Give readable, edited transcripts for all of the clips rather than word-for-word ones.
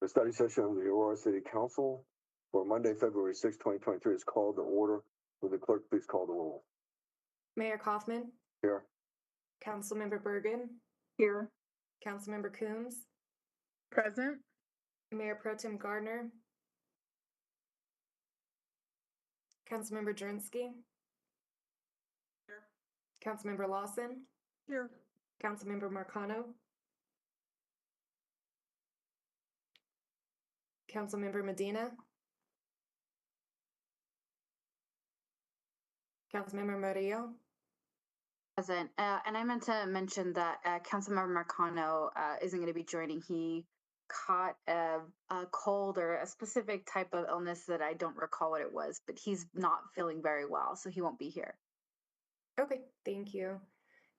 The study session of the Aurora City Council for Monday, February 6, 2023 is called to order. Will the clerk please call the roll? Mayor Kaufman, Here. Councilmember Bergen, Here. Councilmember Coombs, Present. Mayor Pro Tem Gardner, Councilmember Jernsky, Here. Councilmember Lawson, Here. Councilmember Marcano, Councilmember Medina, Councilmember Murillo, Present. And I meant to mention that Councilmember Marcano isn't going to be joining. He caught a cold or a specific type of illness that I don't recall what it was, but he's not feeling very well, so he won't be here. Okay, thank you.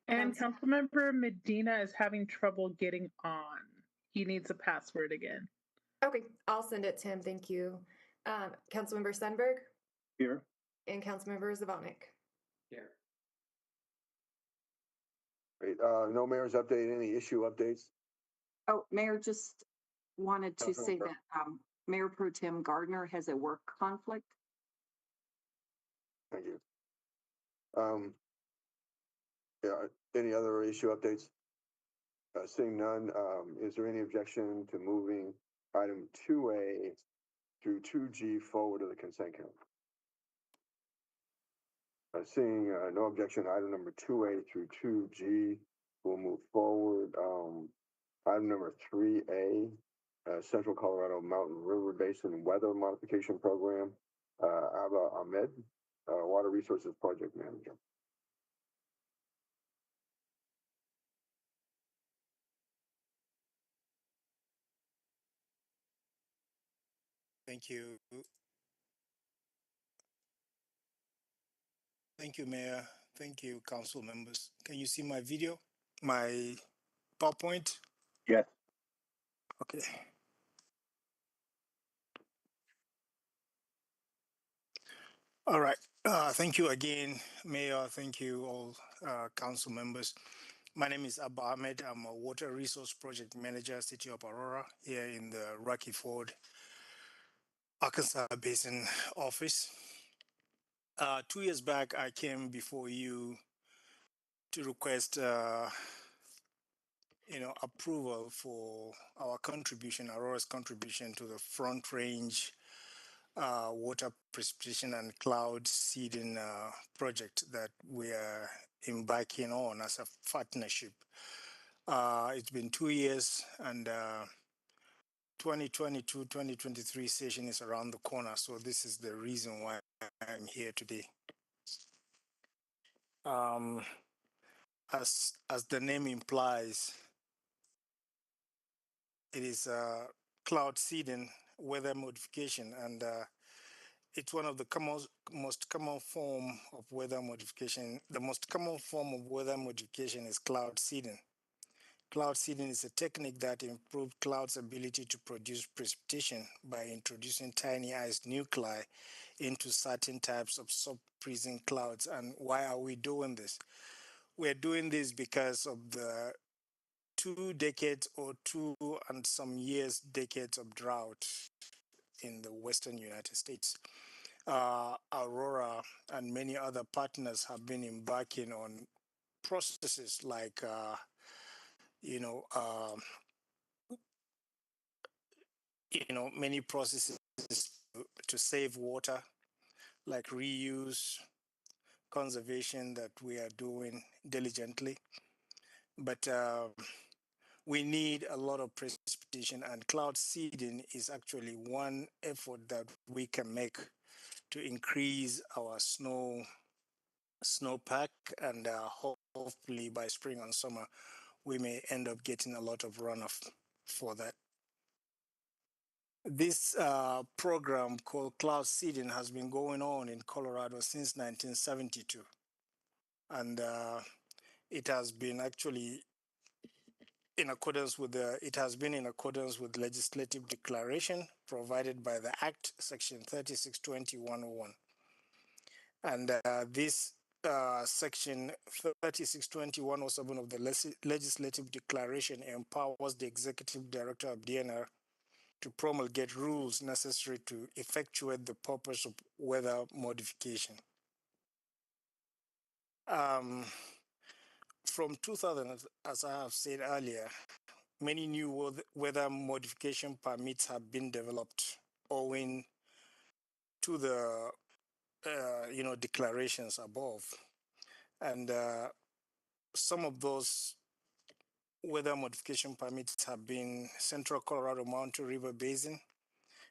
And Councilmember Medina is having trouble getting on. He needs a password again. Okay, I'll send it to him. Thank you. Councilmember Sundberg. Here. And Councilmember Zvonik. Here. Great. No mayor's update, any issue updates? Oh, Mayor, just wanted to say that Mayor Pro Tem Gardner has a work conflict. Thank you. Yeah, any other issue updates? Seeing none, is there any objection to moving item 2A through 2G forward to the consent calendar? Seeing no objection, item number 2A through 2G will move forward. Item number 3A, Central Colorado Mountain River Basin Weather Modification Program, Aba Ahmed, Water Resources Project Manager. Thank you. Thank you, Mayor. Thank you, council members. Can you see my video, my PowerPoint? Yes. Okay. All right. Thank you again, Mayor. Thank you all council members. My name is Abba Ahmed. I'm a Water Resource Project Manager, City of Aurora, here in the Rocky Ford, Arkansas Basin office. 2 years back, I came before you to request, approval for our contribution, Aurora's contribution to the Front Range water precipitation and cloud seeding project that we are embarking on as a partnership. It's been 2 years, and 2022-2023 session is around the corner, so this is the reason why I'm here today. As the name implies, it is cloud seeding weather modification, and it's one of the most common form of weather modification. The most common form of weather modification is cloud seeding. Cloud seeding is a technique that improves clouds' ability to produce precipitation by introducing tiny ice nuclei into certain types of sub-freezing clouds. And why are we doing this? We're doing this because of the 2 decades or 2 and some years decades of drought in the western United States. Aurora and many other partners have been embarking on processes like many processes to save water, like reuse, conservation, that we are doing diligently. But we need a lot of precipitation, and cloud seeding is actually one effort that we can make to increase our snowpack, and hopefully by spring and summer we may end up getting a lot of runoff for that. This program called cloud seeding has been going on in Colorado since 1972, and it has been actually in accordance with legislative declaration provided by the Act, Section 3620-101. And this Section 3620-107 of the legislative declaration empowers the executive director of DNR to promulgate rules necessary to effectuate the purpose of weather modification. From 2000, as I have said earlier, many new weather modification permits have been developed owing to the declarations above, and some of those weather modification permits have been Central Colorado Mountain River Basin,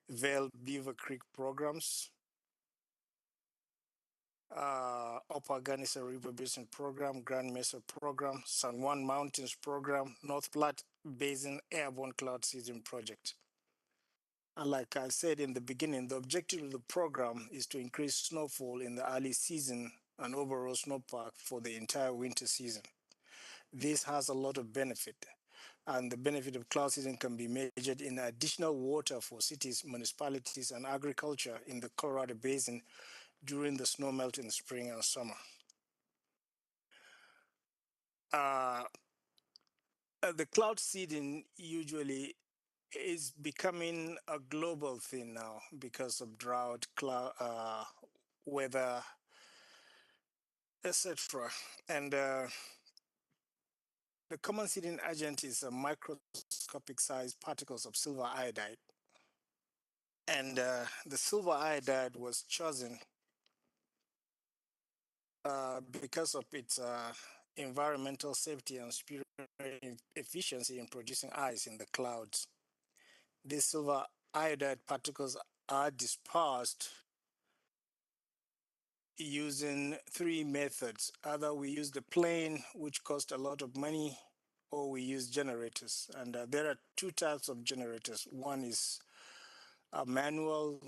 Vail Beaver Creek programs, Upper Gunnison River Basin program, Grand Mesa program, San Juan Mountains program, North Platte Basin Airborne Cloud Seeding project. And like I said in the beginning, the objective of the program is to increase snowfall in the early season and overall snowpack for the entire winter season. This has a lot of benefit, and the benefit of cloud seeding can be measured in additional water for cities, municipalities, and agriculture in the Colorado Basin during the snow melt in spring and summer. The cloud seeding usually is becoming a global thing now because of drought, weather, etc. And the common seeding agent is a microscopic sized particles of silver iodide. And the silver iodide was chosen because of its environmental safety and superior efficiency in producing ice in the clouds. These silver iodide particles are dispersed using three methods. Either we use the plane, which cost a lot of money, or we use generators. And there are two types of generators. One is manual,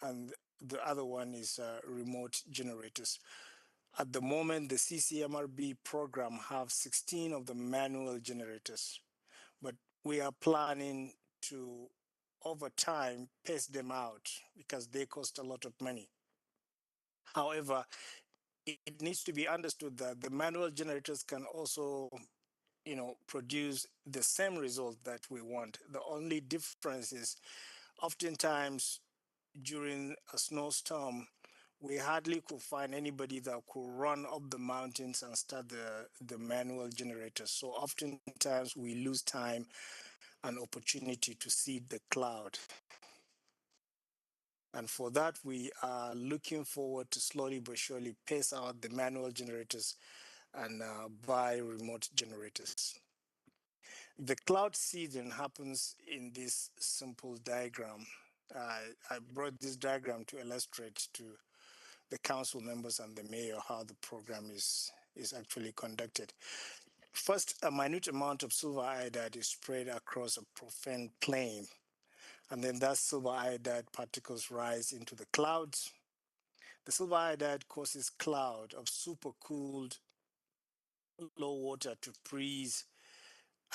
and the other one is remote generators. At the moment, the CCMRB program have 16 of the manual generators, but we are planning to, over time, pace them out because they cost a lot of money. However, it needs to be understood that the manual generators can also, produce the same result that we want. The only difference is oftentimes during a snowstorm, we hardly could find anybody that could run up the mountains and start the manual generators. So oftentimes we lose time and opportunity to seed the cloud. And for that, we are looking forward to slowly but surely pace out the manual generators and buy remote generators. The cloud seeding happens in this simple diagram. I brought this diagram to illustrate to the council members and the mayor how the program is actually conducted. First, a minute amount of silver iodide is spread across a profane plane, and then that silver iodide particles rise into the clouds. The silver iodide causes cloud of supercooled low water to freeze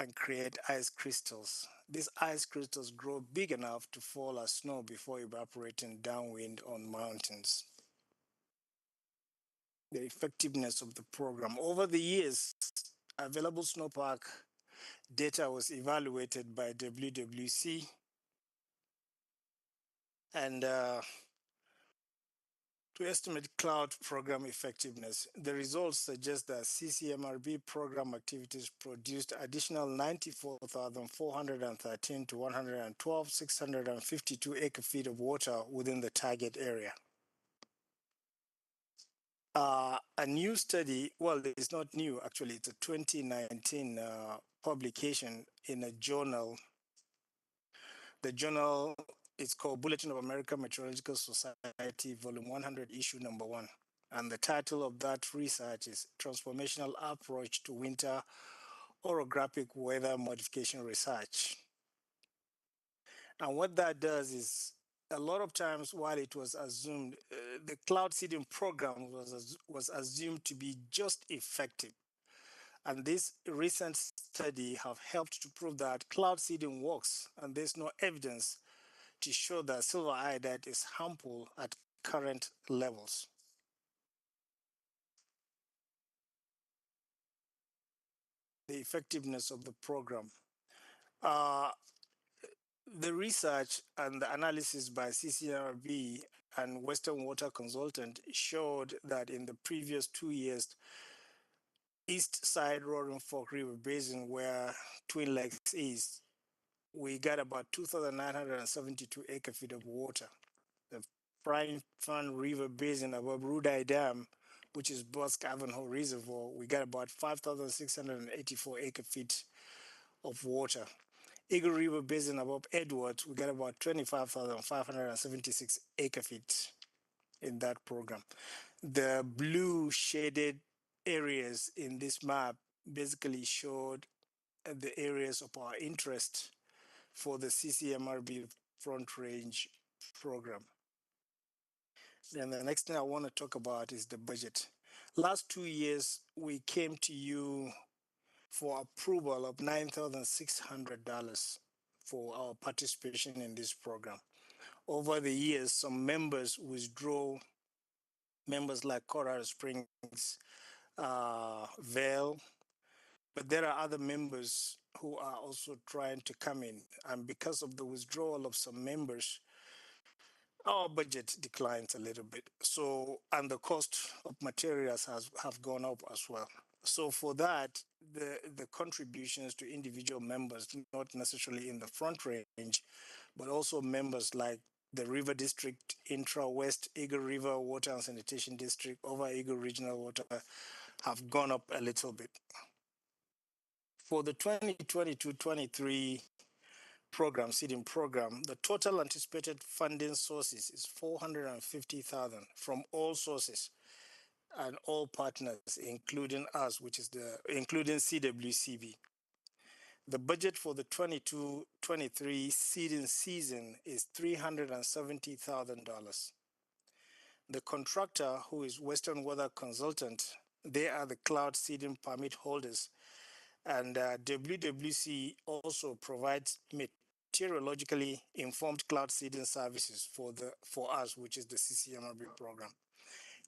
and create ice crystals. These ice crystals grow big enough to fall as snow before evaporating downwind on mountains. The effectiveness of the program. Over the years, available snowpack data was evaluated by WWC, and to estimate cloud program effectiveness, the results suggest that CCMRB program activities produced additional 94,413 to 112,652 acre-feet of water within the target area. A new study, well, it's not new, actually, it's a 2019 publication in a journal. The journal is called Bulletin of American Meteorological Society, Volume 100, Issue Number 1. And the title of that research is Transformational Approach to Winter Orographic Weather Modification Research. And what that does is, a lot of times while it was assumed, the cloud seeding program was assumed to be just effective. And this recent study have helped to prove that cloud seeding works, and there's no evidence to show that silver iodide is harmful at current levels. The effectiveness of the program. The research and the analysis by CCRB and Western Water Consultant showed that in the previous 2 years, east side Roaring Fork River Basin, where Twin Lakes is, we got about 2,972 acre feet of water. The Frying Fan River Basin above Rudai Dam, which is Busk Ivanhoe Reservoir, we got about 5,684 acre feet of water. Eagle River Basin above Edwards, we got about 25,576 acre feet in that program. The blue shaded areas in this map basically showed the areas of our interest for the CCMRB Front Range program. Then the next thing I want to talk about is the budget. Last 2 years, we came to you for approval of $9,600 for our participation in this program. Over the years, some members withdraw, members like Colorado Springs, Vail, but there are other members who are also trying to come in. And because of the withdrawal of some members, our budget declines a little bit. So, and the cost of materials have gone up as well. So for that, the contributions to individual members, not necessarily in the Front Range, but also members like the River District, Intra-West, Eagle River Water and Sanitation District, over Eagle Regional Water, have gone up a little bit. For the 2022-23 program, seeding program, the total anticipated funding sources is 450,000 from all sources and all partners, including us, which is including CWCB. The budget for the 22-23 seeding season is $370,000. The contractor, who is Western Weather Consultant, they are the cloud seeding permit holders, and WWC also provides meteorologically informed cloud seeding services for us, which is the CCMRB program.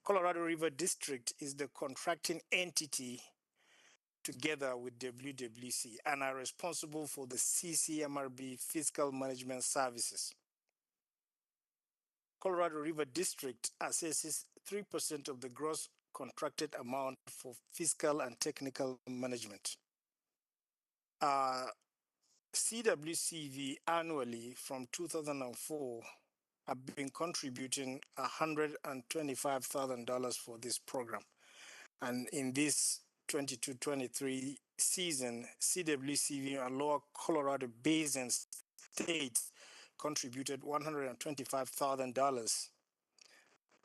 Colorado River District is the contracting entity together with WWC and are responsible for the CCMRB fiscal management services. Colorado River District assesses 3% of the gross contracted amount for fiscal and technical management. CWCV annually from 2004 have been contributing $125,000 for this program. And in this 22-23 season, CWCV and Lower Colorado Basin states contributed $125,000,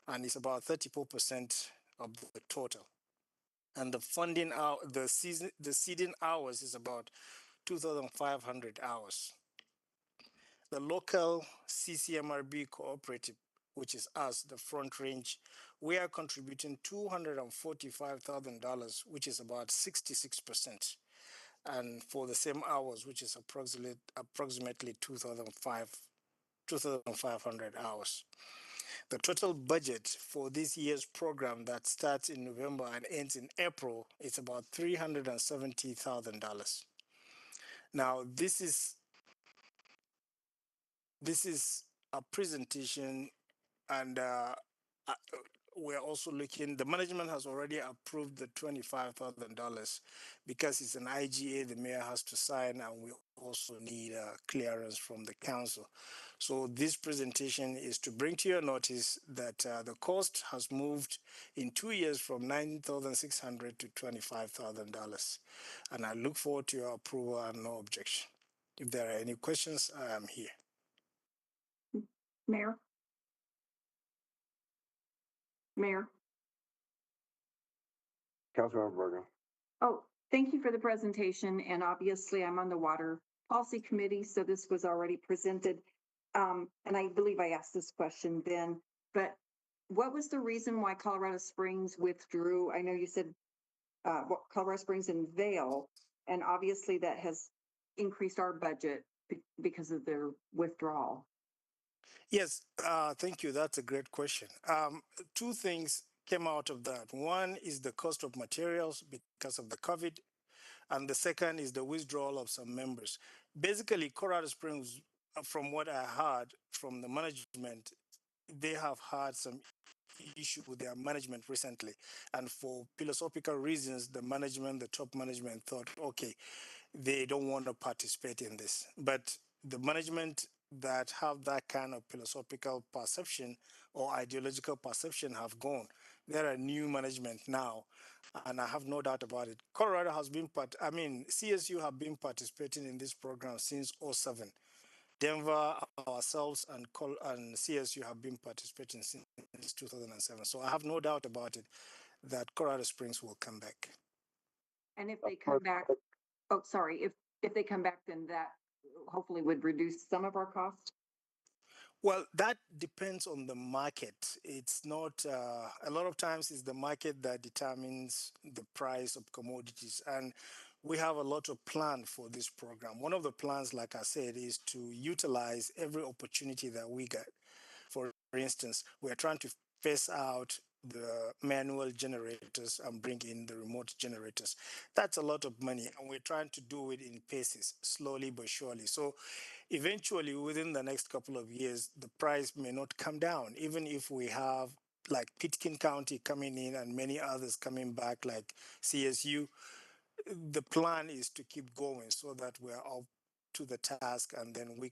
and it's about 34% of the total. And the funding out, the seeding hours is about 2,500 hours. The local CCMRB cooperative, which is us, the Front Range, we are contributing $245,000, which is about 66%, and for the same hours, which is approximately 2,500 hours. The total budget for this year's program that starts in November and ends in April is about $370,000. Now, this is a presentation, and we're also looking, the management has already approved the $25,000 because it's an IGA the mayor has to sign, and we also need clearance from the council. So this presentation is to bring to your notice that the cost has moved in 2 years from $9,600 to $25,000. And I look forward to your approval and no objection. If there are any questions, I am here. Mayor? Mayor? Councilmember Bergen. Oh, thank you for the presentation. And obviously I'm on the Water Policy Committee, so this was already presented. And I believe I asked this question then, but what was the reason why Colorado Springs withdrew? I know you said Colorado Springs and Vail, and obviously that has increased our budget because of their withdrawal. Yes, thank you. That's a great question. Two things came out of that. One is the cost of materials because of the COVID, and the second is the withdrawal of some members. Basically, Colorado Springs from what I heard from the management, they have had some issue with their management recently, and for philosophical reasons, the top management thought, okay, they don't want to participate in this. But the management that have that kind of philosophical perception or ideological perception have gone. There are new management now, and I have no doubt about it. Colorado has been CSU have been participating in this program since '07. Denver, ourselves, and CSU have been participating since 2007. So I have no doubt about it that Colorado Springs will come back. And if they come back, oh, sorry, if they come back, then that hopefully would reduce some of our costs. Well, that depends on the market. It's not, a lot of times it's the market that determines the price of commodities. And we have a lot of plan for this program. One of the plans, like I said, is to utilize every opportunity that we get. For instance, we are trying to phase out the manual generators and bring in the remote generators. That's a lot of money, and we're trying to do it in paces, slowly but surely. So eventually, within the next couple of years, the price may not come down, even if we have like Pitkin County coming in and many others coming back, like CSU. The plan is to keep going so that we're up to the task, and then we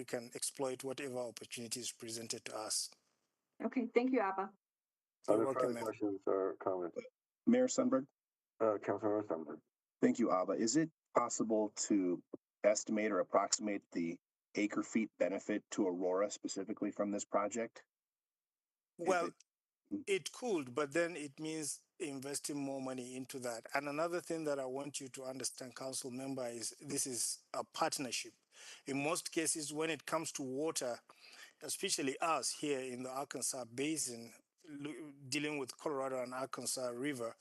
can exploit whatever opportunities presented to us. Okay, thank you, Abba. You're Are there welcome, further ma'am. questions or comments? Mayor Sundberg, Councilmember Summer. thank you, Abba. Is it possible to estimate or approximate the acre feet benefit to Aurora specifically from this project? Well, it could, but then it means investing more money into that. And another thing that I want you to understand, council member, is this is a partnership. In most cases, when it comes to water, especially us here in the Arkansas Basin, dealing with Colorado and Arkansas River,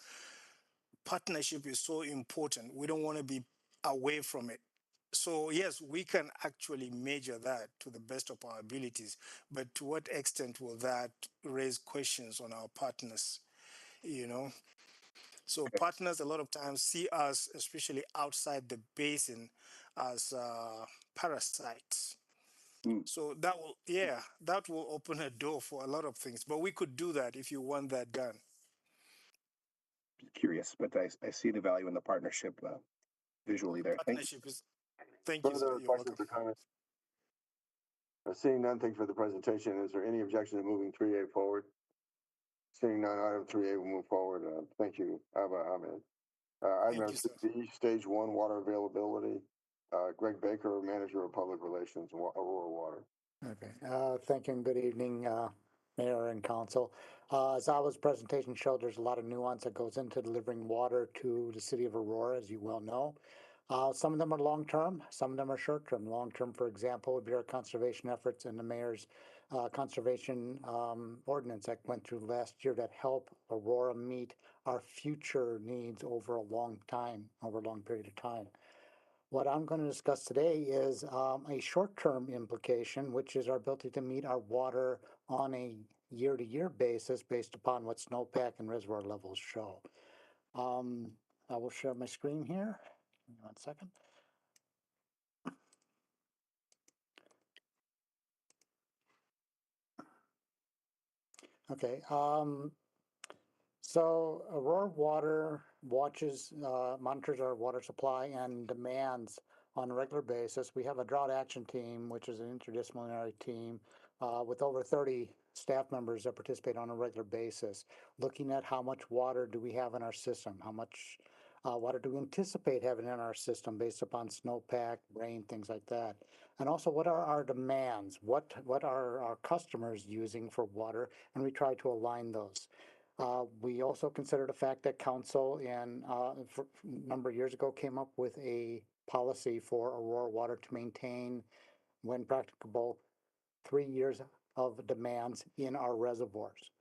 partnership is so important. We don't want to be away from it. So yes, we can actually measure that to the best of our abilities, but to what extent will that raise questions on our partners? You know, so Okay. partners a lot of times see us, especially outside the basin, as parasites. So that will open a door for a lot of things. But we could do that if you want that done. Curious, but I see the value in the partnership visually there. Thank you. Partnership is. Thank you, sir. Further You're questions welcome. or comments? Seeing none, thank you for the presentation. Is there any objection to moving 3A forward? Seeing none, item 3A will move forward. Thank you, Abba Ahmed. Item Thank number you, sir. 3B, stage 1 water availability. Greg Baker, Manager of Public Relations, Aurora Water. Okay, thank you and good evening, Mayor and Council. As Aba's presentation showed, there's a lot of nuance that goes into delivering water to the city of Aurora, as you well know. Some of them are long-term, some of them are short-term. Long-term, for example, would be our conservation efforts and the mayor's conservation ordinance that went through last year that help Aurora meet our future needs over a long period of time. What I'm going to discuss today is a short-term implication, which is our ability to meet our water on a year-to-year basis based upon what snowpack and reservoir levels show. I will share my screen here. Give me 1 second. Okay. So Aurora Water monitors our water supply and demands on a regular basis. We have a drought action team, which is an interdisciplinary team with over 30 staff members that participate on a regular basis, looking at how much water do we have in our system, how much water do we anticipate having in our system based upon snowpack, rain, things like that. And also, what are our demands? What are our customers using for water? And we try to align those. We also consider the fact that council a number of years ago came up with a policy for Aurora Water to maintain, when practicable, 3 years of demands in our reservoirs.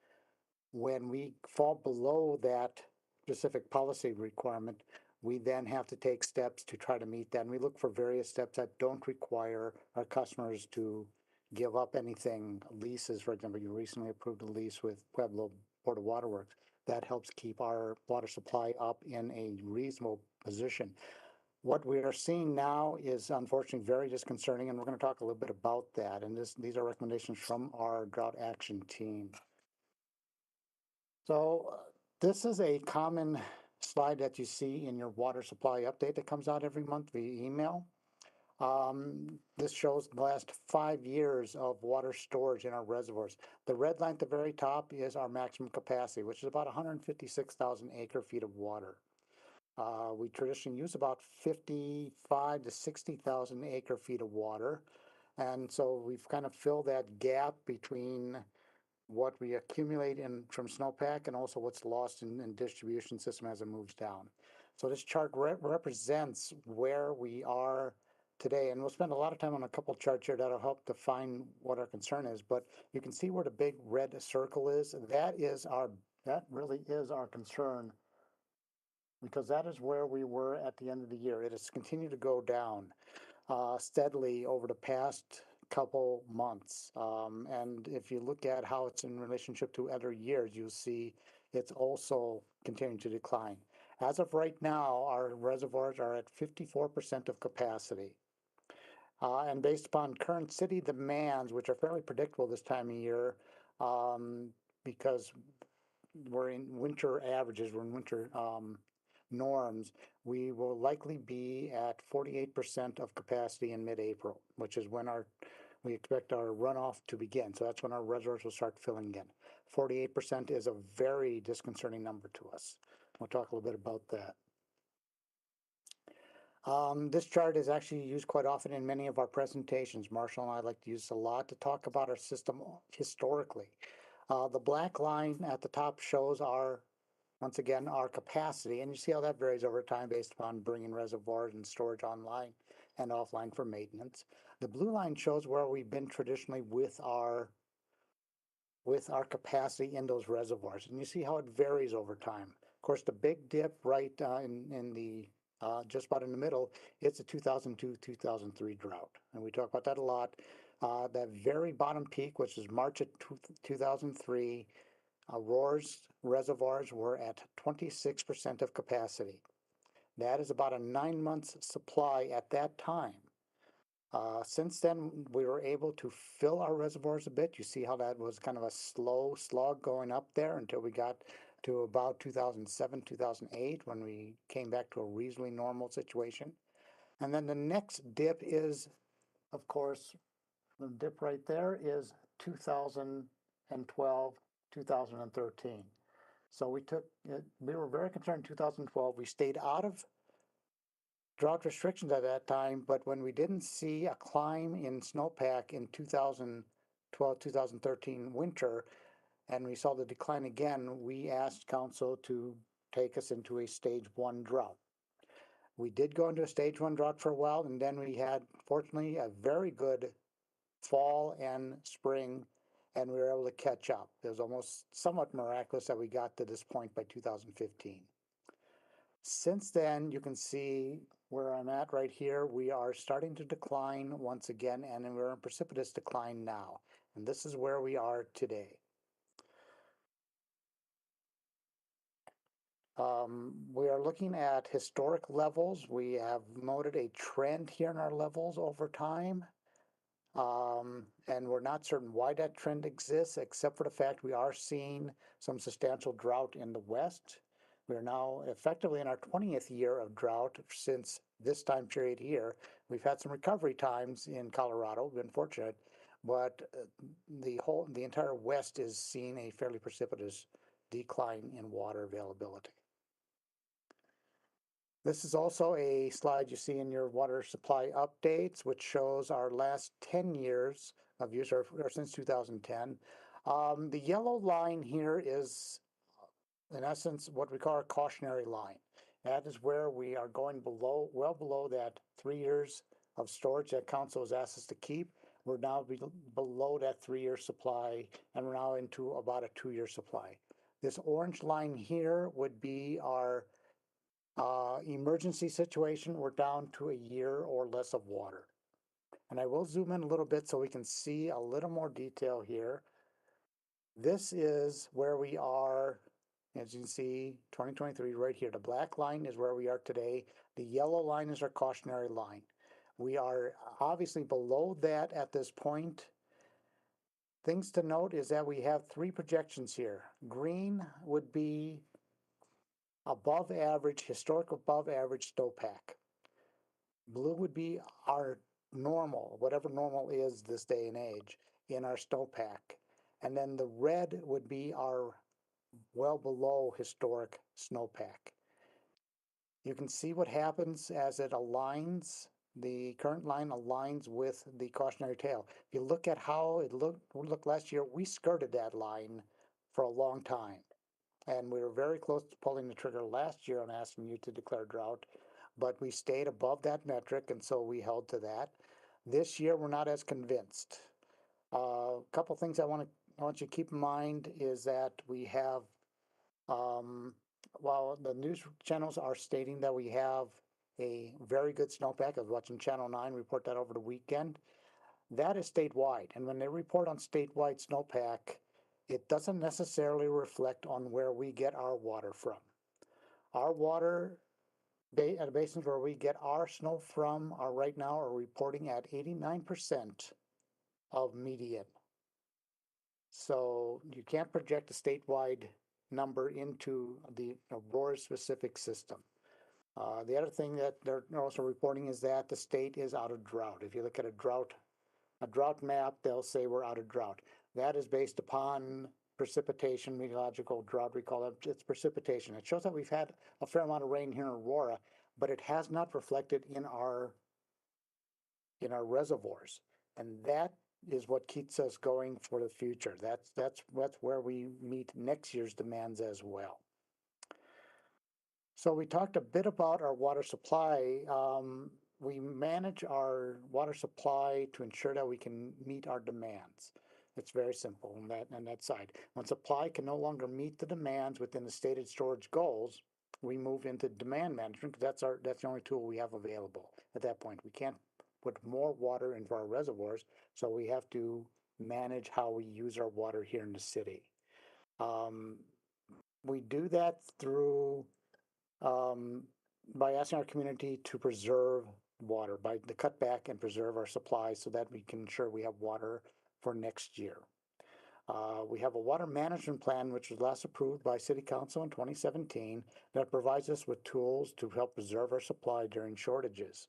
When we fall below that specific policy requirement, we then have to take steps to try to meet that. And we look for various steps that don't require our customers to give up anything. Leases, for example, you recently approved a lease with Pueblo Board of Waterworks. That helps keep our water supply up in a reasonable position. What we are seeing now is unfortunately very disconcerting, and we're going to talk a little bit about that. And these are recommendations from our drought action team. So this is a common slide that you see in your water supply update that comes out every month via email. This shows the last 5 years of water storage in our reservoirs. The red line at the very top is our maximum capacity, which is about 156,000 acre feet of water. We traditionally use about 55 to 60,000 acre feet of water. And so we've kind of filled that gap between what we accumulate from snowpack and also what's lost in distribution system as it moves down. So this chart represents where we are today, and we'll spend a lot of time on a couple charts here that'll help define what our concern is. But you can see where the big red circle is. That really is our concern, because that is where we were at the end of the year. It has continued to go down steadily over the past couple months. And if you look at how it's in relationship to other years, you'll see it's also continuing to decline. As of right now, our reservoirs are at 54% of capacity. And based upon current city demands, which are fairly predictable this time of year, because we're in winter averages, we're in winter norms, we will likely be at 48% of capacity in mid-April, which is when we expect our runoff to begin. So that's when our reservoirs will start filling again. 48% is a very disconcerting number to us. We'll talk a little bit about that. This chart is actually used quite often in many of our presentations. Marshall and I like to use this a lot to talk about our system historically. The black line at the top shows once again, our capacity, and you see how that varies over time based upon bringing reservoirs and storage online and offline for maintenance. The blue line shows where we've been traditionally with our capacity in those reservoirs, and you see how it varies over time. Of course, the big dip right in the just about in the middle, it's a 2002-2003 drought, and we talk about that a lot. That very bottom peak, which is March of 2003, Aurora's reservoirs were at 26% of capacity. That is about a 9 months supply at that time. Since then, we were able to fill our reservoirs a bit. You see how that was kind of a slow slog going up there until we got to about 2007, 2008, when we came back to a reasonably normal situation. And then the next dip is, of course, the dip right there is 2012, 2013. So we were very concerned in 2012. We stayed out of drought restrictions at that time, but when we didn't see a climb in snowpack in 2012, 2013 winter, and we saw the decline again, we asked council to take us into a stage 1 drought. We did go into a stage 1 drought for a while, and then we had, fortunately, a very good fall and spring, and we were able to catch up. It was almost somewhat miraculous that we got to this point by 2015. Since then, you can see where I'm at right here. We are starting to decline once again, and we're in precipitous decline now. And this is where we are today. We are looking at historic levels. We have noted a trend here in our levels over time. And we're not certain why that trend exists, except for the fact we are seeing some substantial drought in the west. We are now effectively in our 20th year of drought since this time period here. We've had some recovery times in Colorado, been fortunate, but the entire west is seeing a fairly precipitous decline in water availability. This is also a slide you see in your water supply updates, which shows our last 10 years of use, or since 2010. The yellow line here is, in essence, what we call a cautionary line. That is where we are going well below that 3 years of storage that council has asked us to keep. We're now below that 3-year supply, and we're now into about a 2-year supply. This orange line here would be our emergency situation. We're down to a year or less of water. And I will zoom in a little bit so we can see a little more detail here. This is where we are As you can see, 2023 right here, the black line is where we are today. The yellow line is our cautionary line. We are obviously below that at this point. Things to note is that we have three projections here. Green would be above average, historic above average snowpack. Blue would be our normal, whatever normal is this day and age in our snowpack. And then the red would be our well below historic snowpack. You can see what happens as it aligns. The current line aligns with the cautionary tale. If you look at how it looked last year, we skirted that line for a long time. And we were very close to pulling the trigger last year on asking you to declare drought, but we stayed above that metric, and so we held to that. This year, we're not as convinced. A couple things I want you to keep in mind is that we have, while the news channels are stating that we have a very good snowpack, I was watching Channel 9 report that over the weekend. That is statewide, and when they report on statewide snowpack, it doesn't necessarily reflect on where we get our water from. Our water basins where we get our snow from are right now are reporting at 89% of median. So you can't project a statewide number into the Aurora specific system. The other thing that they're also reporting is that the state is out of drought. If you look at a drought map, they'll say we're out of drought. That is based upon precipitation, meteorological drought, we call it. It's precipitation. It shows that we've had a fair amount of rain here in Aurora, but it has not reflected in our reservoirs. And that is what keeps us going for the future. That's where we meet next year's demands as well. So we talked a bit about our water supply. We manage our water supply to ensure that we can meet our demands. It's very simple on that side. When supply can no longer meet the demands within the stated storage goals, we move into demand management because that's the only tool we have available at that point. We can't put more water into our reservoirs, so we have to manage how we use our water here in the city. We do that through by asking our community to preserve water, by to cut back and preserve our supplies so that we can ensure we have water for next year. We have a water management plan which was last approved by City Council in 2017 that provides us with tools to help preserve our supply during shortages.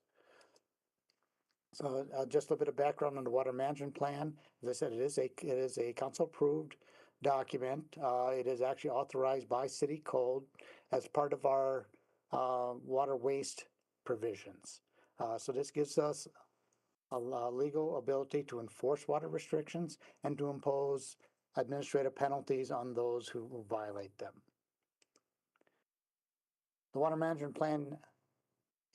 So just a bit of background on the water management plan. As I said, it is a council approved document. It is actually authorized by city code as part of our water waste provisions. So this gives us a legal ability to enforce water restrictions and to impose administrative penalties on those who violate them. The water management plan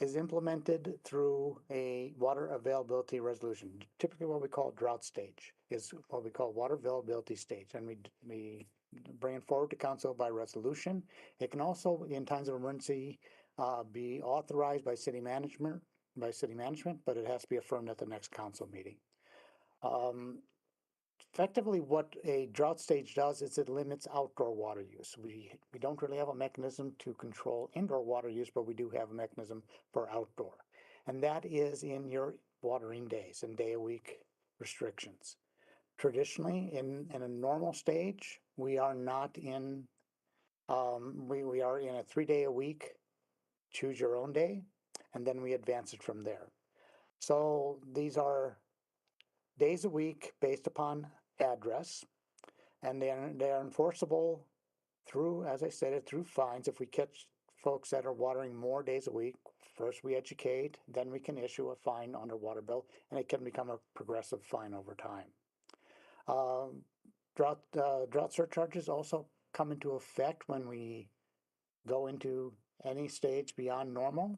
is implemented through a water availability resolution. Typically what we call drought stage is what we call water availability stage, and we bring it forward to council by resolution. It can also, in times of emergency, be authorized by city management, but it has to be affirmed at the next council meeting. Effectively, what a drought stage does is it limits outdoor water use. We don't really have a mechanism to control indoor water use, but we do have a mechanism for outdoor. And that is in your watering days and day a week restrictions. Traditionally, in a normal stage, we are not in, we are in a 3-day a week, choose your own day, and then we advance it from there. So these are days a week based upon address, and they are enforceable through, as I stated, through fines. If we catch folks that are watering more days a week, first we educate, then we can issue a fine on their water bill, and it can become a progressive fine over time. Drought surcharges also come into effect when we go into any stage beyond normal,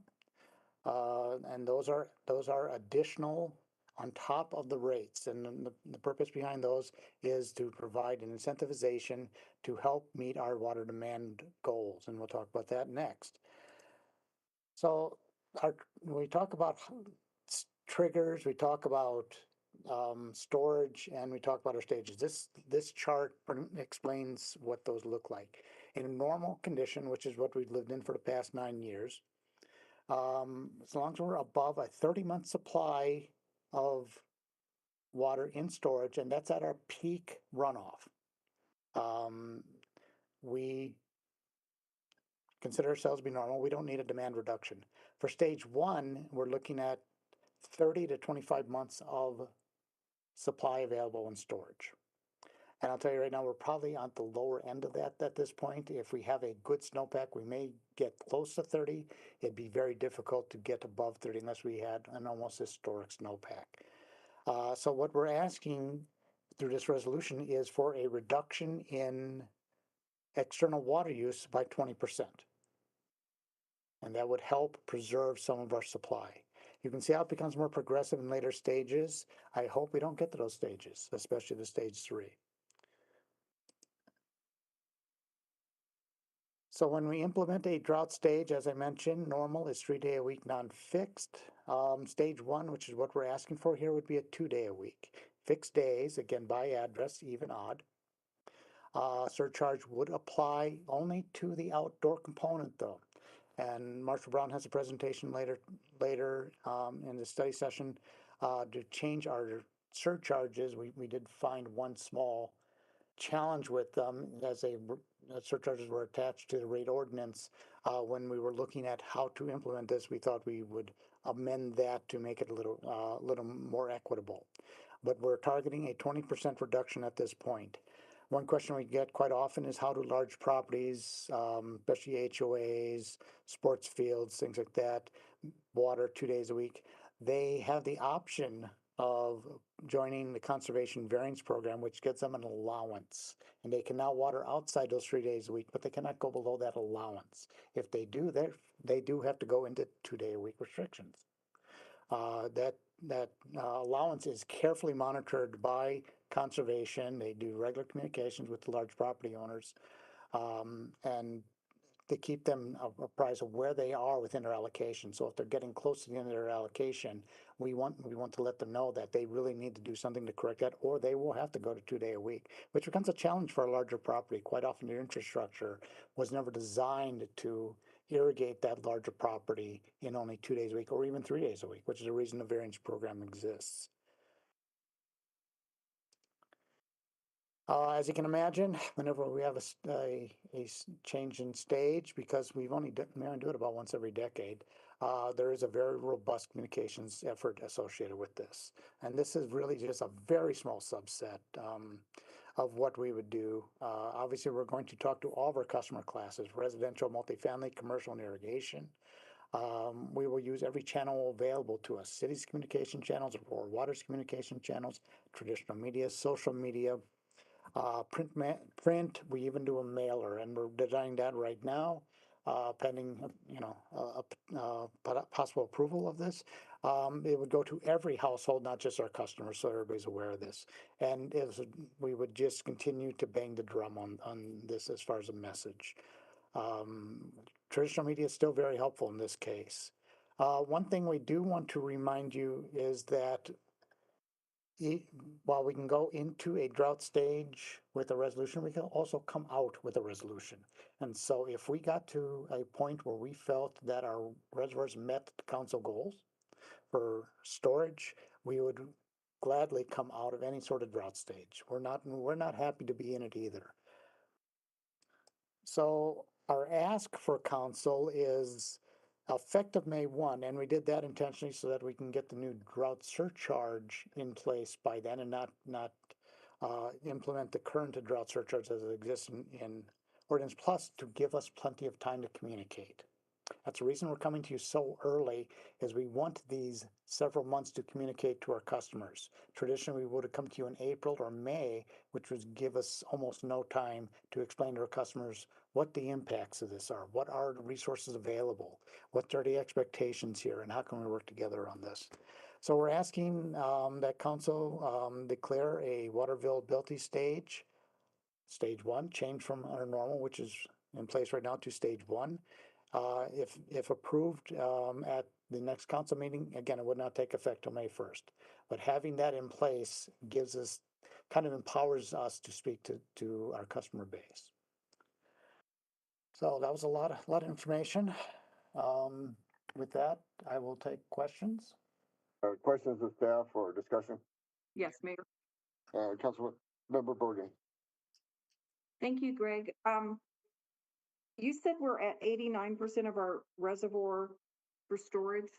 and those are additional on top of the rates, and the purpose behind those is to provide an incentivization to help meet our water demand goals, and we'll talk about that next. So we talk about triggers, we talk about storage, and we talk about our stages. This chart explains what those look like. In a normal condition, which is what we've lived in for the past 9 years, as long as we're above a 30-month supply of water in storage, and that's at our peak runoff, we consider ourselves to be normal. We don't need a demand reduction. For stage 1, we're looking at 30 to 25 months of supply available in storage. And I'll tell you right now, we're probably on the lower end of that at this point. If we have a good snowpack, we may get close to 30. It'd be very difficult to get above 30 unless we had an almost historic snowpack. So what we're asking through this resolution is for a reduction in external water use by 20%. And that would help preserve some of our supply. You can see how it becomes more progressive in later stages. I hope we don't get to those stages, especially the stage 3. So when we implement a drought stage, as I mentioned, normal is 3-day-a-week non-fixed. Stage 1, which is what we're asking for here, would be a 2-day-a-week. Fixed days, again by address, even odd. Surcharge would apply only to the outdoor component though. And Marshall Brown has a presentation later in the study session to change our surcharges. We did find one small challenge with them as surcharges were attached to the rate ordinance. When we were looking at how to implement this, we thought we would amend that to make it a little more equitable. But we're targeting a 20% reduction at this point. One question we get quite often is how do large properties, especially HOAs, sports fields, things like that, water 2 days a week, they have the option of joining the conservation variance program, which gives them an allowance. And they can now water outside those 3 days a week, but they cannot go below that allowance. If they do, they do have to go into 2-day-a-week restrictions. That allowance is carefully monitored by conservation. They do regular communications with the large property owners, and to keep them apprised of where they are within their allocation. So if they're getting close to the end of their allocation, we want to let them know that they really need to do something to correct that, or they will have to go to 2-day-a-week, which becomes a challenge for a larger property. Quite often their infrastructure was never designed to irrigate that larger property in only 2 days a week or even 3 days a week, which is the reason the variance program exists. As you can imagine, whenever we have a change in stage, because we only do it about once every decade, there is a very robust communications effort associated with this. And this is really just a very small subset of what we would do. Obviously, we're going to talk to all of our customer classes: residential, multifamily, commercial, and irrigation. We will use every channel available to us: cities communication channels, or water's communication channels, traditional media, social media, print. We even do a mailer, and we're designing that right now, pending possible approval of this. It would go to every household, not just our customers, so everybody's aware of this. And we would just continue to bang the drum on this as far as a message. Traditional media is still very helpful in this case. One thing we do want to remind you is that while we can go into a drought stage with a resolution, we can also come out with a resolution. And so if we got to a point where we felt that our reservoirs met the council goals for storage, we would gladly come out of any sort of drought stage. We're not happy to be in it either. So our ask for council is effective May 1, and we did that intentionally so that we can get the new drought surcharge in place by then, and not implement the current drought surcharge as it exists in Ordinance Plus, to give us plenty of time to communicate. That's the reason we're coming to you so early, is we want these several months to communicate to our customers. Traditionally, we would have come to you in April or May, which would give us almost no time to explain to our customers what the impacts of this are, what are the resources available, what are the expectations here, and how can we work together on this. So we're asking that council declare a water availability stage 1, change from our normal, which is in place right now, to stage 1. If approved at the next council meeting, again, it would not take effect till May 1st. But having that in place gives us, kind of empowers us to speak to our customer base. So that was a lot of information. With that, I will take questions. Questions of staff or discussion? Yes, Mayor. Councilmember Bergen. Thank you, Greg. You said we're at 89% of our reservoir for storage,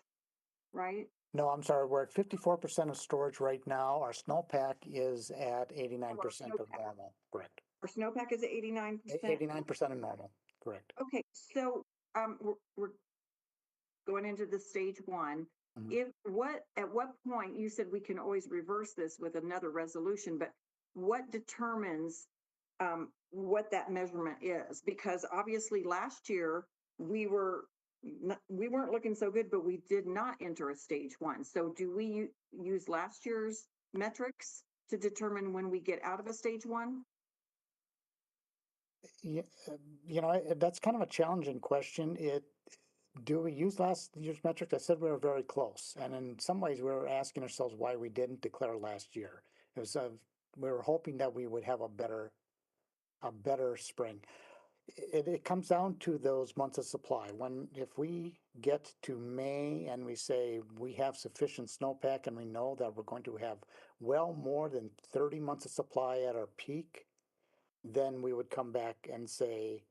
right? No, I'm sorry, we're at 54% of storage right now. Our snowpack is at 89% of snowpack. normal, correct? Our snowpack is at 89%. 89% of normal, correct. Okay, so we're going into the stage one. Mhm. At what point, you said we can always reverse this with another resolution, but what determines what that measurement is? Because obviously last year we weren't looking so good, but we did not enter a stage one. So do we use last year's metrics to determine when we get out of a stage one? Yeah, that's kind of a challenging question. Do we use last year's metrics? I said we were very close, and in some ways, we were asking ourselves why we didn't declare last year. It was we were hoping that we would have a better spring. It comes down to those months of supply. If we get to May and we say we have sufficient snowpack and we know that we're going to have well more than 30 months of supply at our peak, then we would come back and say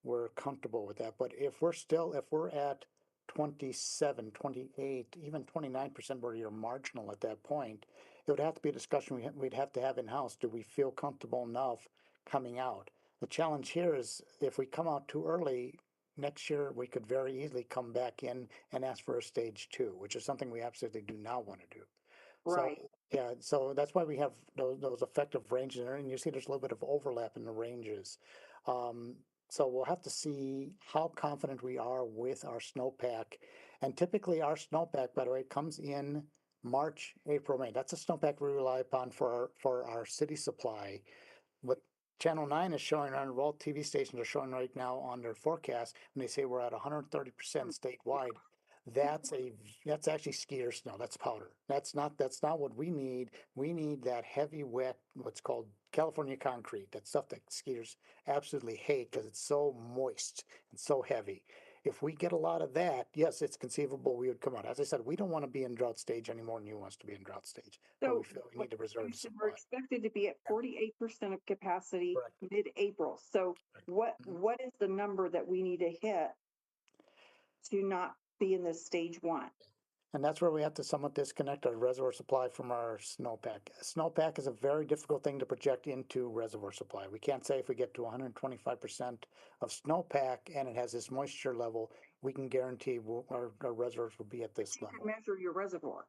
we're comfortable with that. But if we're at 27, 28, even 29% where you're marginal at that point, it would have to be a discussion we'd have to have in-house. Do we feel comfortable enough coming out? The challenge here is if we come out too early, next year we could very easily come back in and ask for a stage two, which is something we absolutely do not want to do. Right. So yeah, so that's why we have those effective ranges there, and you see there's a little bit of overlap in the ranges. So we'll have to see how confident we are with our snowpack. And typically our snowpack, by the way, comes in March, April, May. That's a snowpack we rely upon for our city supply. What Channel 9 is showing on all TV stations are showing right now on their forecast, and they say we're at 130% statewide. That's actually skier snow. That's powder. That's not what we need. We need that heavy, wet, what's called California concrete. That stuff that skiers absolutely hate because it's so moist and so heavy. If we get a lot of that, yes, it's conceivable we would come out. As I said, we don't want to be in drought stage anymore than you wants to be in drought stage. But So we feel we need to reserve we're supply. expected to be at 48% of capacity Correct. mid-April. So Correct. what is the number that we need to hit to not be in this stage one? And that's where we have to somewhat disconnect our reservoir supply from our snowpack. Snowpack is a very difficult thing to project into reservoir supply. We can't say if we get to 125% of snowpack and it has this moisture level, we can guarantee our reservoirs will be at this You level. can measure your reservoir.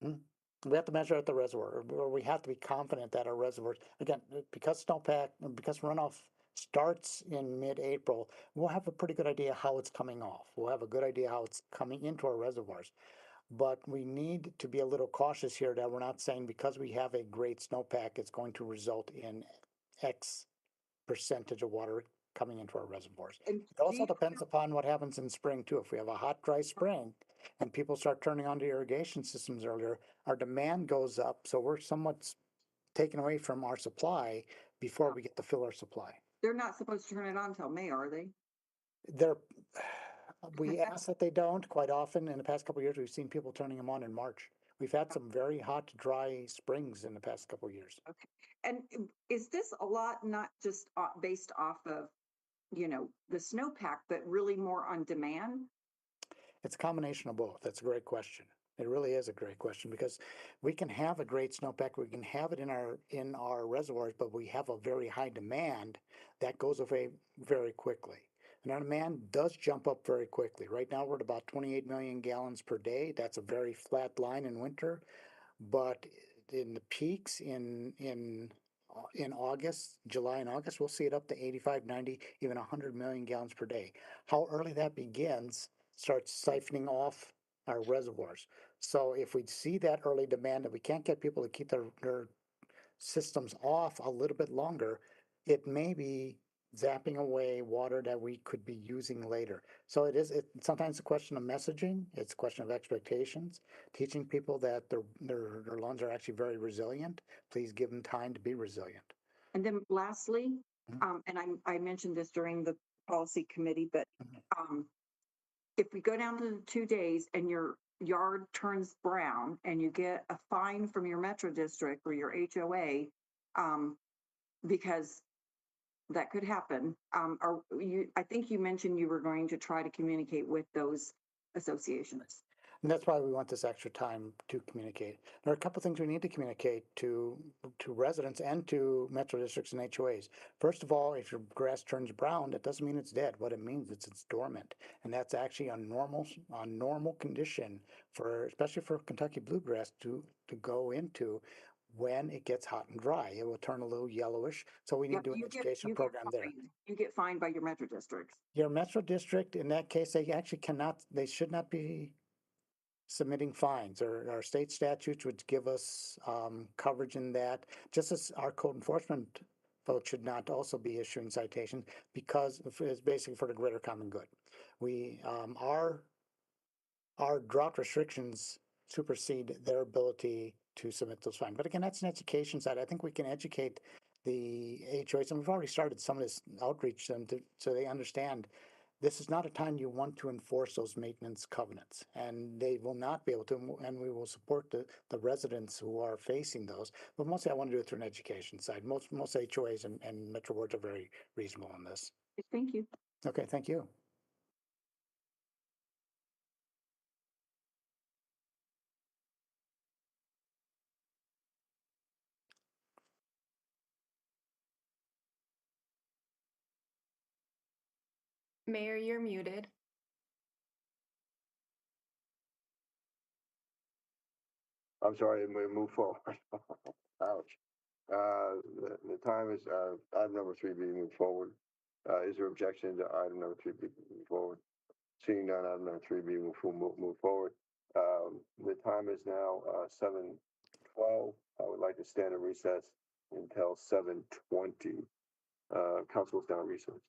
We have to measure at the reservoir, or we have to be confident that our reservoirs, again, because runoff starts in mid-April, we'll have a pretty good idea how it's coming off. We'll have a good idea how it's coming into our reservoirs. But we need to be a little cautious here that we're not saying because we have a great snowpack, it's going to result in X percentage of water coming into our reservoirs. And It also depends upon what happens in spring too. If we have a hot, dry spring and people start turning on the irrigation systems earlier, our demand goes up. So we're somewhat taken away from our supply before we get to fill our supply. they're not supposed to turn it on until May, are they? We ask that they don't quite often. In the past couple of years, we've seen people turning them on in March. We've had some very hot, dry springs in the past couple of years. Okay. And is this a lot not just based off of, the snowpack, but really more on demand? It's a combination of both. That's a great question. It really is a great question because we can have a great snowpack, we can have it in our reservoirs, but we have a very high demand that goes away very quickly. And our demand does jump up very quickly. Right now we're at about 28 million gallons per day. That's a very flat line in winter, but in the peaks in August, July and August, we'll see it up to 85, 90, even 100 million gallons per day. How early that begins starts siphoning off our reservoirs. So if we see that early demand that we can't get people to keep their systems off a little bit longer, it may be zapping away water that we could be using later. So it's sometimes a question of messaging. It's a question of expectations, teaching people that their lawns are actually very resilient. Please give them time to be resilient. And then lastly, and I mentioned this during the policy committee, but, if we go down to the 2 days and your yard turns brown and you get a fine from your metro district or your HOA, because that could happen, I think you mentioned you were going to try to communicate with those associations. And that's why we want this extra time to communicate. There are a couple things we need to communicate to residents and to metro districts and HOAs. First of all, if your grass turns brown, that doesn't mean it's dead. What it means is it's dormant, and that's actually a normal condition for, especially for Kentucky bluegrass, to go into when it gets hot and dry. It will turn a little yellowish. So we need to do an education program there. You get fined by your metro districts. Your metro district, in that case, they actually cannot. They should not be submitting fines, or our state statutes would give us coverage in that, just as our code enforcement folks should not also be issuing citations, because it's basically for the greater common good. We our drought restrictions supersede their ability to submit those fines. But again, that's an education side. I think we can educate the HOAs, and we've already started some of this outreach to them so they understand this is not a time you want to enforce those maintenance covenants, and they will not be able to, and we will support the residents who are facing those. But mostly I want to do it through an education side. Most HOAs and metro boards are very reasonable on this. Thank you. Okay, thank you. Mayor, you're muted. I'm sorry, we move forward. Ouch. The time is, item number 3 being moved forward. Is there objection to item number 3 being moved forward? Seeing none, item number 3 being moved forward. The time is now 7:12. I would like to stand in recess until 7:20. Council is down recess.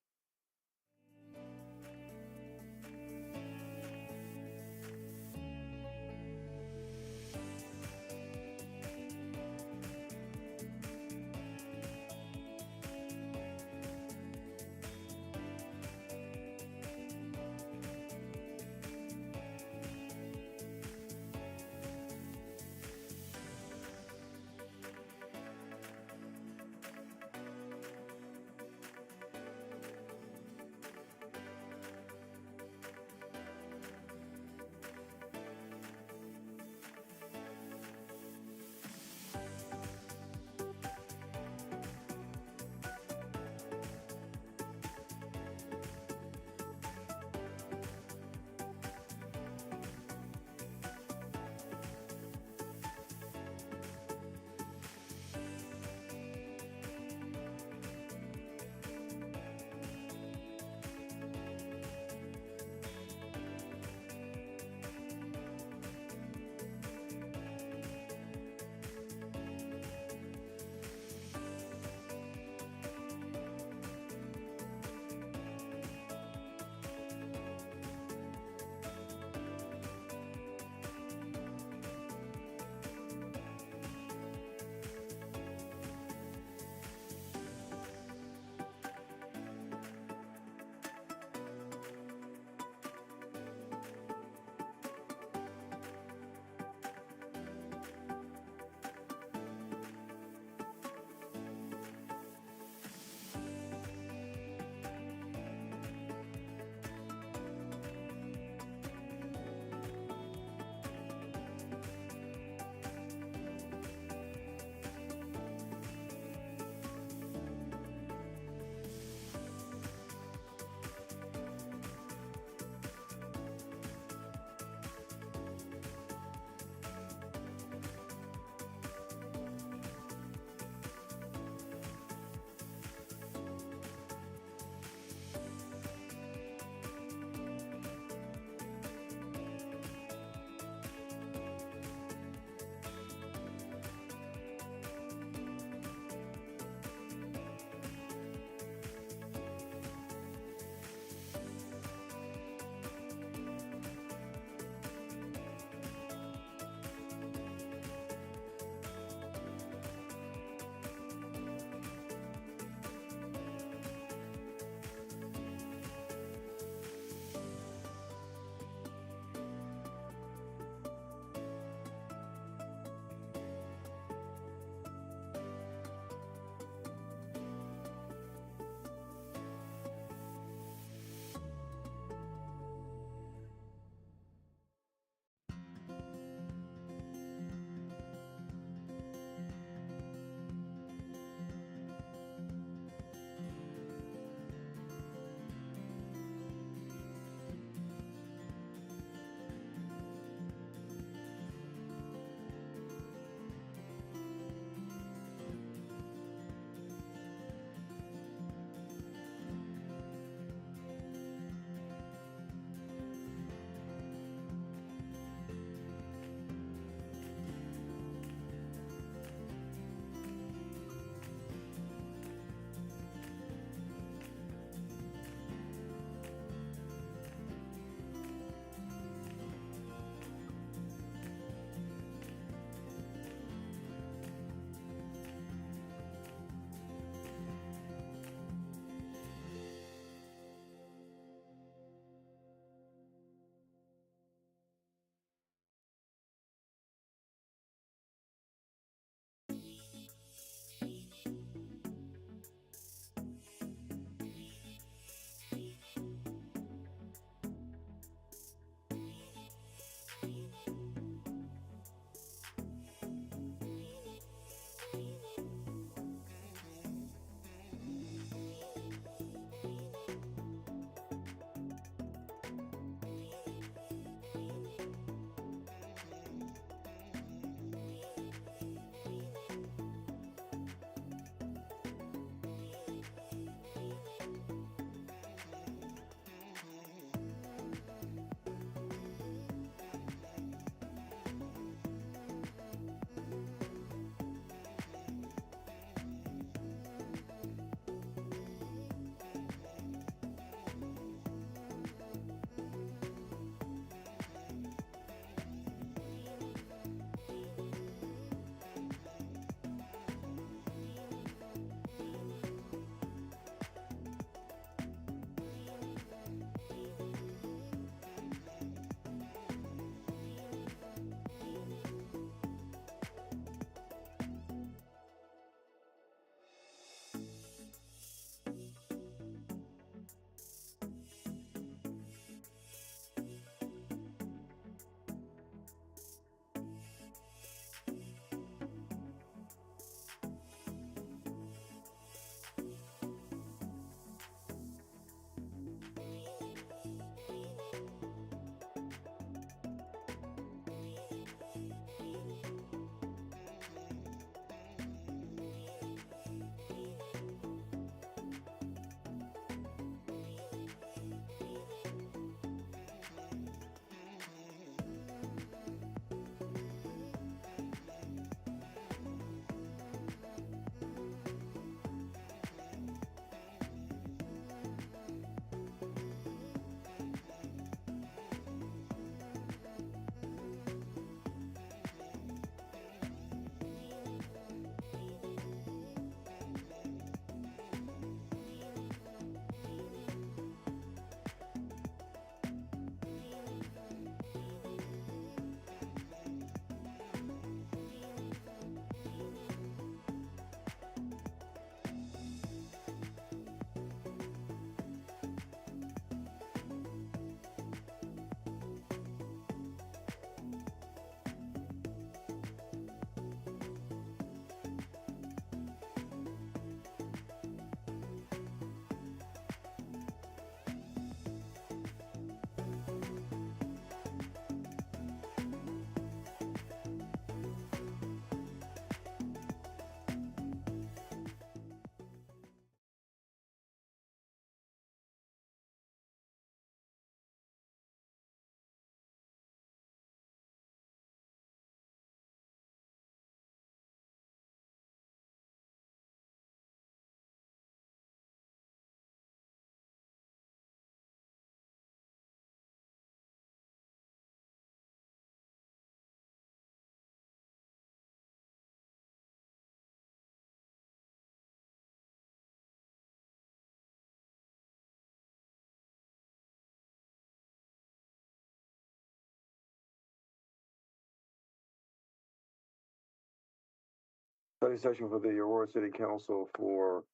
Study session for the Aurora City Council for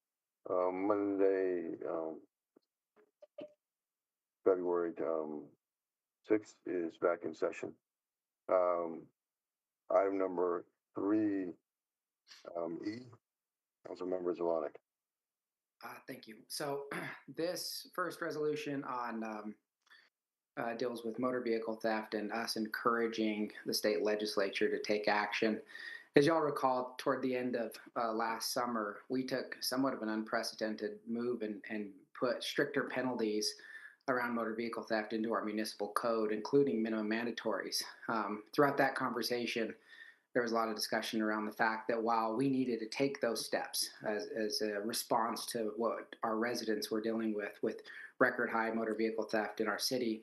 Monday, February 6th is back in session. Item number 3, E, Councilmember Zelenik. Thank you. So this first resolution on deals with motor vehicle theft and us encouraging the state legislature to take action. As y'all recall, toward the end of last summer, we took somewhat of an unprecedented move and put stricter penalties around motor vehicle theft into our municipal code, including minimum mandatories. Throughout that conversation, there was a lot of discussion around the fact that while we needed to take those steps as a response to what our residents were dealing with record high motor vehicle theft in our city,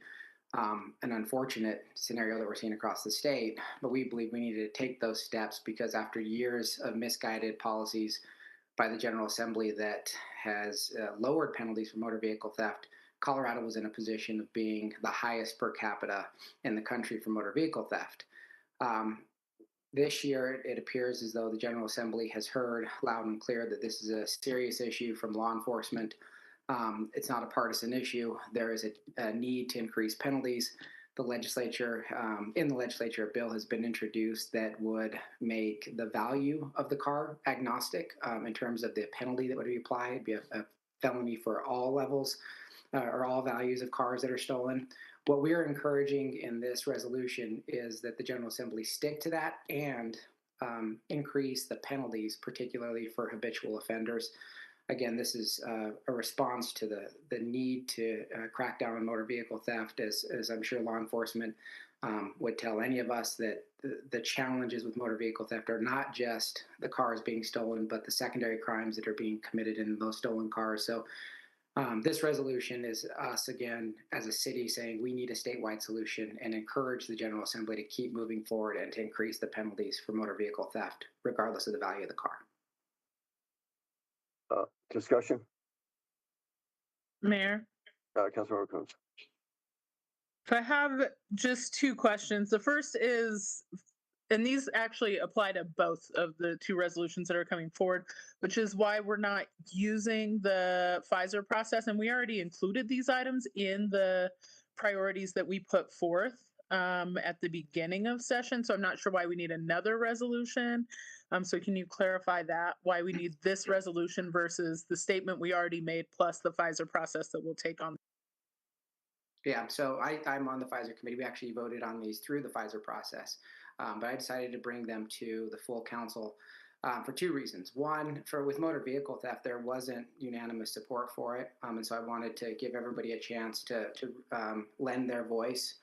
an unfortunate scenario that we're seeing across the state, but we believe we needed to take those steps because after years of misguided policies by the General Assembly that has lowered penalties for motor vehicle theft, Colorado was in a position of being the highest per capita in the country for motor vehicle theft. This year, it appears as though the General Assembly has heard loud and clear that this is a serious issue from law enforcement. It's not a partisan issue. There is a need to increase penalties. The legislature, in the legislature, a bill has been introduced that would make the value of the car agnostic in terms of the penalty that would be applied. It'd be a felony for all levels or all values of cars that are stolen. What we're encouraging in this resolution is that the General Assembly stick to that and increase the penalties, particularly for habitual offenders. Again, this is a response to the need to crack down on motor vehicle theft, as I'm sure law enforcement would tell any of us that the challenges with motor vehicle theft are not just the cars being stolen, but the secondary crimes that are being committed in those stolen cars. So this resolution is us, again, as a city saying we need a statewide solution and encourage the General Assembly to keep moving forward and to increase the penalties for motor vehicle theft, regardless of the value of the car. Discussion? Mayor, Councilmember Coons. so I have just two questions. The first is, and these actually apply to both of the two resolutions that are coming forward, which is why we're not using the Pfizer process. And we already included these items in the priorities that we put forth at the beginning of session. So I'm not sure why we need another resolution. So can you clarify that, why we need this resolution versus the statement we already made plus the Pfizer process that we'll take on? Yeah, so I'm on the Pfizer committee. We actually voted on these through the Pfizer process, but I decided to bring them to the full council for two reasons. One, with motor vehicle theft, there wasn't unanimous support for it, and so I wanted to give everybody a chance to lend their voice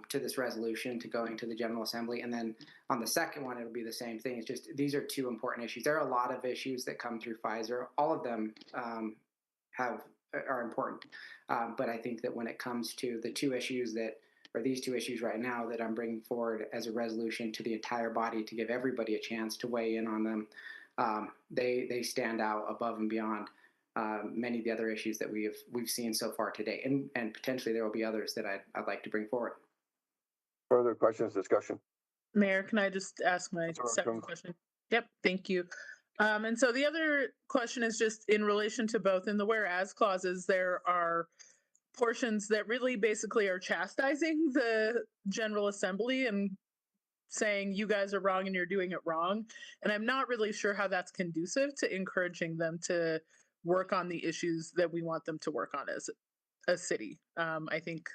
to this resolution, to going to the General Assembly. And then on the second one, it'll be the same thing. It's just these are two important issues. There are a lot of issues that come through Pfizer. All of them are important. But I think that when it comes to the two issues these two issues right now that I'm bringing forward as a resolution to the entire body to give everybody a chance to weigh in on them, they stand out above and beyond many of the other issues that we've seen so far today, and potentially there will be others that I'd like to bring forward. Further questions, discussion? Mayor, can I just ask my second question? Yep, thank you. And so the other question is just in relation to both. In the whereas clauses, there are portions that really basically are chastising the General Assembly and saying you guys are wrong and you're doing it wrong. And I'm not really sure how that's conducive to encouraging them to work on the issues that we want them to work on as a city. I think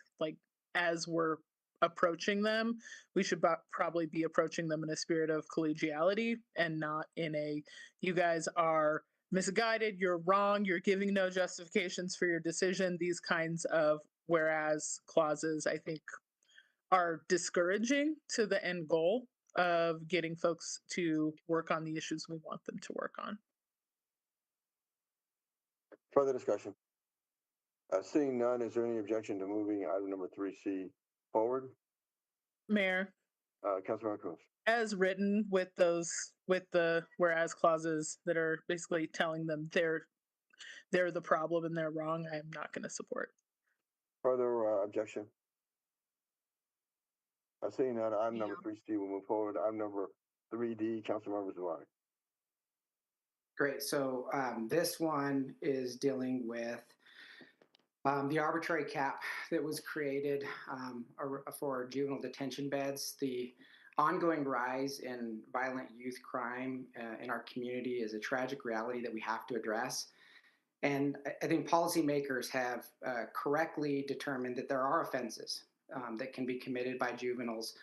as we're approaching them, we should probably be approaching them in a spirit of collegiality and not in a, you guys are misguided, you're wrong, you're giving no justifications for your decision. These kinds of whereas clauses, I think, are discouraging to the end goal of getting folks to work on the issues we want them to work on. Further discussion? Seeing none, is there any objection to moving item number 3C forward? Mayor, Councilmember Coons. as written with the whereas clauses that are basically telling them they're the problem and they're wrong, I am not going to support. Further objection? Seeing none, item number 3C will move forward. Item number 3D, Councilmember Zelenik. Great. So this one is dealing with the arbitrary cap that was created for juvenile detention beds. The ongoing rise in violent youth crime in our community is a tragic reality that we have to address. And I think policymakers have correctly determined that there are offenses that can be committed by juveniles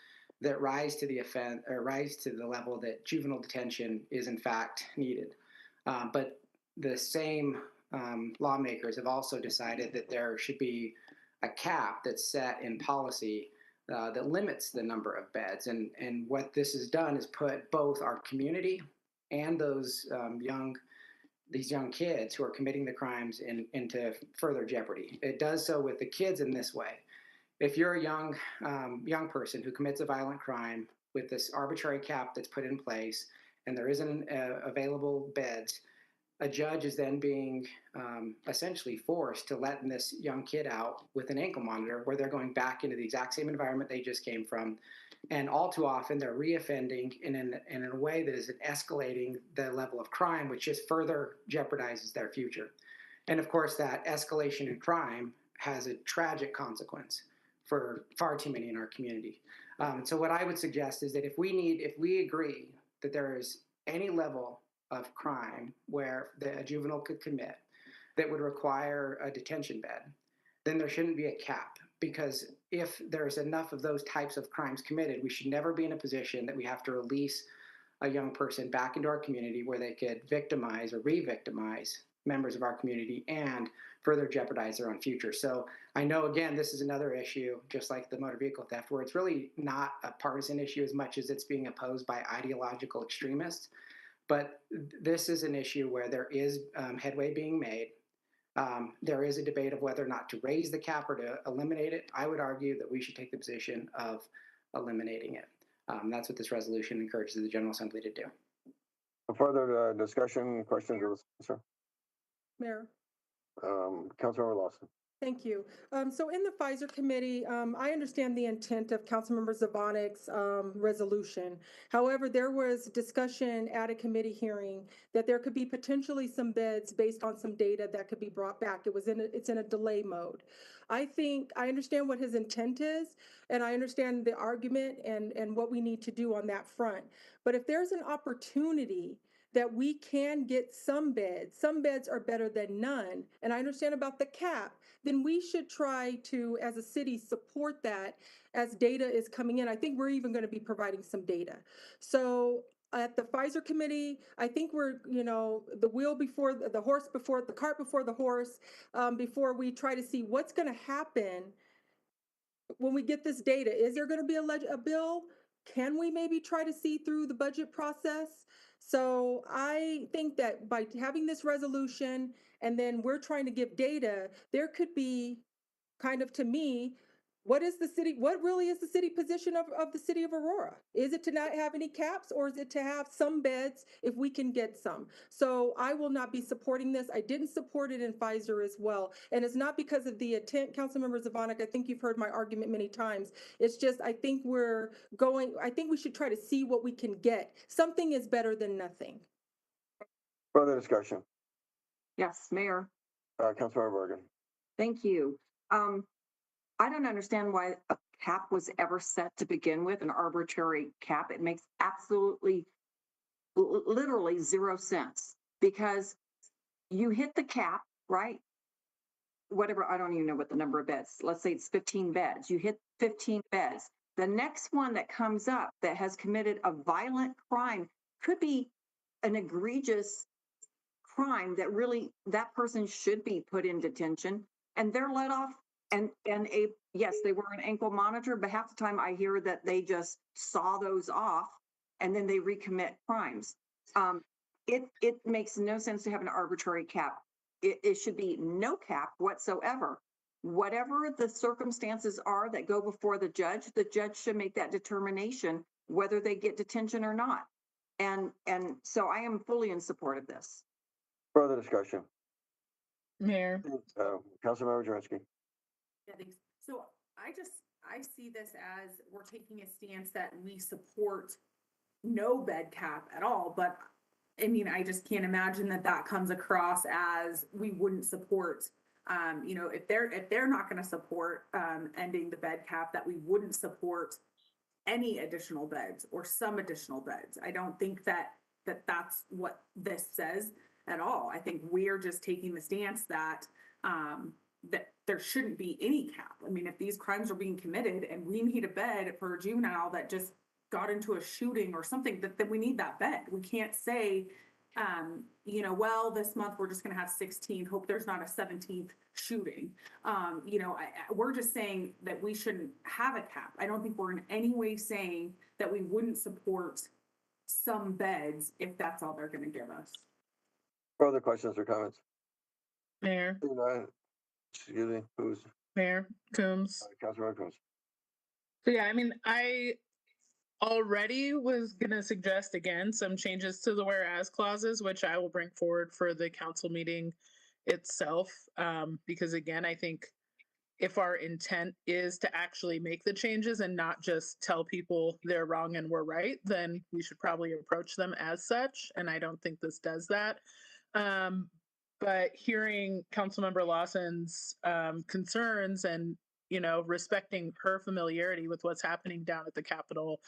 that rise to the offense or rise to the level that juvenile detention is in fact needed. But the same lawmakers have also decided that there should be a cap that's set in policy that limits the number of beds. And what this has done is put both our community and those these young kids who are committing the crimes into further jeopardy. It does so with the kids in this way. If you're a young person who commits a violent crime with this arbitrary cap that's put in place, and there isn't available beds, a judge is then being essentially forced to let this young kid out with an ankle monitor, where they're going back into the exact same environment they just came from. And all too often, they're reoffending in a way that is escalating the level of crime, which just further jeopardizes their future. And of course, that escalation in crime has a tragic consequence for far too many in our community. So what I would suggest is that if we agree that there is any level of crime where a juvenile could commit that would require a detention bed, then there shouldn't be a cap. Because if there's enough of those types of crimes committed, we should never be in a position that we have to release a young person back into our community where they could victimize or re-victimize members of our community and further jeopardize their own future. So I know, again, this is another issue, just like the motor vehicle theft, where it's really not a partisan issue as much as it's being opposed by ideological extremists. But this is an issue where there is headway being made. There is a debate of whether or not to raise the cap or to eliminate it. I would argue that we should take the position of eliminating it. That's what this resolution encourages the General Assembly to do. Further discussion, questions, sir? Mayor. Councilmember Lawson. Thank you. So in the Pfizer committee, I understand the intent of Councilmember Zabonic's resolution. However, there was discussion at a committee hearing that there could be potentially some beds based on some data that could be brought back. It's in a delay mode. I understand what his intent is, and I understand the argument and what we need to do on that front. But if there's an opportunity that we can get some beds are better than none, and I understand about the cap, then we should try to, as a city, support that as data is coming in. I think we're even going to be providing some data. So at the Pfizer committee, I think we're, the wheel before the horse, before the cart before the horse, before we try to see what's going to happen when we get this data. Is there going to be a bill? Can we maybe try to see through the budget process? So I think that by having this resolution and then we're trying to give data, there could be kind of, to me, what really is the city position of the city of Aurora? Is it to not have any caps, or is it to have some beds if we can get some? So I will not be supporting this. I didn't support it in Pfizer as well. And it's not because of the intent, Councilmember Zabonic. I think you've heard my argument many times. It's just, I think we should try to see what we can get. Something is better than nothing. Further discussion. Yes, Mayor. Councilmember Bergen. Thank you. I don't understand why a cap was ever set to begin with, an arbitrary cap. It makes absolutely, literally 0 sense, because you hit the cap, right? Whatever, I don't even know what the number of beds. Let's say it's 15 beds. You hit 15 beds. The next one that comes up that has committed a violent crime could be an egregious crime that really that person should be put in detention, and they're let off. And yes, they were an ankle monitor, but half the time I hear that they just saw those off and then they recommit crimes. It makes no sense to have an arbitrary cap. It should be no cap whatsoever. Whatever the circumstances are that go before the judge should make that determination whether they get detention or not. And so I am fully in support of this. Further discussion. Mayor. Councilmember Jerensky. Yeah, thanks. So I see this as we're taking a stance that we support no bed cap at all, but I mean, I just can't imagine that that comes across as we wouldn't support, you know, if they're not going to support ending the bed cap, that we wouldn't support any additional beds or some additional beds. I don't think that's what this says at all. I think we're just taking the stance that that there shouldn't be any cap. I mean, if these crimes are being committed and we need a bed for a juvenile that just got into a shooting or something, then we need that bed. We can't say, you know, well, this month we're just going to have 16. Hope there's not a 17th shooting. You know, we're just saying that we shouldn't have a cap. I don't think we're in any way saying that we wouldn't support some beds if that's all they're going to give us. Further questions or comments? Mayor, Excuse me, who's? Mayor Coombs. Councilmember Coombs. So yeah, I mean, I already was going to suggest again some changes to the whereas clauses, which I will bring forward for the council meeting itself. Because again, I think if our intent is to actually make the changes and not just tell people they're wrong and we're right, then we should probably approach them as such. And I don't think this does that. But hearing Councilmember Lawson's concerns and, you know, respecting her familiarity with what's happening down at the Capitol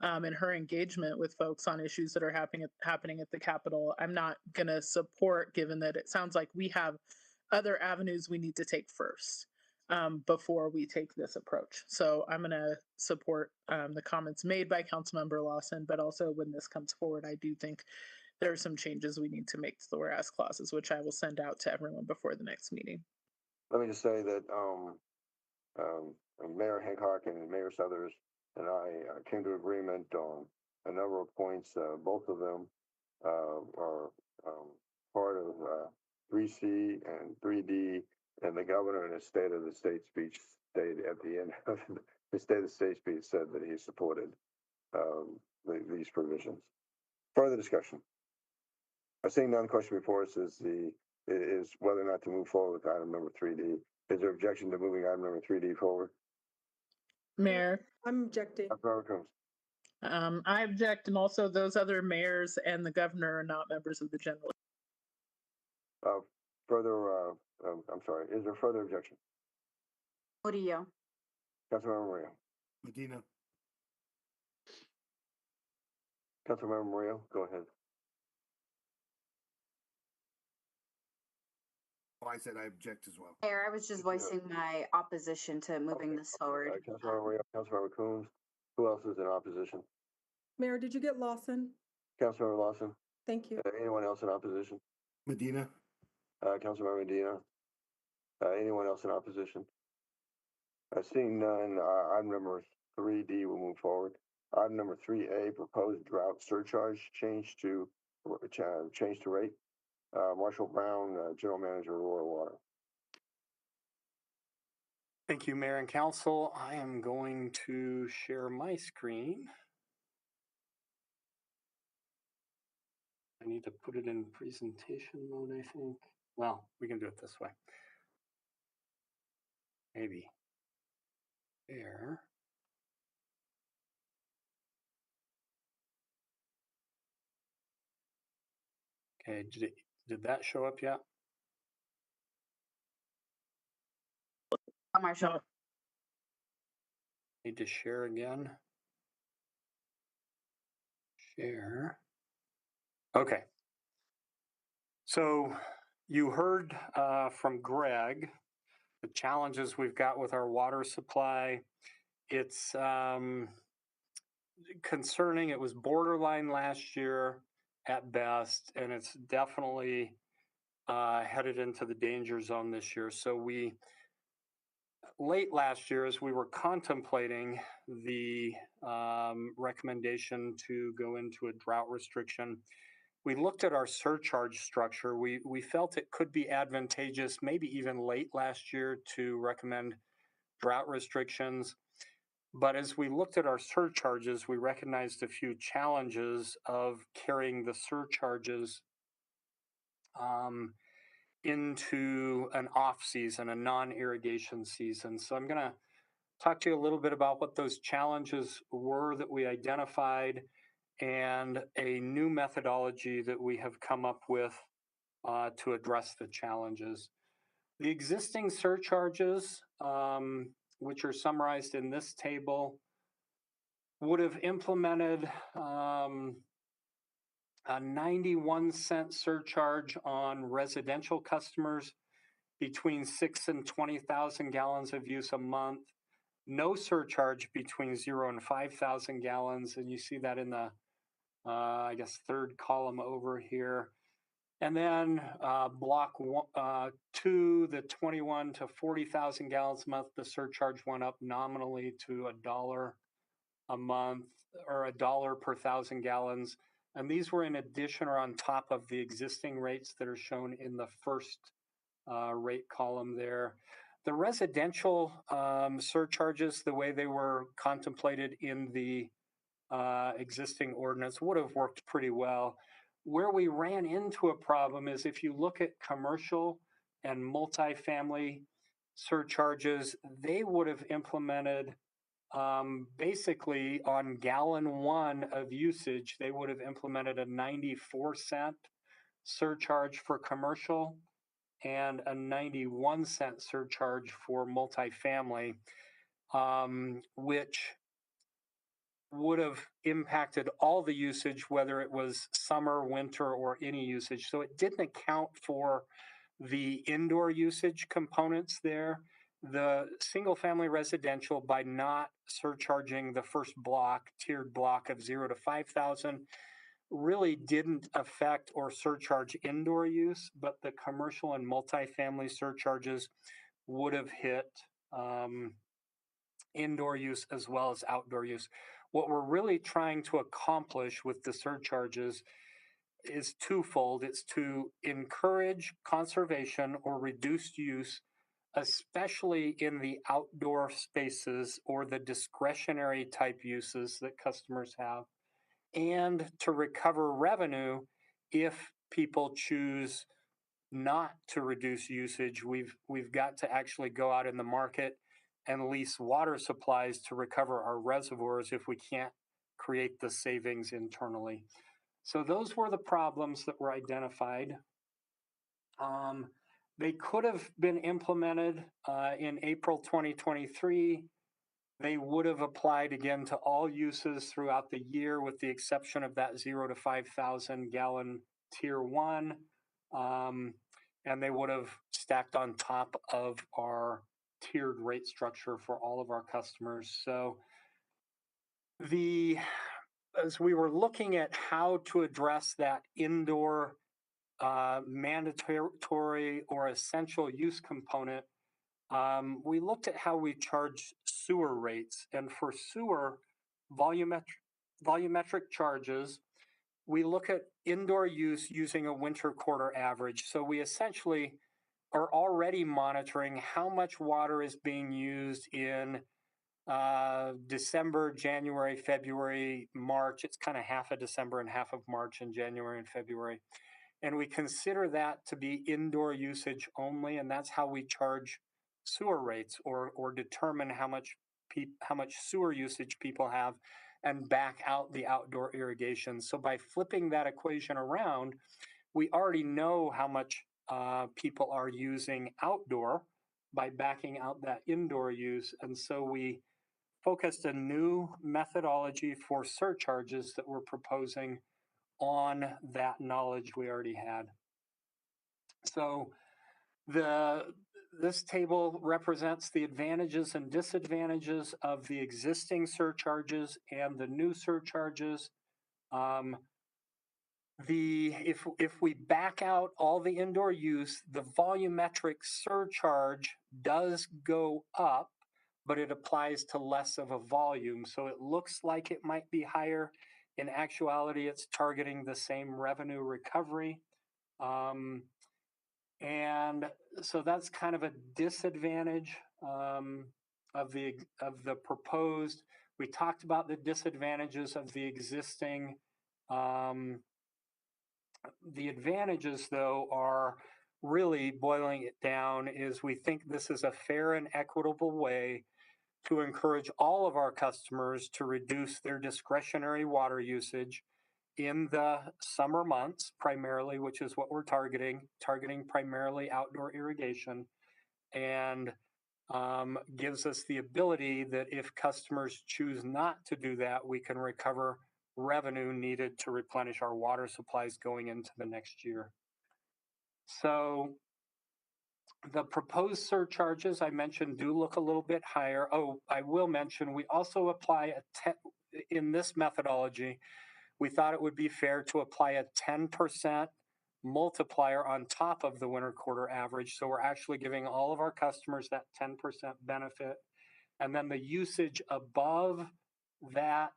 and her engagement with folks on issues that are happening at the Capitol, I'm not going to support, given that it sounds like we have other avenues we need to take first before we take this approach. So I'm going to support the comments made by Councilmember Lawson, but also when this comes forward, I do think there are some changes we need to make to the whereas clauses, which I will send out to everyone before the next meeting. Let me just say that Mayor Hancock and Mayor Southers and I came to agreement on a number of points. Both of them are part of 3C and 3D, and the governor in his State of the State speech stated at the end of his State of the State speech said that he supported these provisions. Further discussion. Seeing none, question before us is whether or not to move forward with item number 3D. Is there objection to moving item number 3D forward? Mayor, I'm objecting. I object, and also those other mayors and the governor are not members of the general. I'm sorry, is there further objection? Murillo. Councilmember Murillo. Medina. Councilmember Murillo, go ahead. Oh, I said I object as well. Mayor, I was just voicing my opposition to moving this forward. Councilmember Murillo, Councilmember Coombs. Who else is in opposition? Mayor, did you get Lawson? Councilmember Lawson. Thank you. Anyone else in opposition? Medina. Councilmember Medina. Anyone else in opposition? Seeing none, item number 3D will move forward. Item number 3A, proposed drought surcharge change to rate. Marshall Brown, General Manager, Aurora Water. Thank you, Mayor and Council. I am going to share my screen. I need to put it in presentation mode, I think. Well, we can do it this way. Maybe. There. Okay, did that show up yet? Marshall. No. Need to share again. Share. Okay. So you heard from Greg the challenges we've got with our water supply. It's concerning. It was borderline last year at best, and it's definitely headed into the danger zone this year. So we, late last year, as we were contemplating the recommendation to go into a drought restriction, we looked at our surcharge structure. We felt it could be advantageous, maybe even late last year, to recommend drought restrictions. But as we looked at our surcharges, we recognized a few challenges of carrying the surcharges into an off season, a non-irrigation season. So I'm going to talk to you a little bit about what those challenges were that we identified and a new methodology that we have come up with to address the challenges. The existing surcharges, which are summarized in this table, would have implemented a 91-cent surcharge on residential customers between 6,000 and 20,000 gallons of use a month. No surcharge between 0 and 5,000 gallons, and you see that in the, I guess, third column over here. And then block 2, the 21 to 40,000 gallons a month, the surcharge went up nominally to $1 a month, or $1 per 1,000 gallons. And these were in addition or on top of the existing rates that are shown in the first rate column there. The residential surcharges, the way they were contemplated in the existing ordinance, would have worked pretty well. Where we ran into a problem is if you look at commercial and multifamily surcharges, they would have implemented basically on gallon 1 of usage, they would have implemented a 94-cent surcharge for commercial and a 91-cent surcharge for multifamily, which would have impacted all the usage, whether it was summer, winter, or any usage. So it didn't account for the indoor usage components there. The single family residential, by not surcharging the first block, tiered block of 0 to 5,000, really didn't affect or surcharge indoor use, but the commercial and multifamily surcharges would have hit indoor use as well as outdoor use. What we're really trying to accomplish with the surcharges is twofold. It's to encourage conservation or reduced use, especially in the outdoor spaces or the discretionary type uses that customers have, and to recover revenue if people choose not to reduce usage. We've got to actually go out in the market and lease water supplies to recover our reservoirs if we can't create the savings internally. So those were the problems that were identified. They could have been implemented in April 2023. They would have applied again to all uses throughout the year, with the exception of that 0 to 5,000 gallon tier 1. And they would have stacked on top of our tiered rate structure for all of our customers. So as we were looking at how to address that indoor mandatory or essential use component, we looked at how we charge sewer rates. And for sewer volumetric charges, we look at indoor use using a winter quarter average. So we essentially are already monitoring how much water is being used in December, January, February, March. It's kind of half of December and half of March and January and February. And we consider that to be indoor usage only, and that's how we charge sewer rates or determine how much sewer usage people have and back out the outdoor irrigation. So by flipping that equation around, we already know how much people are using outdoor by backing out that indoor use. And so we focused a new methodology for surcharges that we're proposing on that knowledge we already had. So this table represents the advantages and disadvantages of the existing surcharges and the new surcharges. If we back out all the indoor use, the volumetric surcharge does go up, but it applies to less of a volume. So it looks like it might be higher. In actuality, it's targeting the same revenue recovery. And so that's kind of a disadvantage of the proposed. We talked about the disadvantages of the existing. The advantages, though, are really boiling it down is we think this is a fair and equitable way to encourage all of our customers to reduce their discretionary water usage in the summer months primarily, which is what we're targeting primarily outdoor irrigation, and gives us the ability that if customers choose not to do that, we can recover revenue needed to replenish our water supplies going into the next year. So the proposed surcharges I mentioned do look a little bit higher. Oh, I will mention we also apply in this methodology, we thought it would be fair to apply a 10% multiplier on top of the winter quarter average. So we're actually giving all of our customers that 10% benefit. And then the usage above that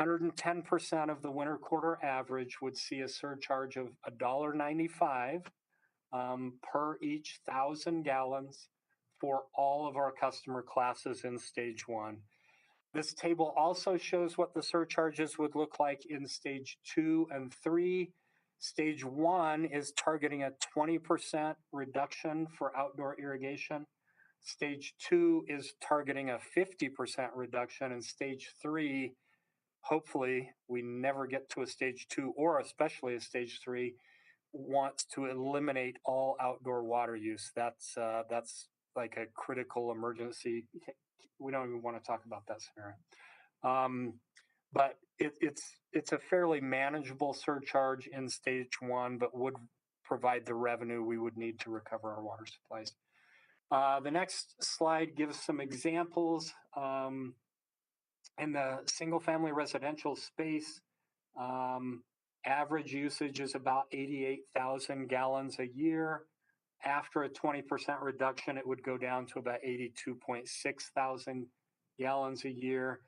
110% of the winter quarter average would see a surcharge of $1.95 per each 1,000 gallons for all of our customer classes in stage one. This table also shows what the surcharges would look like in stage 2 and 3. Stage 1 is targeting a 20% reduction for outdoor irrigation. Stage 2 is targeting a 50% reduction, and stage 3, hopefully we never get to a stage 2 or especially a stage 3, wants to eliminate all outdoor water use. That's like a critical emergency. We don't even want to talk about that scenario. But it's a fairly manageable surcharge in stage 1, but would provide the revenue we would need to recover our water supplies. The next slide gives some examples. In the single family residential space, average usage is about 88,000 gallons a year. After a 20% reduction, it would go down to about 82.6 thousand gallons a year.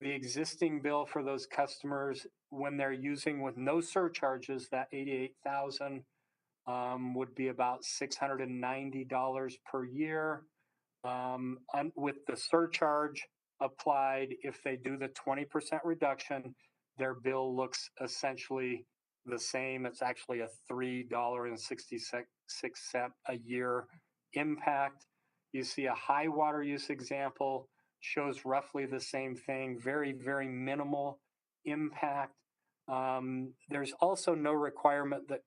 The existing bill for those customers, when they're using with no surcharges, that 88,000 would be about $690 per year. With the surcharge applied, if they do the 20% reduction, their bill looks essentially the same. It's actually a $3.66 a year impact. You see a high water use example shows roughly the same thing, very, very minimal impact. There's also no requirement that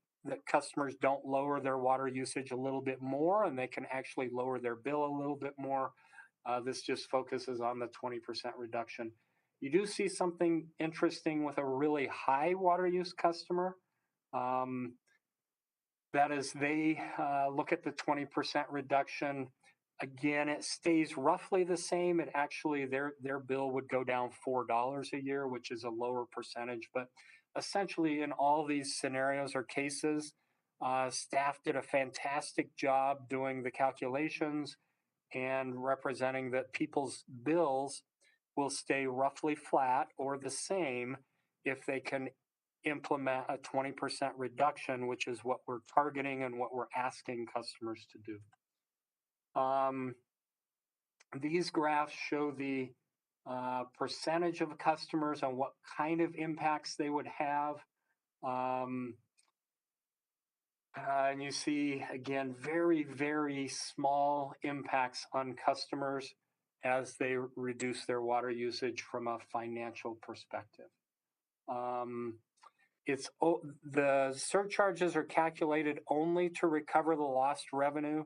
customers don't lower their water usage a little bit more, and they can actually lower their bill a little bit more. This just focuses on the 20% reduction. You do see something interesting with a really high water use customer. That is, they look at the 20% reduction. Again, it stays roughly the same. It actually, their bill would go down $4 a year, which is a lower percentage. But essentially, in all these scenarios or cases, staff did a fantastic job doing the calculations and representing that people's bills will stay roughly flat or the same if they can implement a 20% reduction, which is what we're targeting and what we're asking customers to do. These graphs show the percentage of customers and what kind of impacts they would have. And you see, again, very, very small impacts on customers as they reduce their water usage from a financial perspective. The surcharges are calculated only to recover the lost revenue.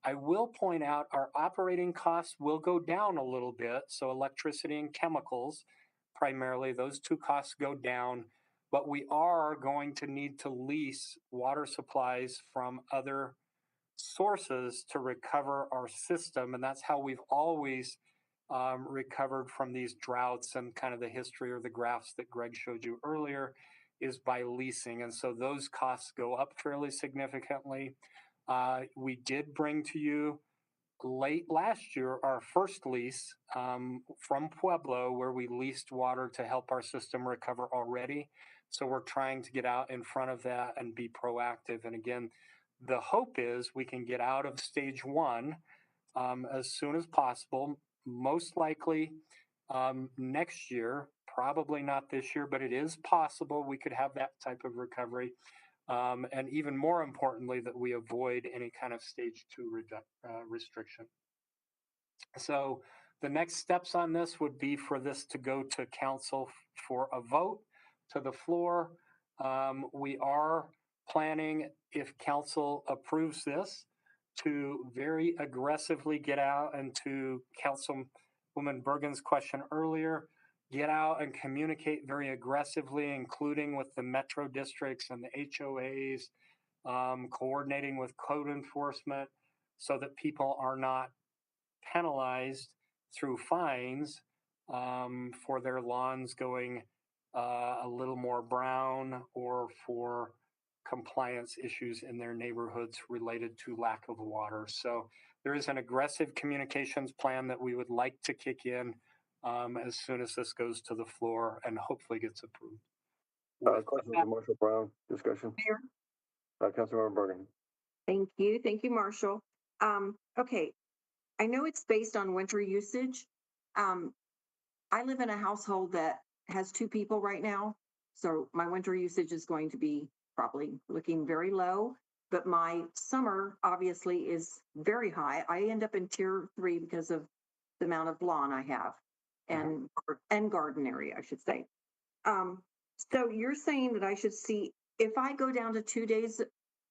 I will point out our operating costs will go down a little bit. So electricity and chemicals, primarily, those two costs go down. But we are going to need to lease water supplies from other sources to recover our system. And that's how we've always recovered from these droughts, and kind of the history or the graphs that Greg showed you earlier is by leasing. And so those costs go up fairly significantly. We did bring to you late last year our first lease from Pueblo, where we leased water to help our system recover already. So we're trying to get out in front of that and be proactive. And again, the hope is we can get out of stage 1 as soon as possible, most likely next year, probably not this year, but it is possible we could have that type of recovery. And even more importantly, that we avoid any kind of stage 2 restriction. So The next steps on this would be for this to go to council for a vote to the floor. We are planning, if council approves this, to very aggressively get out, and to Councilwoman Bergen's question earlier, get out and communicate very aggressively, including with the metro districts and the HOAs, coordinating with code enforcement so that people are not penalized through fines for their lawns going a little more brown, or for compliance issues in their neighborhoods related to lack of water. So there is an aggressive communications plan that we would like to kick in as soon as this goes to the floor and hopefully gets approved. Question for Marshall Brown, discussion. Mayor? Councilmember Bergen. Thank you. Thank you, Marshall. Okay. I know it's based on winter usage. I live in a household that has 2 people right now. So my winter usage is going to be probably looking very low, but my summer obviously is very high. I end up in tier 3 because of the amount of lawn I have and garden area, I should say. So you're saying that I should see, if I go down to 2 days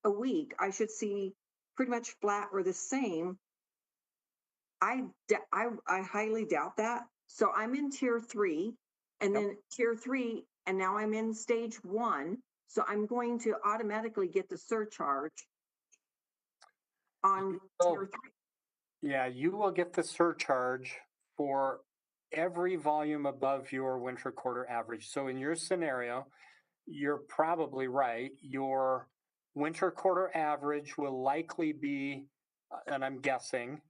a week, I should see pretty much flat or the same. I highly doubt that. So I'm in tier 3, and then tier 3, and now I'm in stage 1. So I'm going to automatically get the surcharge on tier 3. Yeah, you will get the surcharge for every volume above your winter quarter average. So in your scenario, you're probably right. Your winter quarter average will likely be, and I'm guessing,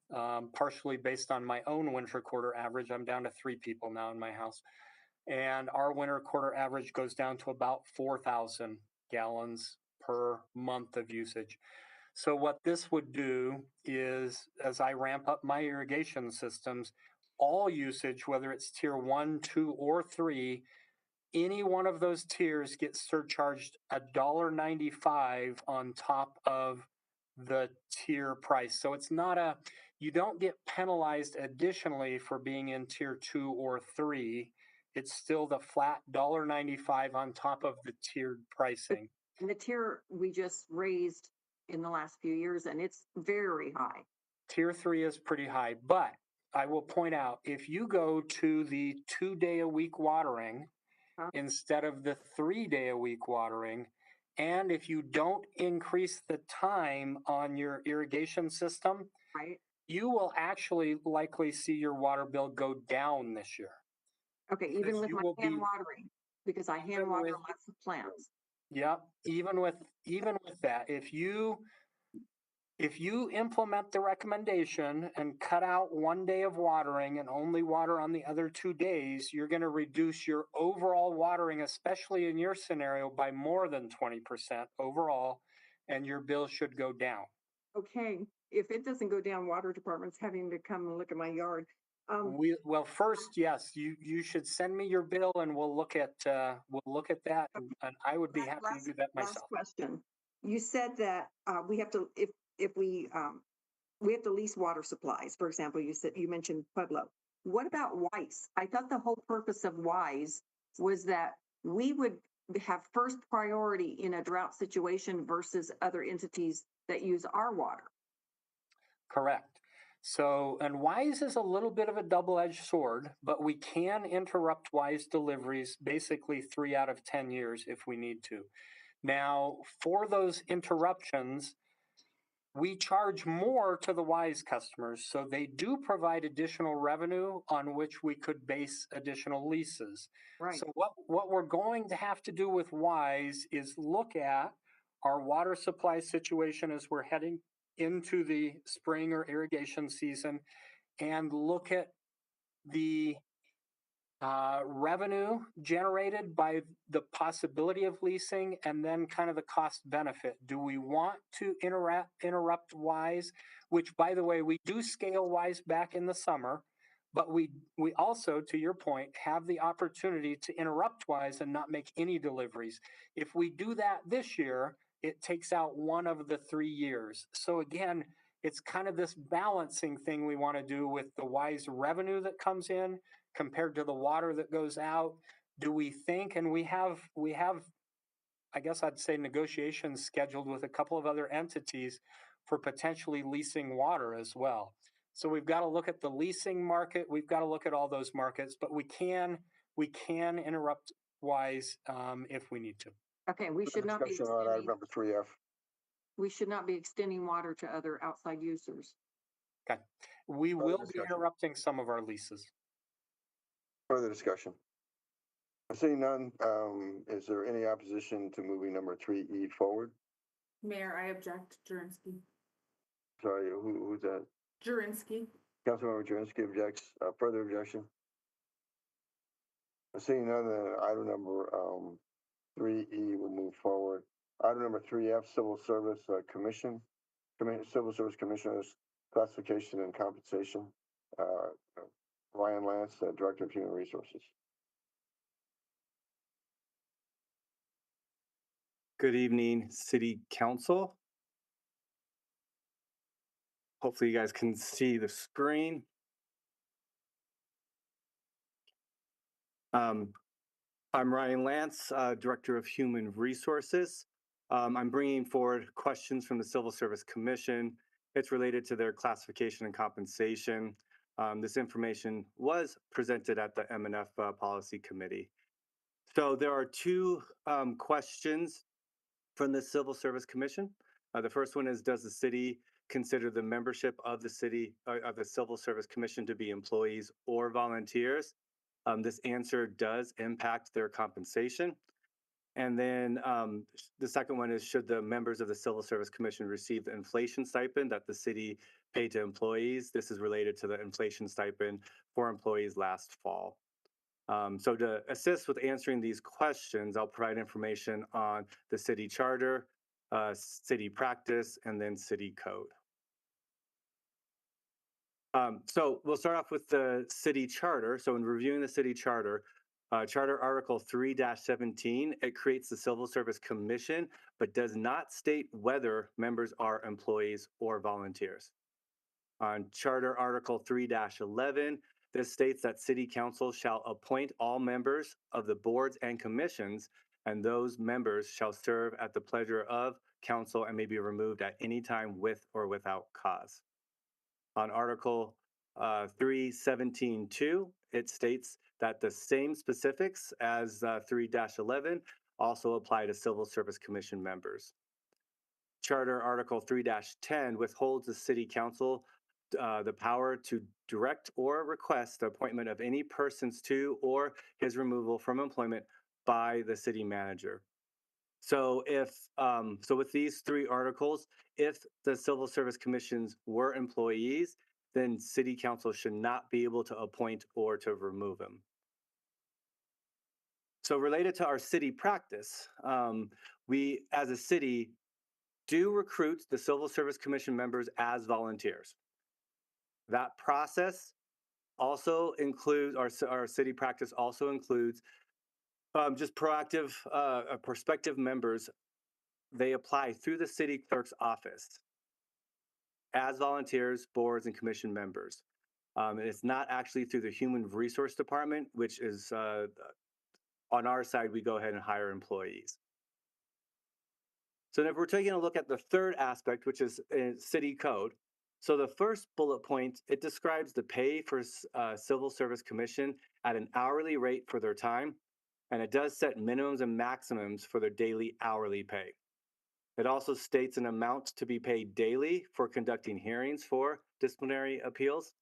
partially based on my own winter quarter average. I'm down to 3 people now in my house. And our winter quarter average goes down to about 4,000 gallons per month of usage. So what this would do is, as I ramp up my irrigation systems, all usage, whether it's tier 1, 2, or 3, any one of those tiers gets surcharged $1.95 on top of the tier price. So it's not you don't get penalized additionally for being in tier 2 or 3. It's still the flat $1.95 on top of the tiered pricing. And the tier we just raised in the last few years, and it's very high. Tier 3 is pretty high, but I will point out, if you go to the 2-day-a-week watering instead of the 3-day-a-week watering, and if you don't increase the time on your irrigation system, you will actually likely see your water bill go down this year. Okay, even with my hand watering, because I hand water lots of plants. Yep, even with that, if you implement the recommendation and cut out 1 day of watering and only water on the other 2 days, you're going to reduce your overall watering, especially in your scenario, by more than 20% overall, and your bill should go down. Okay, if it doesn't go down, water department's having to come and look at my yard. Well, first, yes, you should send me your bill, and we'll look at that, and I would be happy to do that myself. Last question. You said that we have to, if we have to lease water supplies. For example, you mentioned Pueblo. What about WISE? I thought the whole purpose of WISE was that we would have first priority in a drought situation versus other entities that use our water. Correct. So, and WISE is a little bit of a double-edged sword, but we can interrupt WISE deliveries basically 3 out of 10 years if we need to. Now, for those interruptions, we charge more to the WISE customers, so they do provide additional revenue on which we could base additional leases. Right. So what we're going to have to do with WISE is look at our water supply situation as we're heading into the spring or irrigation season, and look at the revenue generated by the possibility of leasing, and then kind of the cost benefit. Do we want to interrupt WISE, which, by the way, we do scale WISE back in the summer, but we also, to your point, have the opportunity to interrupt WISE and not make any deliveries. If we do that this year, it takes out one of the 3 years. So again, it's kind of this balancing thing we want to do with the WISE revenue that comes in compared to the water that goes out. Do we think, and we have, I guess I'd say, negotiations scheduled with a couple of other entities for potentially leasing water as well. So we've got to look at the leasing market. We've got to look at all those markets, but we can interrupt WISE if we need to. Okay, we should not be Discussion on item number 3F. we should not be extending water to other outside users. Okay. We Further will be discussion. interrupting some of our leases. Further discussion. Seeing none, is there any opposition to moving number 3E forward? Mayor, I object. Jurenski. Sorry, who's that? Jurenski. Councilmember Jurenski objects. Further objection? Seeing none, then item number 3E will move forward. Item number 3F, Civil Service Commission, Civil Service Commissioners Classification and Compensation. Ryan Lance, Director of Human Resources. Good evening, City Council. Hopefully you guys can see the screen. I'm Ryan Lance, Director of Human Resources. I'm bringing forward questions from the Civil Service Commission. It's related to their classification and compensation. This information was presented at the M&F Policy Committee. So there are two questions from the Civil Service Commission. The first one is, does the city consider the membership of the Civil Service Commission to be employees or volunteers? This answer does impact their compensation. And then the second one is, should the members of the Civil Service Commission receive the inflation stipend that the city paid to employees? This is related to the inflation stipend for employees last fall. So to assist with answering these questions, I'll provide information on the city charter, city practice, and then city code. So we'll start off with the city charter. So in reviewing the city charter, Charter Article 3-17, it creates the Civil Service Commission, but does not state whether members are employees or volunteers. On Charter Article 3-11, this states that City Council shall appoint all members of the boards and commissions, and those members shall serve at the pleasure of council and may be removed at any time with or without cause. On Article 3-17-2, it states that the same specifics as 3-11 also apply to Civil Service Commission members. Charter Article 3-10 withholds the City Council the power to direct or request the appointment of any persons to or his removal from employment by the city manager. So with these three articles, if the Civil Service Commissions were employees, then City Council should not be able to appoint or to remove them. So related to our city practice, we as a city do recruit the Civil Service Commission members as volunteers. That process also includes, our city practice also includes just proactive, prospective members. They apply through the city clerk's office as volunteers, boards, and commission members. It's not actually through the Human Resource Department, which is on our side, we go ahead and hire employees. So if we're taking a look at the third aspect, which is city code. So the first bullet point, it describes the pay for Civil Service Commission at an hourly rate for their time, and it does set minimums and maximums for their daily hourly pay. It also states an amount to be paid daily for conducting hearings for disciplinary appeals.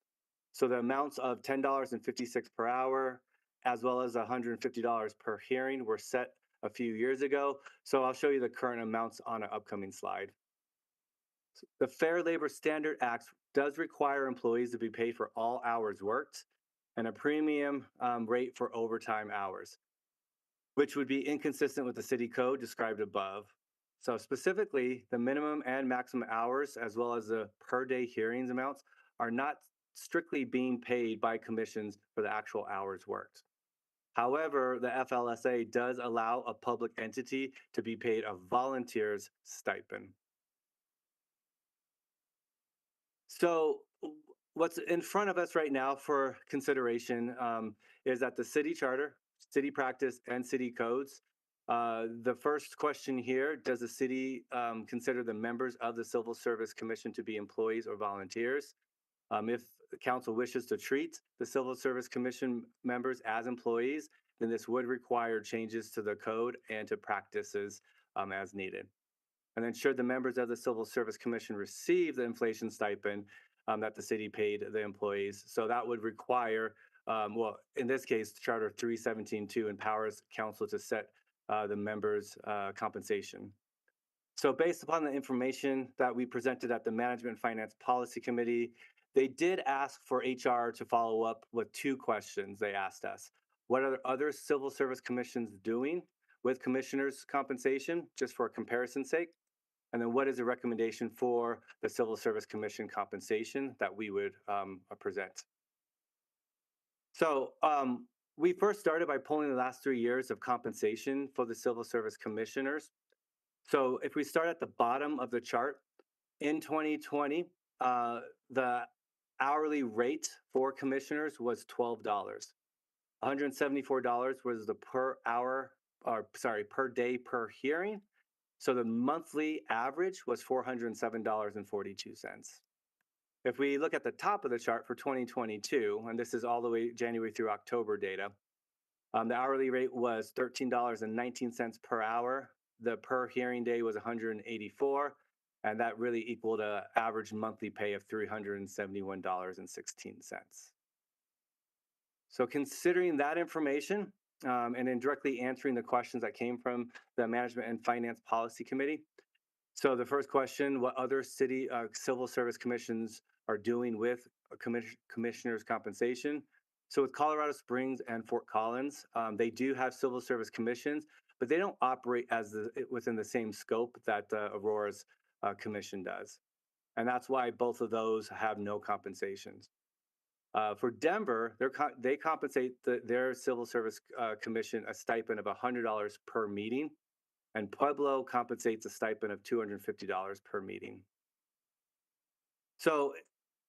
So the amounts of $10.56 per hour, as well as $150 per hearing, were set a few years ago. So I'll show you the current amounts on an upcoming slide. The Fair Labor Standard Act does require employees to be paid for all hours worked and a premium rate for overtime hours, which would be inconsistent with the city code described above. So specifically, the minimum and maximum hours, as well as the per day hearings amounts, are not strictly being paid by commissions for the actual hours worked. However, the FLSA does allow a public entity to be paid a volunteer's stipend. So what's in front of us right now for consideration is that the city charter, city practice, and city codes. The first question here, does the city consider the members of the Civil Service Commission to be employees or volunteers? If the council wishes to treat the Civil Service Commission members as employees, then this would require changes to the code and to practices as needed. And then should the members of the Civil Service Commission receive the inflation stipend that the city paid the employees? So that would require, well, in this case, Charter 317.2 empowers council to set the members' compensation. So based upon the information that we presented at the Management and Finance Policy Committee, they did ask for HR to follow up with 2 questions they asked us. What are other civil service commissions doing with commissioners' compensation, just for comparison's sake? And then what is the recommendation for the Civil Service Commission compensation that we would present? So we first started by pulling the last 3 years of compensation for the Civil Service Commissioners. So if we start at the bottom of the chart, in 2020, the hourly rate for commissioners was $12. $174 was the per hour, or sorry, per day per hearing. So the monthly average was $407.42. If we look at the top of the chart for 2022, and this is all the way January through October data, the hourly rate was $13.19 per hour. The per hearing day was 184, and that really equaled an average monthly pay of $371.16. So considering that information, and then directly answering the questions that came from the Management and Finance Policy Committee. So the first question, what other city civil service commissions are doing with commissioners' compensation? So with Colorado Springs and Fort Collins, they do have civil service commissions, but they don't operate as within the same scope that Aurora's commission does. And that's why both of those have no compensations. For Denver, they compensate their civil service commission a stipend of $100 per meeting, and Pueblo compensates a stipend of $250 per meeting. So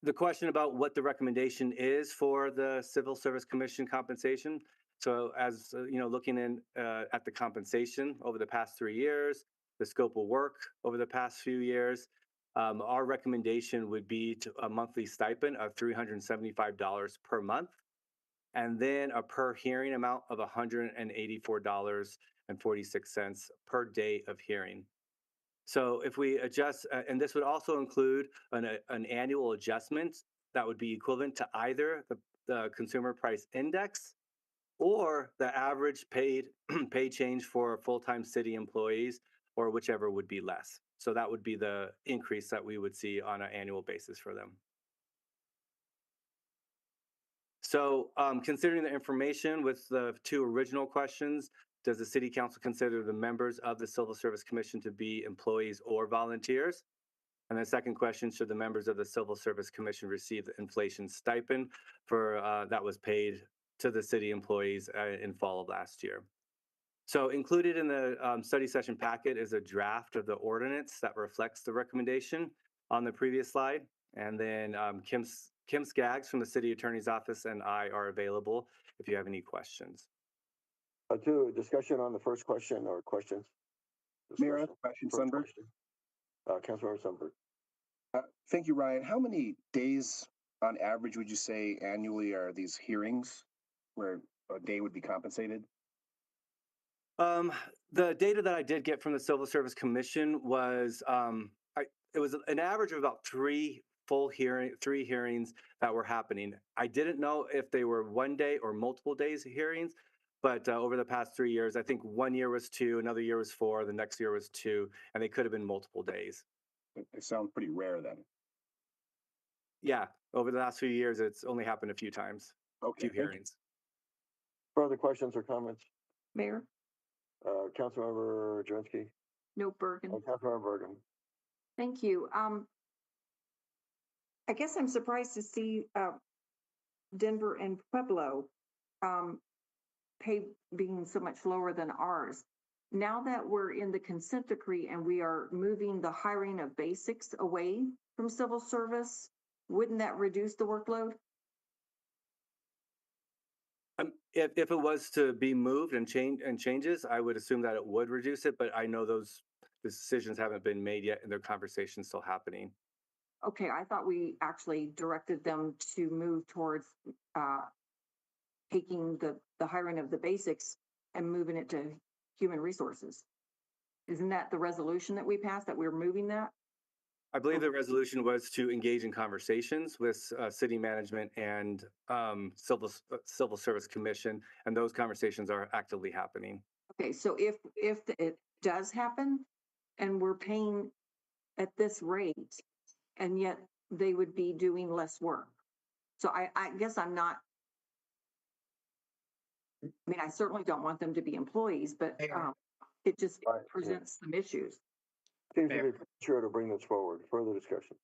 the question about what the recommendation is for the Civil Service Commission compensation. So as looking in at the compensation over the past 3 years, the scope of work over the past few years, our recommendation would be to a monthly stipend of $375 per month, and then a per hearing amount of $184.46 per day of hearing. So if we adjust, and this would also include an annual adjustment that would be equivalent to either the consumer price index or the average paid pay change for full-time city employees, or whichever would be less. So that would be the increase that we would see on an annual basis for them. So considering the information with the 2 original questions, does the City Council consider the members of the Civil Service Commission to be employees or volunteers? And the second question, should the members of the Civil Service Commission receive the inflation stipend for that was paid to the city employees in fall of last year? So included in the study session packet is a draft of the ordinance that reflects the recommendation on the previous slide. And then Kim Skaggs from the City Attorney's Office and I are available if you have any questions. To discussion on the first question or questions. Mayor, I have a question, Sundberg. Councilmember Sundberg. Thank you, Ryan. How many days on average would you say annually are these hearings where a day would be compensated? The data that I did get from the Civil Service Commission was it was an average of about 3 hearings that were happening. I didn't know if they were one day or multiple days hearings, but over the past 3 years, I think 1 year was 2, another year was 4, the next year was 2, and they could have been multiple days. They sound pretty rare then. Yeah, over the last few years, it's only happened a few times. Okay, 2 hearings. Further questions or comments? Mayor? Councilmember Jurenski. No, Bergen. Councilmember Bergen. Thank you. I guess I'm surprised to see Denver and Pueblo pay being so much lower than ours. Now that we're in the consent decree and we are moving the hiring of basics away from civil service, wouldn't that reduce the workload? If it was to be moved and changes, I would assume that it would reduce it, but I know those decisions haven't been made yet and their conversation's still happening. Okay, I thought we actually directed them to move towards taking the hiring of the basics and moving it to human resources. Isn't that the resolution that we passed, that we're moving that? I believe the resolution was to engage in conversations with city management and civil service commission, and those conversations are actively happening. Okay, so if it does happen and we're paying at this rate, and yet they would be doing less work. So I guess I'm not, I mean, I certainly don't want them to be employees, but it just Right, yeah. presents some issues. Seems to be sure to bring this forward. Further discussion.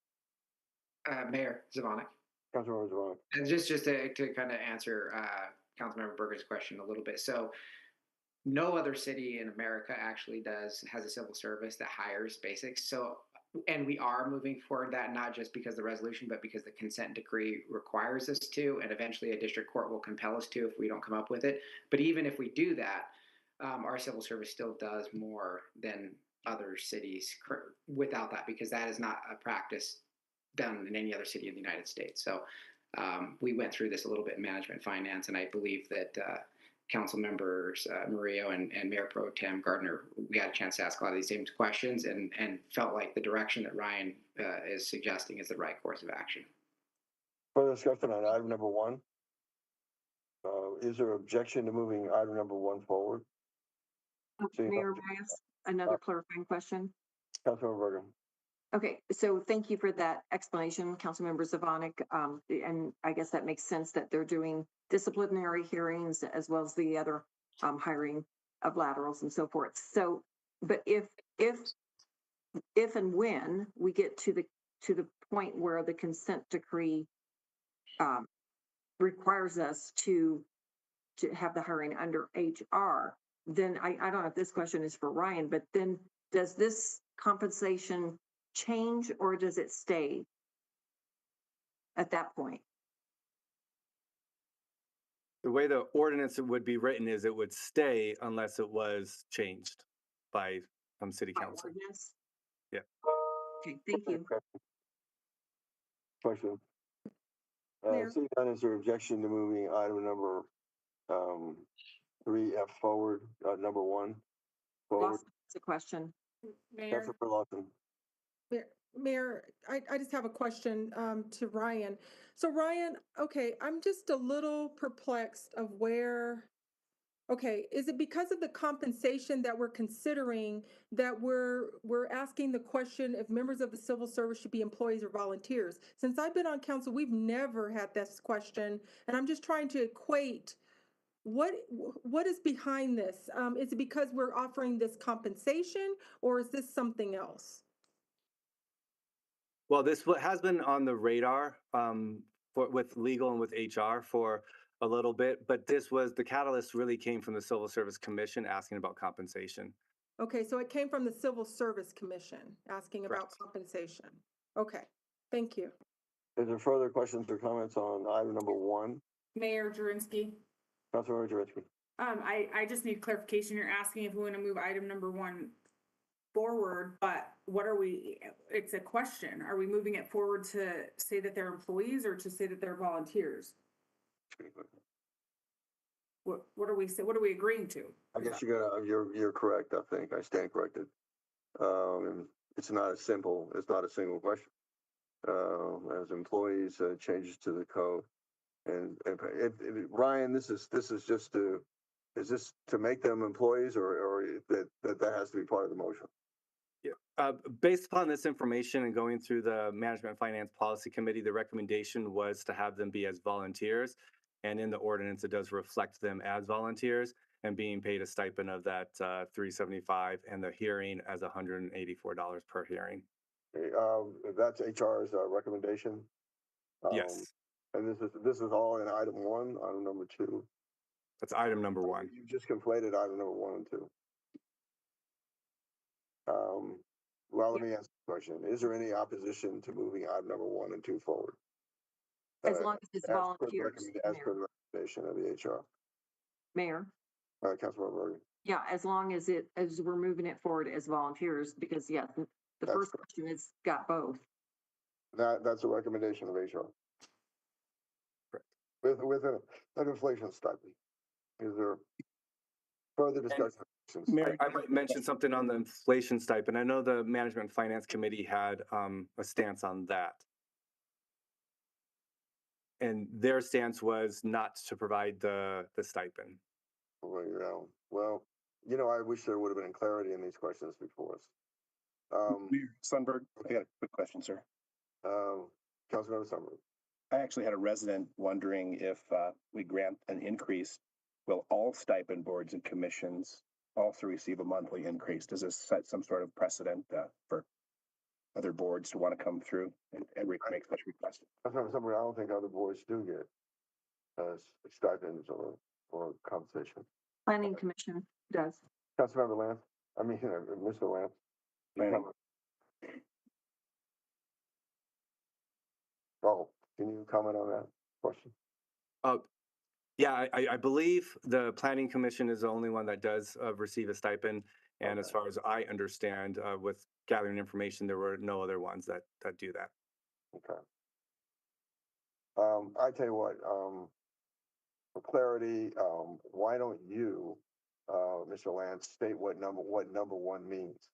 Mayor Zvonek. Councilmember Zvonek. And just to kind of answer Councilmember Berger's question a little bit. So no other city in America actually has a civil service that hires basics. So, and we are moving forward that, not just because the resolution, but because the consent decree requires us to, and eventually a district court will compel us to if we don't come up with it. But even if we do that, our civil service still does more than other cities without that, because that is not a practice done in any other city in the United States. So we went through this a little bit in management finance, and I believe that council members Murillo and Mayor Pro Tem Gardner, we had a chance to ask a lot of these same questions, and felt like the direction that Ryan is suggesting is the right course of action. Further discussion on item number 1. Is there objection to moving item number 1 forward? Mayor, may I ask another clarifying question? Councilmember Berger. Okay, so thank you for that explanation, Councilmember Zvonek. And I guess that makes sense that they're doing disciplinary hearings as well as the other hiring of laterals and so forth. So, but if and when we get to the point where the consent decree requires us to have the hiring under HR, then I don't know if this question is for Ryan, but then does this compensation change or does it stay at that point? The way the ordinance would be written is it would stay unless it was changed by city council. Ordinance? Yeah. Okay, thank you. Question. Mayor. Seeing none, is there objection to moving item number 3F forward, number 1 forward? Lawson, it's a question. Mayor. Councilmember Lawson. Mayor, I just have a question to Ryan. So Ryan, okay, I'm just a little perplexed of where, okay, is it because of the compensation that we're considering that we're asking the question if members of the civil service should be employees or volunteers? Since I've been on council, we've never had this question, and I'm just trying to equate what is behind this? Is it because we're offering this compensation, or is this something else? Well, this has been on the radar with legal and with HR for a little bit, but the catalyst really came from the Civil Service Commission asking about compensation. Okay, so it came from the Civil Service Commission asking about compensation. Okay, thank you. Is there further questions or comments on item number 1? Mayor Jurinski. Councilmember Jurinski. I just need clarification. You're asking if we want to move item number 1 forward, but it's a question. Are we moving it forward to say that they're employees or to say that they're volunteers? What are we agreeing to? I guess you're correct. I think I stand corrected. It's not a single question. As employees, changes to the code, and Ryan, this is just is this to make them employees, or that has to be part of the motion? Yeah. Based upon this information and going through the Management Finance Policy Committee, the recommendation was to have them be as volunteers. And in the ordinance, it does reflect them as volunteers and being paid a stipend of that $375 and the hearing as $184 per hearing. Okay, that's HR's recommendation. Yes. And this is all in item 1, item number 2. That's item number 1. You just conflated item number 1 and 2. Well, let me ask the question. Is there any opposition to moving item number 1 and 2 forward? As long as it's volunteers. As per the recommendation of the HR. Mayor, Councilmember Bergen. yeah, as long as as we're moving it forward as volunteers, because yeah, the first question has got both. That's a recommendation of HR. Correct. With an inflation stipend. Is there further discussion? I might mention something on the inflation stipend. I know the Management and Finance Committee had a stance on that. And their stance was not to provide the stipend. Well, I wish there would have been clarity in these questions before us. Mayor Sundberg, I got a quick question, sir. Councilmember Sundberg. I actually had a resident wondering if we grant an increase, will all stipend boards and commissions also receive a monthly increase? Does this set some sort of precedent for other boards to want to come through and make such requests? Councilmember Sundberg, I don't think other boards do get stipends or compensation. Planning Commission does. Councilmember Lance, Mr. Lance. Can you comment on that question? Yeah, I believe the Planning Commission is the only one that does receive a stipend. And as far as I understand, with gathering information, there were no other ones that do that. Okay. I tell you what, for clarity, why don't you, Mr. Lance, state what number one means?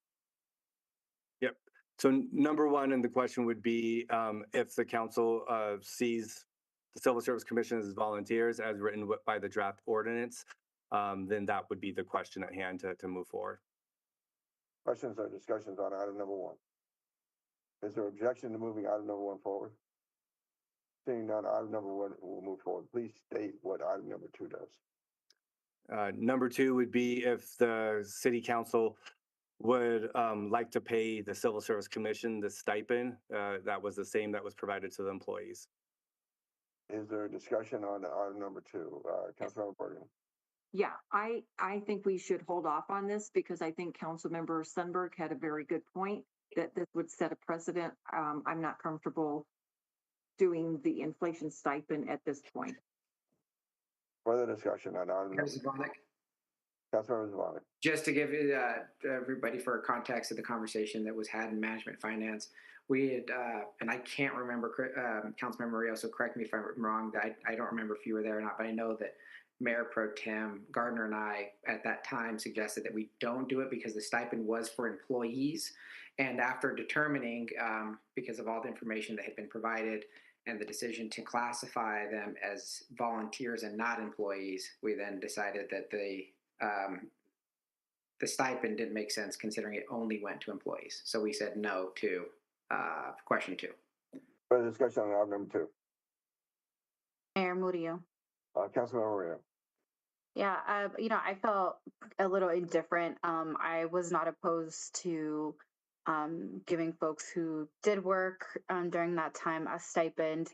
Yep. So number one in the question would be if the council sees the Civil Service Commission as volunteers as written by the draft ordinance, then that would be the question at hand to move forward. Questions or discussions on item number one? Is there objection to moving item number one forward? Seeing none, item number one will move forward. Please state what item number two does. Number two would be if the city council would like to pay the Civil Service Commission the stipend that was the same that was provided to the employees. Is there a discussion on item number two? Councilmember Bergen. Yeah, I think we should hold off on this because I think Councilmember Sundberg had a very good point that this would set a precedent. I'm not comfortable doing the inflation stipend at this point. Further discussion on item number two. Councilmember Zvonek. Just to give everybody for context of the conversation that was had in management finance, we had, and I can't remember, Councilmember Rio, so correct me if I'm wrong, that I don't remember if you were there or not, but I know that Mayor Pro Tem Gardner and I at that time suggested that we don't do it because the stipend was for employees. And after determining, because of all the information that had been provided and the decision to classify them as volunteers and not employees, we then decided that the stipend didn't make sense considering it only went to employees. So we said no to question two. Further discussion on item number two. Mayor Murillo. Councilmember Rio. Yeah, I felt a little indifferent. I was not opposed to giving folks who did work during that time a stipend,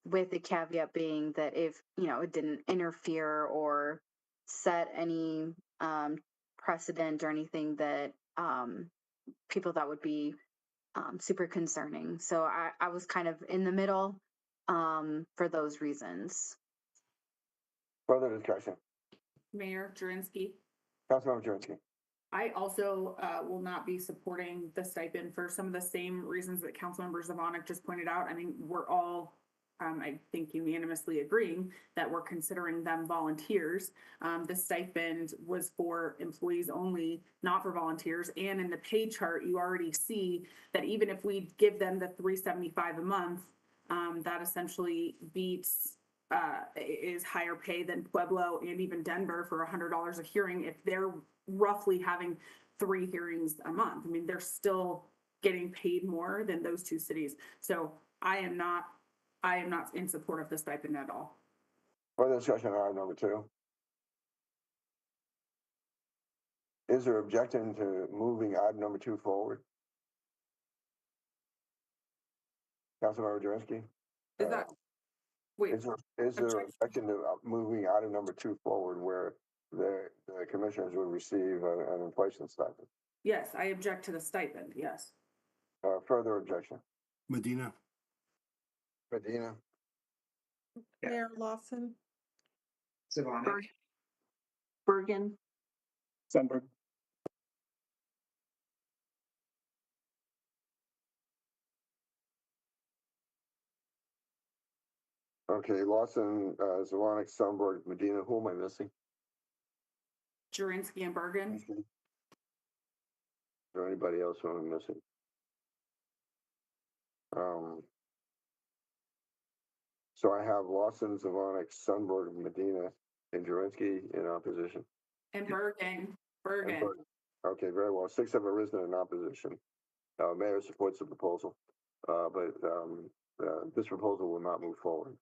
with the caveat being that if, it didn't interfere or set any precedent or anything that people thought would be super concerning. So I was kind of in the middle for those reasons. Further discussion. Mayor Jurenski. Councilmember Jurenski. I also will not be supporting the stipend for some of the same reasons that Councilmember Zvonek just pointed out. I mean, we're all, I think, unanimously agreeing that we're considering them volunteers. The stipend was for employees only, not for volunteers. And in the pay chart, you already see that even if we give them the $375 a month, that essentially beats is higher pay than Pueblo and even Denver for $100 a hearing if they're roughly having 3 hearings a month. I mean, they're still getting paid more than those two cities. So I am not in support of the stipend at all. Further discussion on item number two. Is there objection to moving item number two forward? Councilmember Jurenski. Is that wait? Is there objection to moving item number two forward where the commissioners would receive an inflation stipend? Yes, I object to the stipend. Yes. Further objection. Medina. Medina. Yeah. Mayor Lawson, Savonic. Bergen, Sundberg. Okay, Lawson, Zelenik, Sunberg, Medina. Who am I missing? Jurinsky and Bergen. Is there anybody else who I'm missing? So I have Lawson, Zelenik, Sunberg, Medina, and Jurinsky in opposition. And Bergen. Bergen. Okay, very well. 6 have arisen in opposition. Mayor supports the proposal, but this proposal will not move forward.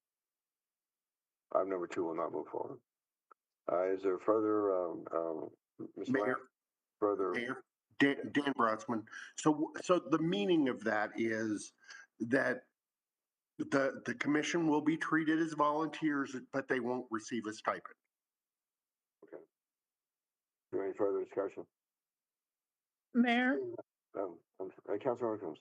Item number 2 will not move forward. Is there further, Mr. Mayor, Lance, further? Mayor, Dan Brotzman. So the meaning of that is that the commission will be treated as volunteers, but they won't receive a stipend. Okay. Is there any further discussion? Mayor, Councilor Combs.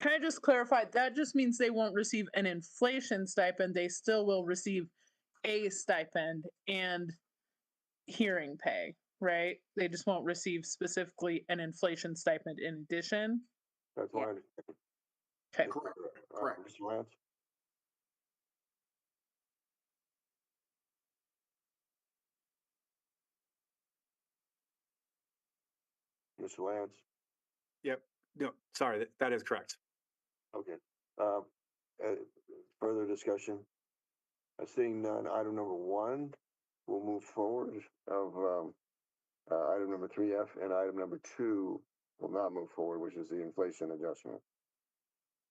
can I just clarify? That just means they won't receive an inflation stipend. They still will receive a stipend and hearing pay, right? They just won't receive specifically an inflation stipend in addition. That's my understanding. Okay. Correct. Mr. Lance? Mr. Lance? Yep. No, sorry, that is correct. Okay. Further discussion? Seeing none, item number 1 will move forward of item number 3F, and item number 2 will not move forward, which is the inflation adjustment.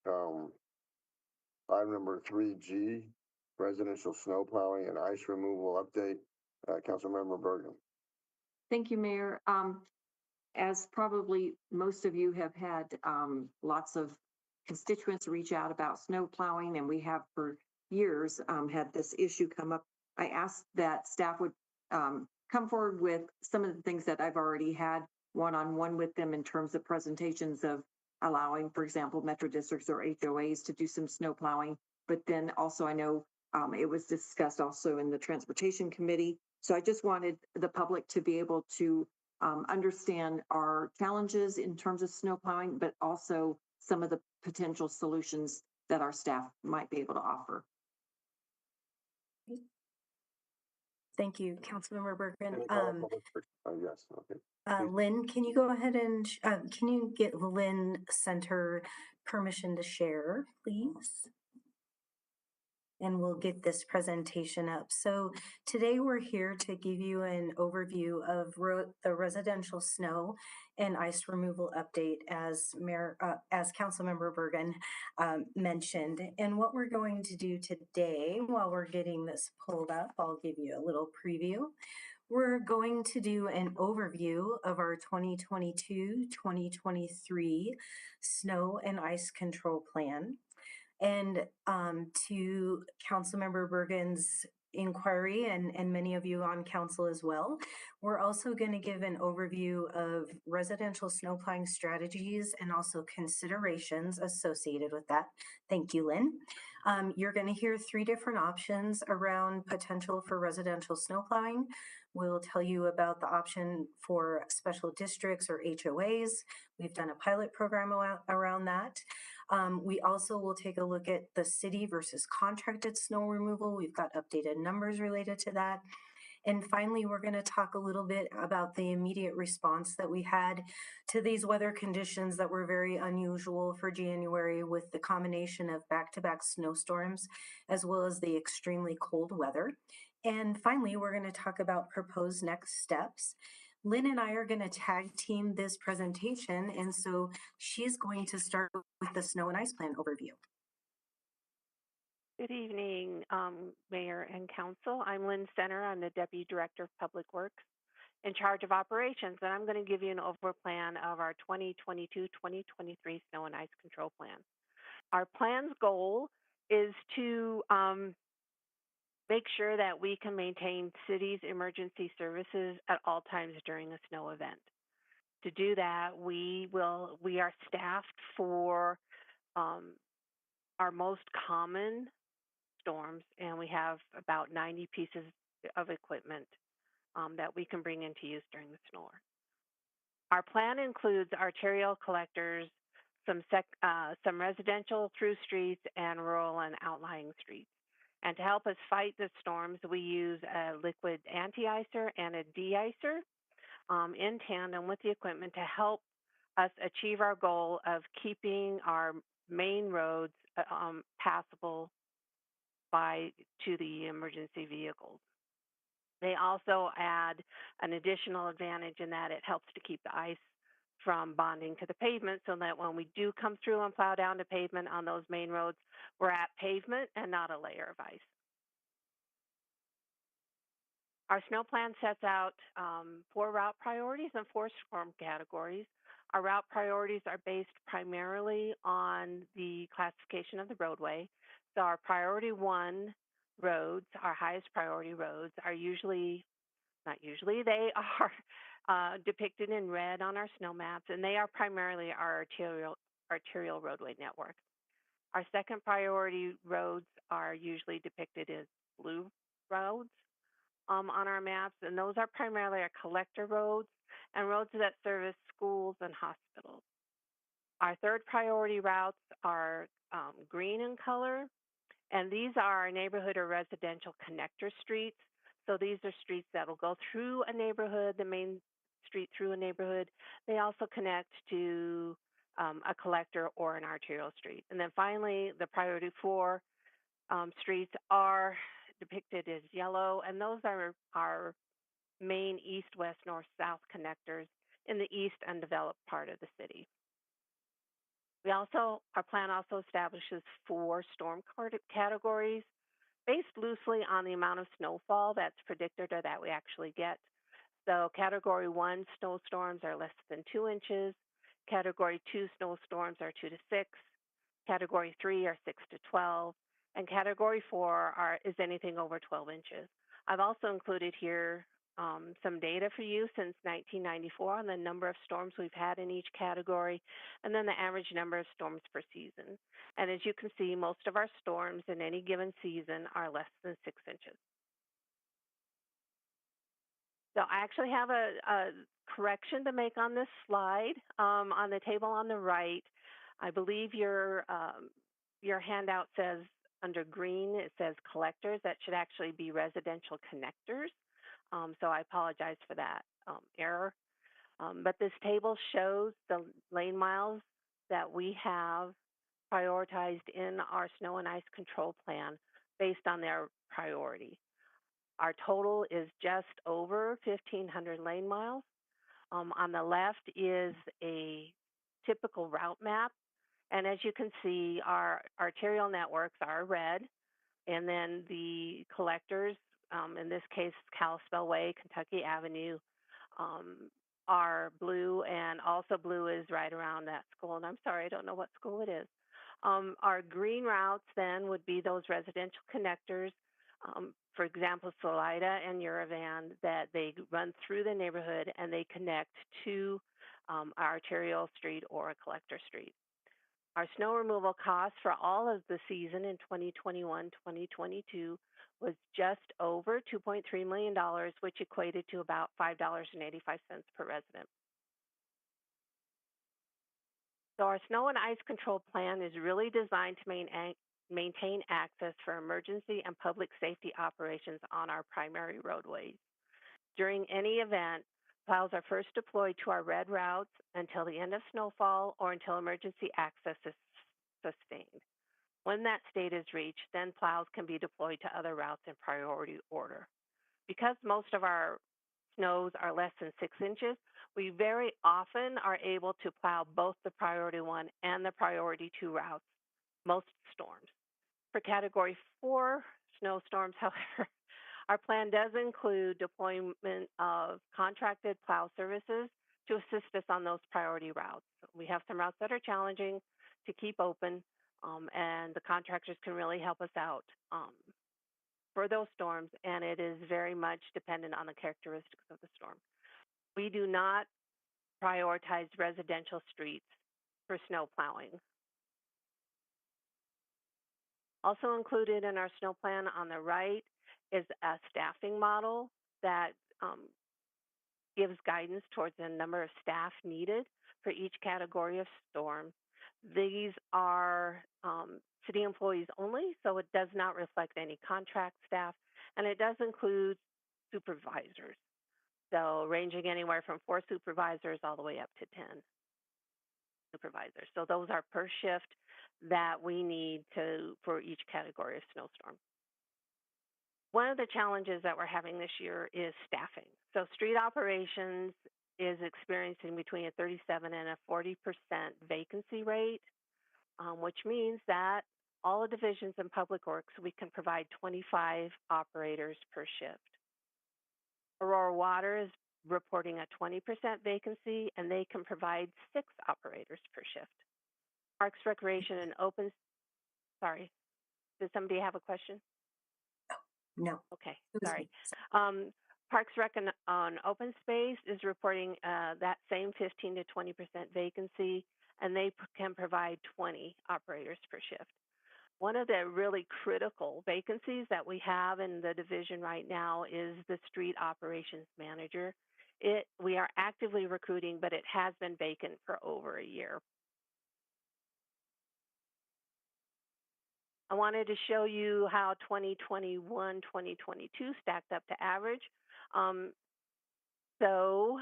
Item number 3G, residential snow plowing and ice removal update. Councilmember Bergen. thank you, Mayor. As probably most of you have had lots of constituents reach out about snow plowing, and we have for years had this issue come up. I asked that staff would come forward with some of the things that I've already had one-on-one with them in terms of presentations of allowing, for example, metro districts or HOAs to do some snow plowing. But then also I know it was discussed also in the transportation committee. So I just wanted the public to be able to understand our challenges in terms of snow plowing, but also some of the potential solutions that our staff might be able to offer. Thank you, Councilmember Bergen. Yes, okay. Lynn, can you go ahead and can you get Lynn Center permission to share, please? And we'll get this presentation up. So today we're here to give you an overview of the residential snow and ice removal update as Councilmember Bergen mentioned. And what we're going to do today, while we're getting this pulled up, I'll give you a little preview. We're going to do an overview of our 2022-2023 snow and ice control plan. And to Councilmember Bergen's inquiry and many of you on council as well, we're also going to give an overview of residential snow plowing strategies and also considerations associated with that. Thank you, Lynn. You're going to hear 3 different options around potential for residential snow plowing. We'll tell you about the option for special districts or HOAs. We've done a pilot program around that. We also will take a look at the city versus contracted snow removal. We've got updated numbers related to that. And finally, we're going to talk a little bit about the immediate response that we had to these weather conditions that were very unusual for January, with the combination of back-to-back snowstorms, as well as the extremely cold weather. And finally, we're going to talk about proposed next steps. Lynn and I are going to tag team this presentation, and so she's going to start with the snow and ice plan overview. Good evening, Mayor and Council. I'm Lynn Center. I'm the Deputy Director of Public Works in charge of operations, and I'm going to give you an over plan of our 2022-2023 snow and ice control plan. Our plan's goal is to make sure that we can maintain city's emergency services at all times during a snow event. To do that, we are staffed for our most common storms, and we have about 90 pieces of equipment that we can bring into use during the storm. Our plan includes arterial collectors, some residential through streets, and rural and outlying streets. And to help us fight the storms, we use a liquid anti-icer and a de-icer in tandem with the equipment to help us achieve our goal of keeping our main roads passable to the emergency vehicles. They also add an additional advantage in that it helps to keep the ice from bonding to the pavement, so that when we do come through and plow down to pavement on those main roads, we're at pavement and not a layer of ice. Our snow plan sets out 4 route priorities and 4 storm categories. Our route priorities are based primarily on the classification of the roadway. So our priority 1 roads, our highest priority roads, are they are depicted in red on our snow maps, and they are primarily our arterial roadway network. Our second priority roads are usually depicted as blue roads on our maps, and those are primarily our collector roads and roads that service schools and hospitals. Our third priority routes are green in color, and these are our neighborhood or residential connector streets. So these are streets that will go through a neighborhood, the main street through a neighborhood. They also connect to a collector or an arterial street. And then finally, the priority 4 streets are depicted as yellow, and those are our main east, west, north, south connectors in the east undeveloped part of the city. Our plan also establishes 4 storm categories based loosely on the amount of snowfall that's predicted or that we actually get. So category 1 snowstorms are less than 2 inches. Category 2 snowstorms are 2 to 6. Category 3 are 6 to 12. And category 4 is anything over 12 inches. I've also included here some data for you since 1994 on the number of storms we've had in each category, and then the average number of storms per season. And as you can see, most of our storms in any given season are less than 6 inches. So I actually have a correction to make on this slide. On the table on the right, I believe your handout says under green, it says collectors. That should actually be residential connectors. So I apologize for that error. But this table shows the lane miles that we have prioritized in our snow and ice control plan based on their priority. Our total is just over 1,500 lane miles. On the left is a typical route map. And as you can see, our arterial networks are red, and then the collectors, in this case, Kalispell Way, Kentucky Avenue, are blue, and also blue is right around that school. And I'm sorry, I don't know what school it is. Our green routes then would be those residential connectors, for example, Salida and Uravan, that they run through the neighborhood and they connect to our arterial street or a collector street. Our snow removal costs for all of the season in 2021-2022 was just over $2.3 million, which equated to about $5.85 per resident. So our snow and ice control plan is really designed to maintain access for emergency and public safety operations on our primary roadways. During any event, plows are first deployed to our red routes until the end of snowfall or until emergency access is sustained. When that state is reached, then plows can be deployed to other routes in priority order. Because most of our snows are less than 6 inches, we very often are able to plow both the priority 1 and the priority 2 routes, most storms. For category 4 snowstorms, however, our plan does include deployment of contracted plow services to assist us on those priority routes. We have some routes that are challenging to keep open, and the contractors can really help us out for those storms, and it is very much dependent on the characteristics of the storm. We do not prioritize residential streets for snow plowing. Also included in our snow plan on the right is a staffing model that gives guidance towards the number of staff needed for each category of storm. These are city employees only, so it does not reflect any contract staff, and it does include supervisors. So ranging anywhere from 4 supervisors all the way up to 10 supervisors. So those are per shift that we need for each category of snowstorm. One of the challenges that we're having this year is staffing. So street operations is experiencing between a 37 and a 40% vacancy rate, which means that all the divisions in Public Works, we can provide 25 operators per shift. Aurora Water is reporting a 20% vacancy, and they can provide 6 operators per shift. Parks, Recreation, and sorry, does somebody have a question? No. Okay, sorry. Parks Rec on Open Space is reporting that same 15 to 20% vacancy, and they can provide 20 operators per shift. One of the really critical vacancies that we have in the division right now is the street operations manager. We are actively recruiting, but it has been vacant for over a year. I wanted to show you how 2021, 2022 stacked up to average. So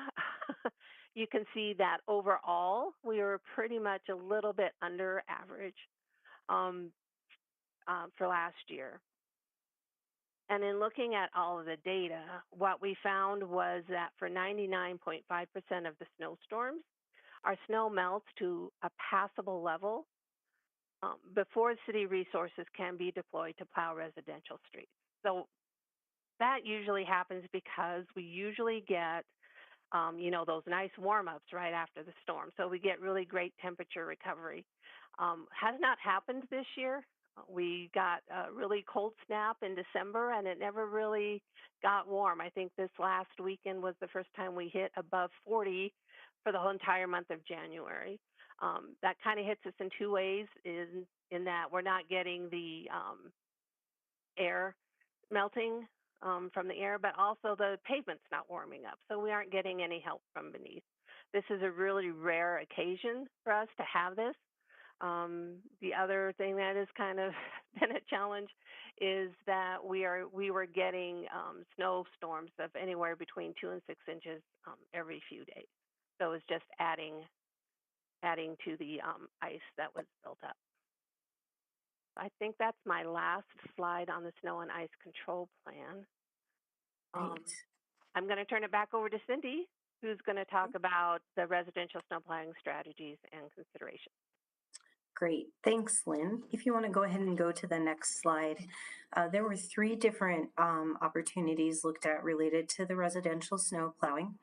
you can see that overall, we were pretty much a little bit under average for last year. And in looking at all of the data, what we found was that for 99.5% of the snowstorms, our snow melts to a passable level before city resources can be deployed to plow residential streets. So that usually happens because we usually get, those nice warm-ups right after the storm. So we get really great temperature recovery. Has not happened this year. We got a really cold snap in December, and it never really got warm. I think this last weekend was the first time we hit above 40 for the whole entire month of January. That kind of hits us in 2 ways, in that we're not getting the air melting from the air, but also the pavement's not warming up, so we aren't getting any help from beneath. This is a really rare occasion for us to have this. The other thing that has kind of been a challenge is that we were getting snowstorms of anywhere between 2 and 6 inches every few days. So it's just adding to the ice that was built up. I think that's my last slide on the snow and ice control plan. I'm going to turn it back over to Cindy, who's going to talk about the residential snow plowing strategies and considerations. Great. Thanks, Lynn. If you want to go ahead and go to the next slide. There were 3 different opportunities looked at related to the residential snow plowing.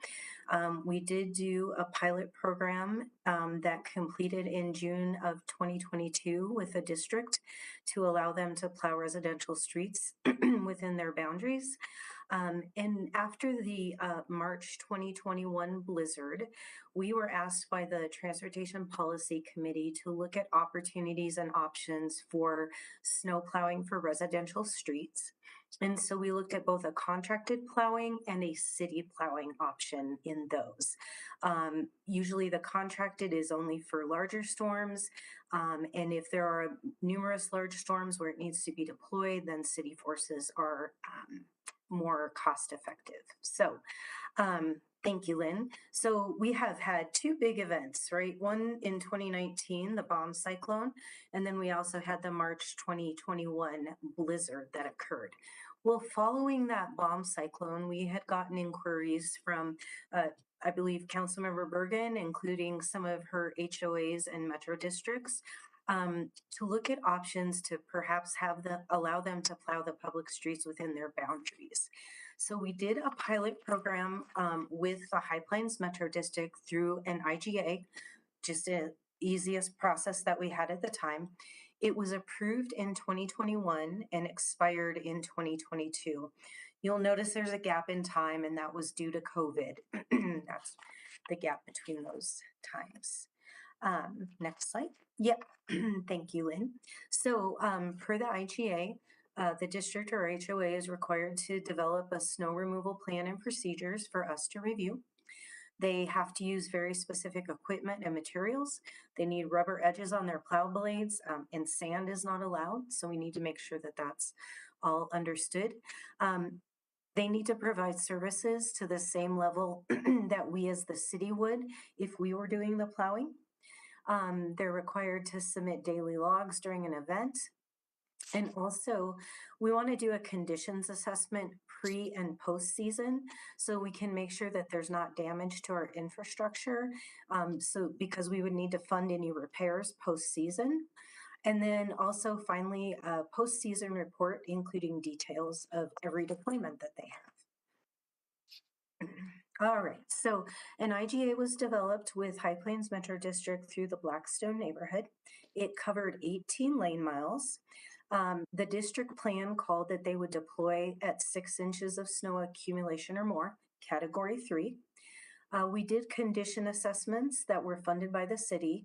We did do a pilot program that completed in June of 2022 with a district to allow them to plow residential streets within their boundaries. And after the March 2021 blizzard, we were asked by the Transportation Policy Committee to look at opportunities and options for snow plowing for residential streets. And so we looked at both a contracted plowing and a city plowing option in those. Usually the contracted is only for larger storms. And if there are numerous large storms where it needs to be deployed, then city forces are more cost effective. So thank you, Lynn. So we have had 2 big events, right? One in 2019, the bomb cyclone, and then we also had the March 2021 blizzard that occurred. Well, following that bomb cyclone, we had gotten inquiries from, I believe, Councilmember Bergen, including some of her HOAs and metro districts, to look at options to perhaps allow them to plow the public streets within their boundaries. So we did a pilot program with the High Plains Metro District through an IGA, just the easiest process that we had at the time. It was approved in 2021 and expired in 2022. You'll notice there's a gap in time, and that was due to COVID. That's the gap between those times. Next slide. Yep, thank you, Lynn. So per the IGA, the district or HOA is required to develop a snow removal plan and procedures for us to review. They have to use very specific equipment and materials. They need rubber edges on their plow blades, and sand is not allowed. So we need to make sure that that's all understood. They need to provide services to the same level that we as the city would if we were doing the plowing. They're required to submit daily logs during an event. And also, we want to do a conditions assessment pre and post season so we can make sure that there's not damage to our infrastructure. So, because we would need to fund any repairs post season. And then also, finally, a post season report, including details of every deployment that they have. All right, so an IGA was developed with High Plains Metro District through the Blackstone neighborhood. It covered 18 lane miles. The district plan called that they would deploy at 6 inches of snow accumulation or more, category 3. We did condition assessments that were funded by the city.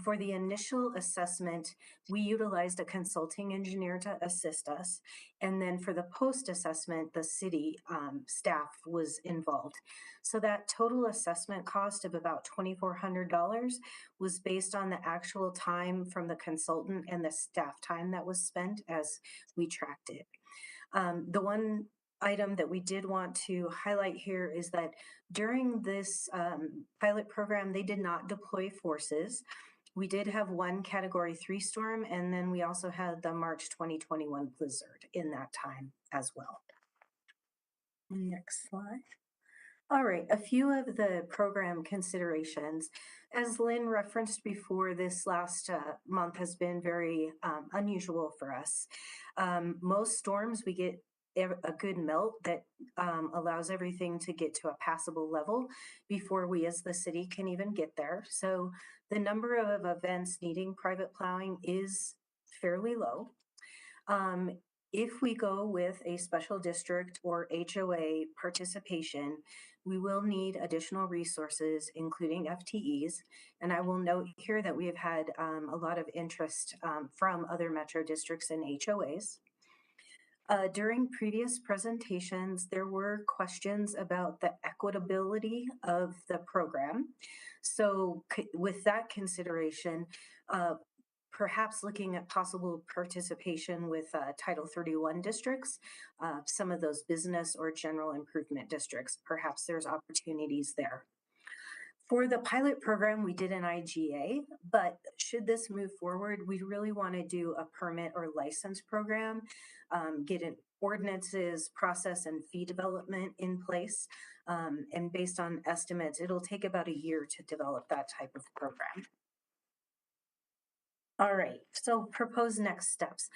For the initial assessment, we utilized a consulting engineer to assist us. And then for the post assessment, the city staff was involved. So that total assessment cost of about $2,400 was based on the actual time from the consultant and the staff time that was spent as we tracked it. The one item that we did want to highlight here is that during this pilot program, they did not deploy forces. We did have one category 3 storm, and then we also had the March 2021 blizzard in that time as well. Next slide. All right, a few of the program considerations. As Lynn referenced before, this last month has been very unusual for us. Most storms, we get a good melt that allows everything to get to a passable level before we as the city can even get there. So the number of events needing private plowing is fairly low. If we go with a special district or HOA participation, we will need additional resources, including FTEs. And I will note here that we have had a lot of interest from other metro districts and HOAs. During previous presentations, there were questions about the equitability of the program. So with that consideration, perhaps looking at possible participation with Title 31 districts, some of those business or general improvement districts, perhaps there's opportunities there. For the pilot program, we did an IGA, but should this move forward, we really want to do a permit or license program, get an ordinances, process, and fee development in place. And based on estimates, it'll take about a year to develop that type of program. All right, so proposed next steps.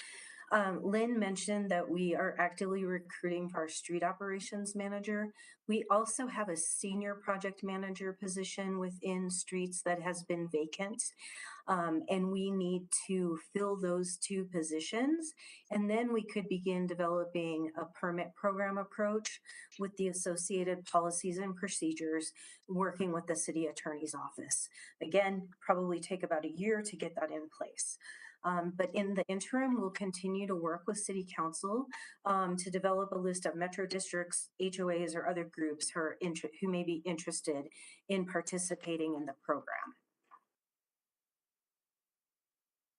Lynn mentioned that we are actively recruiting for our street operations manager. We also have a senior project manager position within streets that has been vacant. And we need to fill those 2 positions. And then we could begin developing a permit program approach with the associated policies and procedures, working with the city attorney's office. Again, probably take about a year to get that in place. But in the interim, we'll continue to work with City Council to develop a list of metro districts, HOAs, or other groups who may be interested in participating in the program.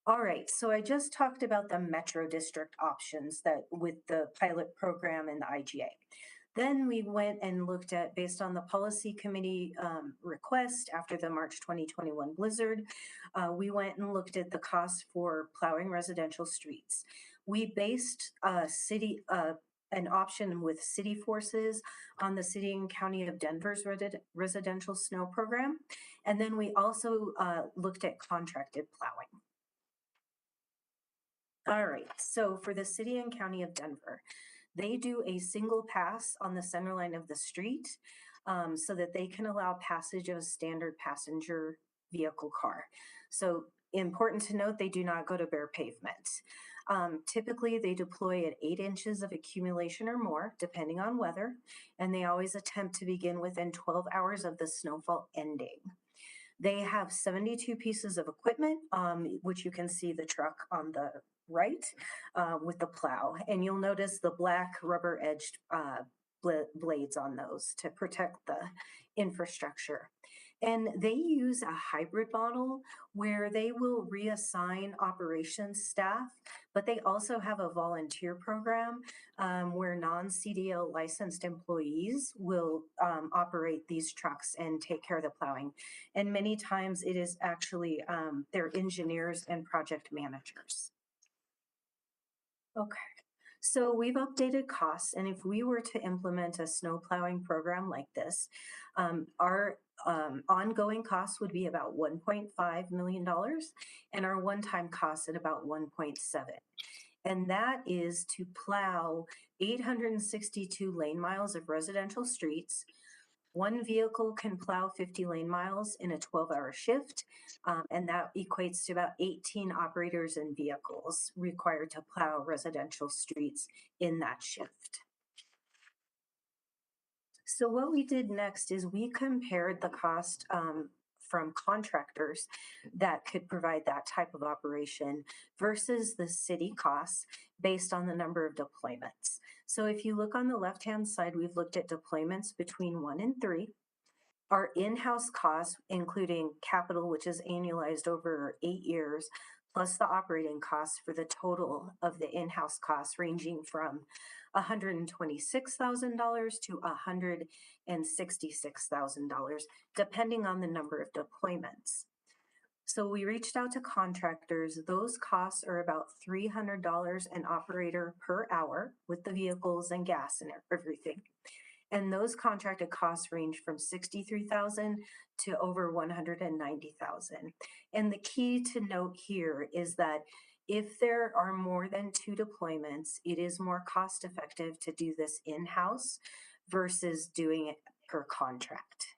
All right, so I just talked about the metro district options that with the pilot program and the IGA. Then we went and looked at, based on the policy committee request after the March 2021 blizzard, we went and looked at the cost for plowing residential streets. We based an option with city forces on the city and county of Denver's residential snow program. And then we also looked at contracted plowing. All right, so for the city and county of Denver, they do a single pass on the center line of the street so that they can allow passage of a standard passenger vehicle car. So important to note, they do not go to bare pavement. Typically, they deploy at 8 inches of accumulation or more, depending on weather, and they always attempt to begin within 12 hours of the snowfall ending. They have 72 pieces of equipment, which you can see the truck on the right with the plow. And you'll notice the black rubber edged blades on those to protect the infrastructure. And they use a hybrid model where they will reassign operations staff, but they also have a volunteer program where non-CDL licensed employees will operate these trucks and take care of the plowing. And many times it is actually their engineers and project managers. Okay. So we've updated costs, and if we were to implement a snow plowing program like this, our ongoing costs would be about $1.5 million, and our one-time costs at about 1.7. And that is to plow 862 lane miles of residential streets. One vehicle can plow 50 lane miles in a 12-hour shift, and that equates to about 18 operators and vehicles required to plow residential streets in that shift. So what we did next is we compared the cost from contractors that could provide that type of operation versus the city costs based on the number of deployments. So if you look on the left-hand side, we've looked at deployments between 1 and 3. Our in-house costs, including capital, which is annualized over 8 years, plus the operating costs for the total of the in-house costs ranging from $126,000 to $166,000, depending on the number of deployments. So we reached out to contractors. Those costs are about $300 an operator per hour with the vehicles and gas and everything. And those contracted costs range from $63,000 to over $190,000. And the key to note here is that if there are more than 2 deployments, it is more cost effective to do this in-house versus doing it per contract.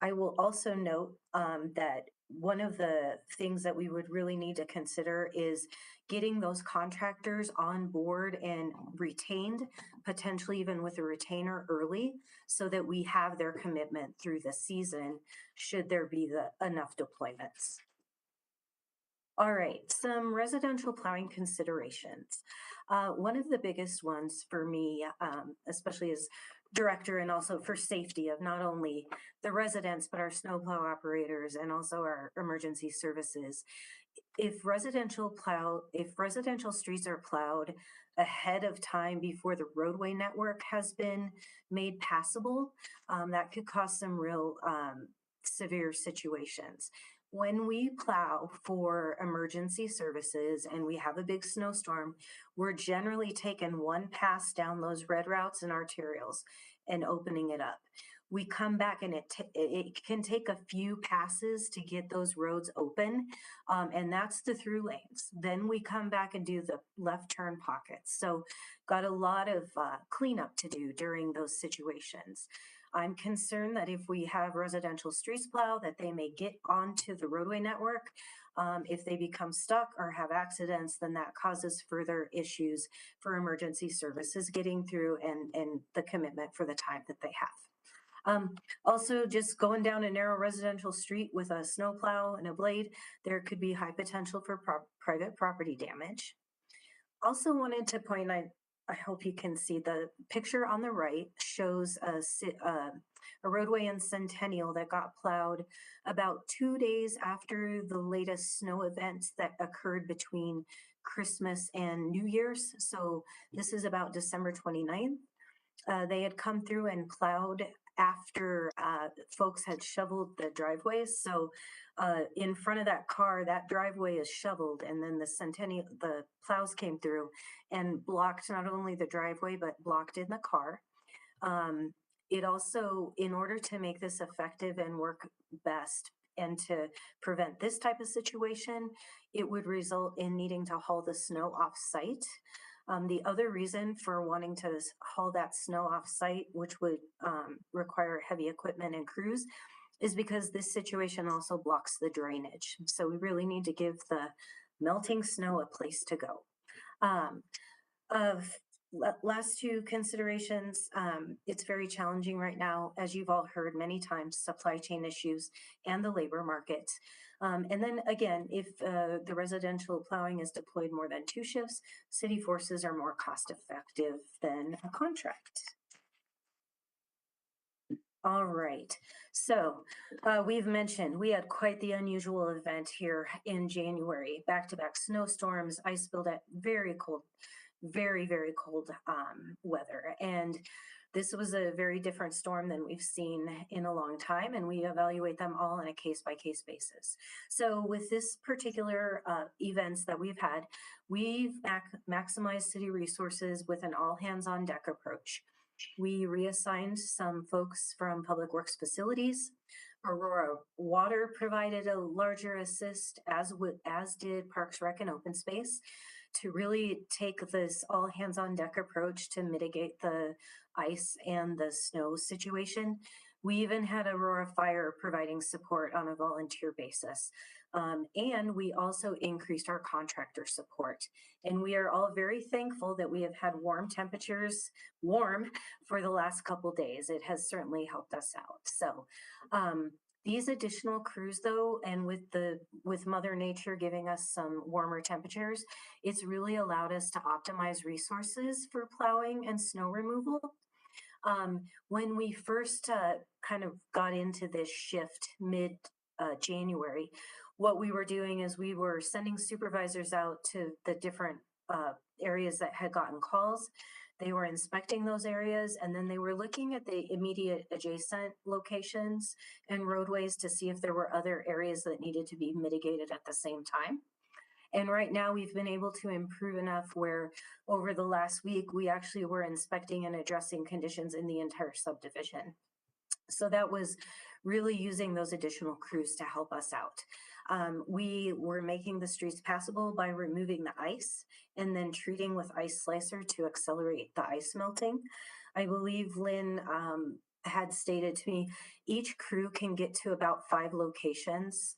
I will also note that one of the things that we would really need to consider is getting those contractors on board and retained, potentially even with a retainer early, so that we have their commitment through the season should there be enough deployments. All right, some residential plowing considerations. One of the biggest ones for me, especially as director and also for safety of not only the residents, but our snowplow operators and also our emergency services. If residential streets are plowed ahead of time before the roadway network has been made passable, that could cause some real severe situations. When we plow for emergency services and we have a big snowstorm, we're generally taking one pass down those red routes and arterials and opening it up. We come back and it can take a few passes to get those roads open, and that's the through lanes. Then we come back and do the left turn pockets. So got a lot of cleanup to do during those situations. I'm concerned that if we have residential streets plow, that they may get onto the roadway network. If they become stuck or have accidents, then that causes further issues for emergency services getting through and the commitment for the time that they have. Also, just going down a narrow residential street with a snowplow and a blade, there could be high potential for private property damage. Also wanted to point out, I hope you can see the picture on the right shows a roadway in Centennial that got plowed about 2 days after the latest snow event that occurred between Christmas and New Year's. So this is about December 29th. They had come through and plowed after folks had shoveled the driveways. So in front of that car, that driveway is shoveled, and then the plows came through and blocked not only the driveway, but blocked in the car. It also, in order to make this effective and work best and to prevent this type of situation, it would result in needing to haul the snow off site. The other reason for wanting to haul that snow off site, which would require heavy equipment and crews, is because this situation also blocks the drainage. So we really need to give the melting snow a place to go. last two considerations, it's very challenging right now, as you've all heard many times, supply chain issues and the labor market. And then again, if the residential plowing is deployed more than 2 shifts, city forces are more cost effective than a contract. All right. So we've mentioned we had quite the unusual event here in January, back-to-back snowstorms, ice buildup, very cold, very, very cold weather. And this was a very different storm than we've seen in a long time, and we evaluate them all on a case-by-case basis. So with this particular events that we've had, we've maximized city resources with an all-hands-on-deck approach. We reassigned some folks from Public Works Facilities. Aurora Water provided a larger assist, as did Parks Rec and Open Space, to really take this all hands on deck approach to mitigate the ice and the snow situation. We even had Aurora Fire providing support on a volunteer basis. And we also increased our contractor support. And we are all very thankful that we have had warm temperatures, for the last couple days. It has certainly helped us out. So these additional crews though, and with Mother Nature giving us some warmer temperatures, it's really allowed us to optimize resources for plowing and snow removal. When we first kind of got into this shift mid January, what we were doing is we were sending supervisors out to the different areas that had gotten calls. They were inspecting those areas, and then they were looking at the immediate adjacent locations and roadways to see if there were other areas that needed to be mitigated at the same time. And right now we've been able to improve enough where over the last week, we actually were inspecting and addressing conditions in the entire subdivision. So that was really using those additional crews to help us out. We were making the streets passable by removing the ice and then treating with ice slicer to accelerate the ice melting. I believe Lynn had stated to me, each crew can get to about 5 locations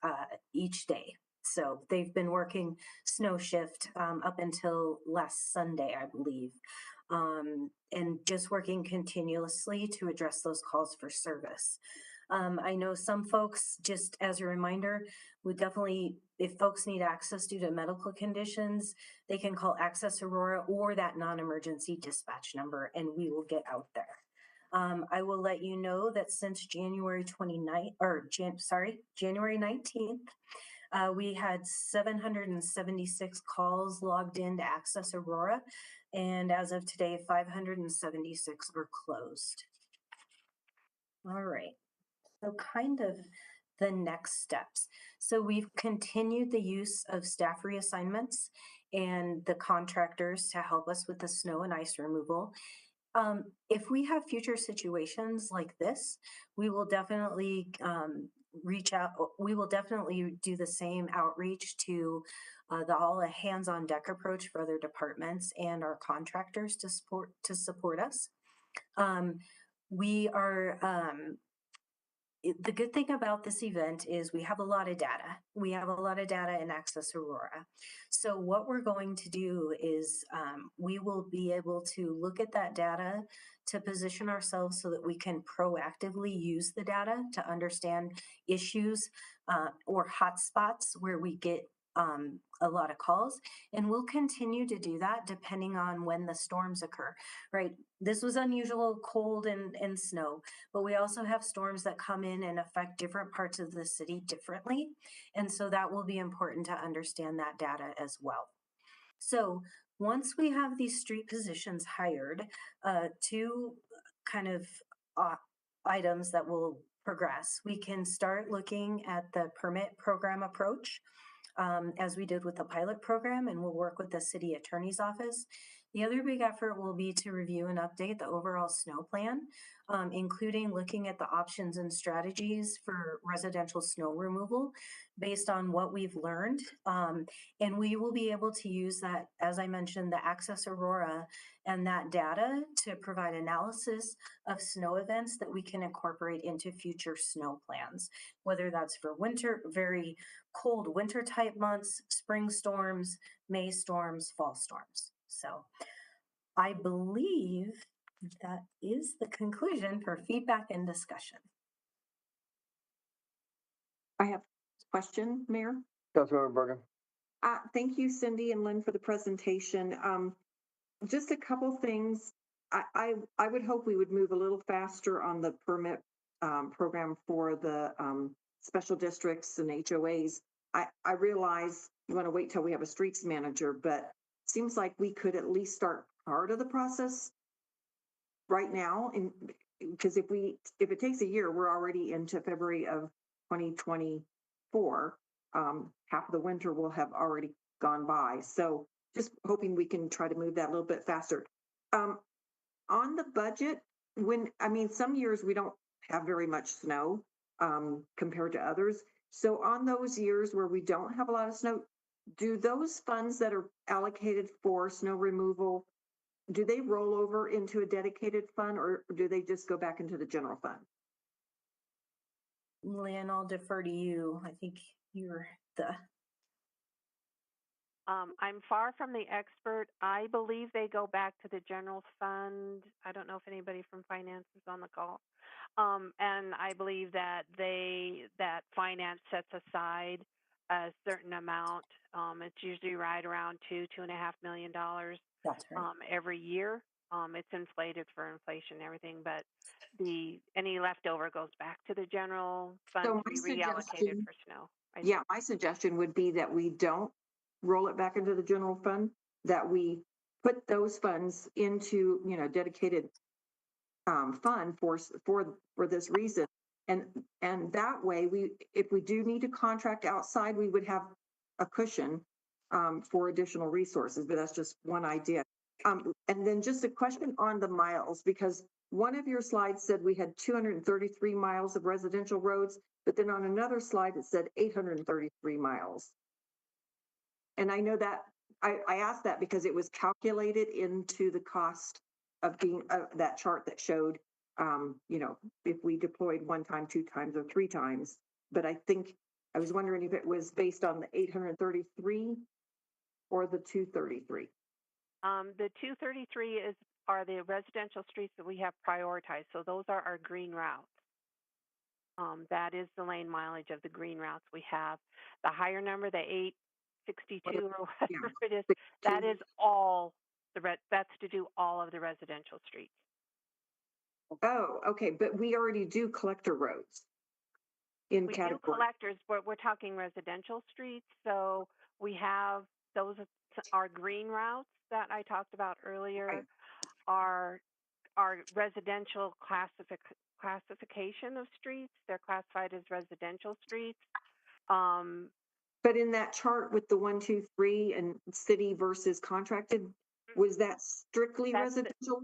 each day. So they've been working snow shift up until last Sunday, I believe. And just working continuously to address those calls for service. I know some folks, just as a reminder, would definitely, if folks need access due to medical conditions, they can call Access Aurora or that non-emergency dispatch number, and we will get out there. I will let you know that since January 19th, we had 776 calls logged in to Access Aurora, and as of today, 576 were closed. All right, so kind of the next steps. So we've continued the use of staff reassignments and the contractors to help us with the snow and ice removal. If we have future situations like this, we will definitely reach out. We will definitely do the same outreach to the all hands on deck approach for other departments and our contractors to support us. We are the good thing about this event is we have a lot of data. We have a lot of data in Access Aurora. So what we're going to do is we will be able to look at that data to position ourselves so that we can proactively use the data to understand issues or hotspots where we get a lot of calls, and we'll continue to do that depending on when the storms occur, right? This was unusual cold and snow, but we also have storms that come in and affect different parts of the city differently. And so that will be important to understand that data as well. So once we have these street positions hired, 2 kind of items that will progress, we can start looking at the permit program approach. As we did with the pilot program, and we'll work with the city attorney's office. The other big effort will be to review and update the overall snow plan, including looking at the options and strategies for residential snow removal based on what we've learned. And we will be able to use that, as I mentioned, the Access Aurora and that data to provide analysis of snow events that we can incorporate into future snow plans, whether that's for winter, very cold winter type months, spring storms, May storms, fall storms. So I believe that is the conclusion for feedback and discussion. I have a question, Mayor. Councilmember Bergen. Thank you, Cindy and Lynn, for the presentation. Just a couple things. I would hope we would move a little faster on the permit program for the special districts and HOAs. I realize you want to wait till we have a streets manager, but it seems like we could at least start part of the process right now. And because if it takes a year, we're already into February of 2024. Half of the winter will have already gone by. So just hoping we can try to move that a little bit faster. On the budget, some years we don't have very much snow compared to others. So on those years where we don't have a lot of snow, do those funds that are allocated for snow removal, do they roll over into a dedicated fund or do they just go back into the general fund? Lynn, I'll defer to you. I think you're the... I'm far from the expert. I believe they go back to the general fund. I don't know if anybody from finance is on the call. And I believe that finance sets aside a certain amount. It's usually right around $2.5 million. That's right. Every year. It's inflated for inflation and everything, but any leftover goes back to the general fund So to be reallocated for snow. My suggestion would be that we don't roll it back into the general fund, that we put those funds into, dedicated fund for this reason. And that way if we do need to contract outside, we would have a cushion for additional resources, but that's just one idea. And then just a question on the miles, because one of your slides said we had 233 miles of residential roads, but then on another slide it said 833 miles. And I know that I asked that because it was calculated into the cost of being that chart that showed, if we deployed 1 time, 2 times, or 3 times. But I was wondering if it was based on the 833 or the 233. The 233 are the residential streets that we have prioritized. So those are our green routes. That is the lane mileage of the green routes we have. The higher number, the 862 or whatever it is, that is all that's to do all of the residential streets. Oh, okay. But we already do collector roads in category. We do collectors, but we're talking residential streets. So we have those are green routes that I talked about earlier, are residential classification of streets. They're classified as residential streets. But in that chart with the 1, 2, 3 and city versus contracted, was that strictly residential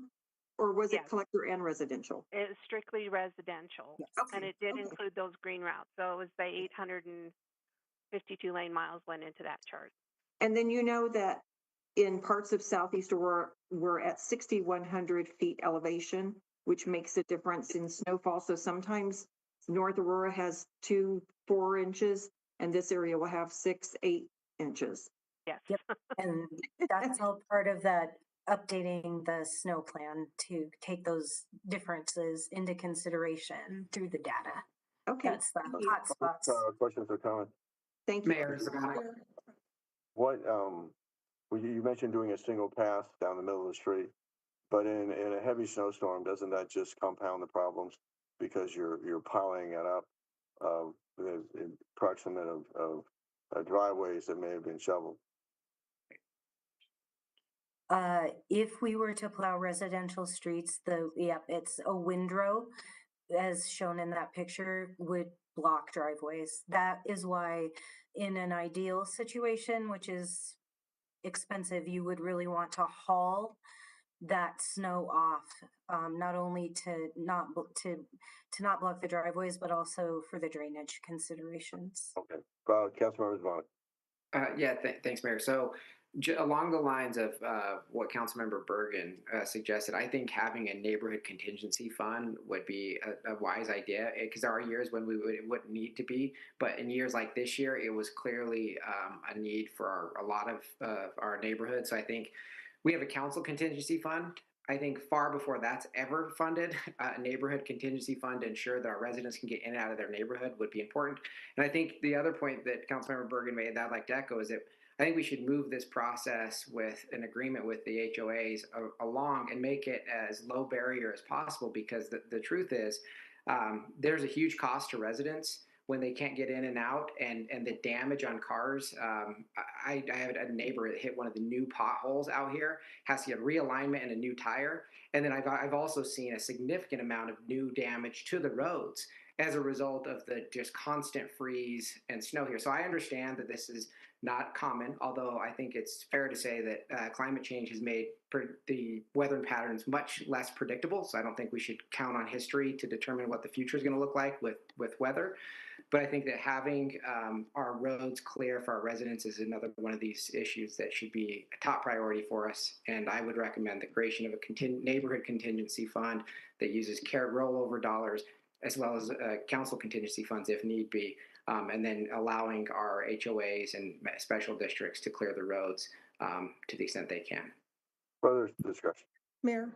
or was it collector and residential? It was strictly residential. Yes. Okay. And it did include those green routes. So it was the 852 lane miles went into that chart. And then that in parts of Southeast Aurora, we're at 6,100 feet elevation, which makes a difference in snowfall. So sometimes North Aurora has 2-4 inches, and this area will have 6-8 inches. Yes. Yep. And that's all part of that updating the snow plan to take those differences into consideration through the data. Okay. That's the hot spots. Questions or comments? Thank you. Mayor Zaganic. What, you mentioned doing a single path down the middle of the street, but in a heavy snowstorm, doesn't that just compound the problems because you're piling it up in proximate of driveways that may have been shoveled? If we were to plow residential streets, it's a windrow, as shown in that picture, would block driveways. That is why in an ideal situation, which is expensive, you would really want to haul that snow off, not only to not block the driveways, but also for the drainage considerations. Okay. Councilmember Zvonic. Thanks, Mayor. So along the lines of what Councilmember Bergen suggested, I think having a neighborhood contingency fund would be a wise idea, because there are years when it wouldn't need to be, but in years like this year, it was clearly a need for a lot of our neighborhoods. So I think We have a council contingency fund. I think far before that's ever funded, a neighborhood contingency fund to ensure that our residents can get in and out of their neighborhood would be important. And I think the other point that Councilmember Bergen made that I'd like to echo is that I think we should move this process with an agreement with the HOAs along and make it as low barrier as possible, because the truth is there's a huge cost to residents when they can't get in and out, and the damage on cars. I have a neighbor that hit one of the new potholes out here, has to get realignment and a new tire. And then I've also seen a significant amount of new damage to the roads as a result of the just constant freeze and snow here. So I understand that this is not common, although I think it's fair to say that climate change has made the weather patterns much less predictable. So I don't think we should count on history to determine what the future is going to look like with weather. But I think that having our roads clear for our residents is another one of these issues that should be a top priority for us. And I would recommend the creation of a neighborhood contingency fund that uses rollover dollars, as well as council contingency funds if need be, and then allowing our HOAs and special districts to clear the roads to the extent they can. Further discussion. Mayor.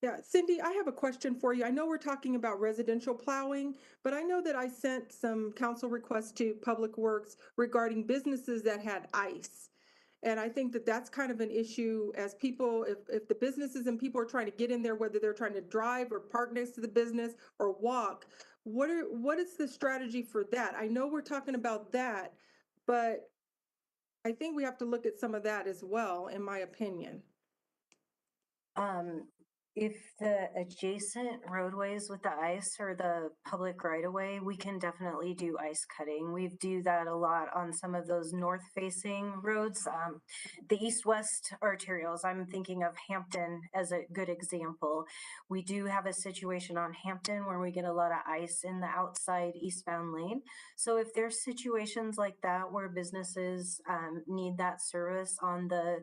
Yeah, Cindy, I have a question for you. I know we're talking about residential plowing, but I know that I sent some council requests to Public Works regarding businesses that had ice. And I think that that's kind of an issue as people, if the businesses and people are trying to get in there, whether they're trying to drive or park next to the business or walk, what is the strategy for that? I know we're talking about that, but I think we have to look at some of that as well, in my opinion. If the adjacent roadways with the ice or the public right of way, we can definitely do ice cutting. We do that a lot on some of those north facing roads. The east-west arterials, I'm thinking of Hampton as a good example. We do have a situation on Hampton where we get a lot of ice in the outside eastbound lane. So if there's situations like that where businesses need that service on the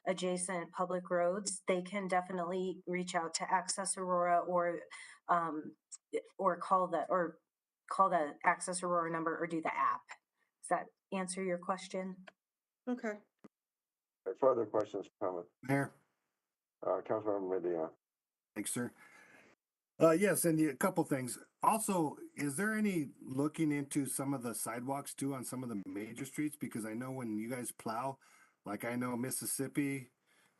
adjacent public roads, they can definitely reach out to Access Aurora or call the Access Aurora number or do the app. Does that answer your question? Okay. Further questions, comments? Mayor. Councilmember Medina. Thanks, sir. Yes, and a couple things. Also, is there any looking into some of the sidewalks too on some of the major streets? Because I know when you guys plow, like I know Mississippi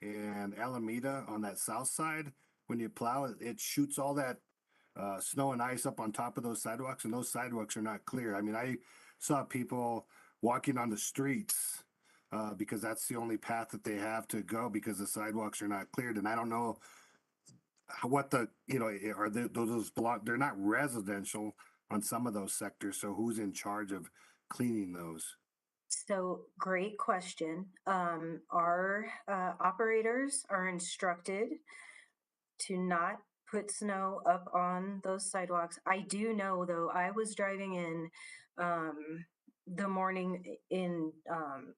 and Alameda on that south side, when you plow, it shoots all that snow and ice up on top of those sidewalks, and those sidewalks are not clear. I mean, I saw people walking on the streets because that's the only path that they have to go because the sidewalks are not cleared. And I don't know what are those block, they're not residential on some of those sectors. So who's in charge of cleaning those? So great question. Our operators are instructed to not put snow up on those sidewalks. I do know though, I was driving in the morning in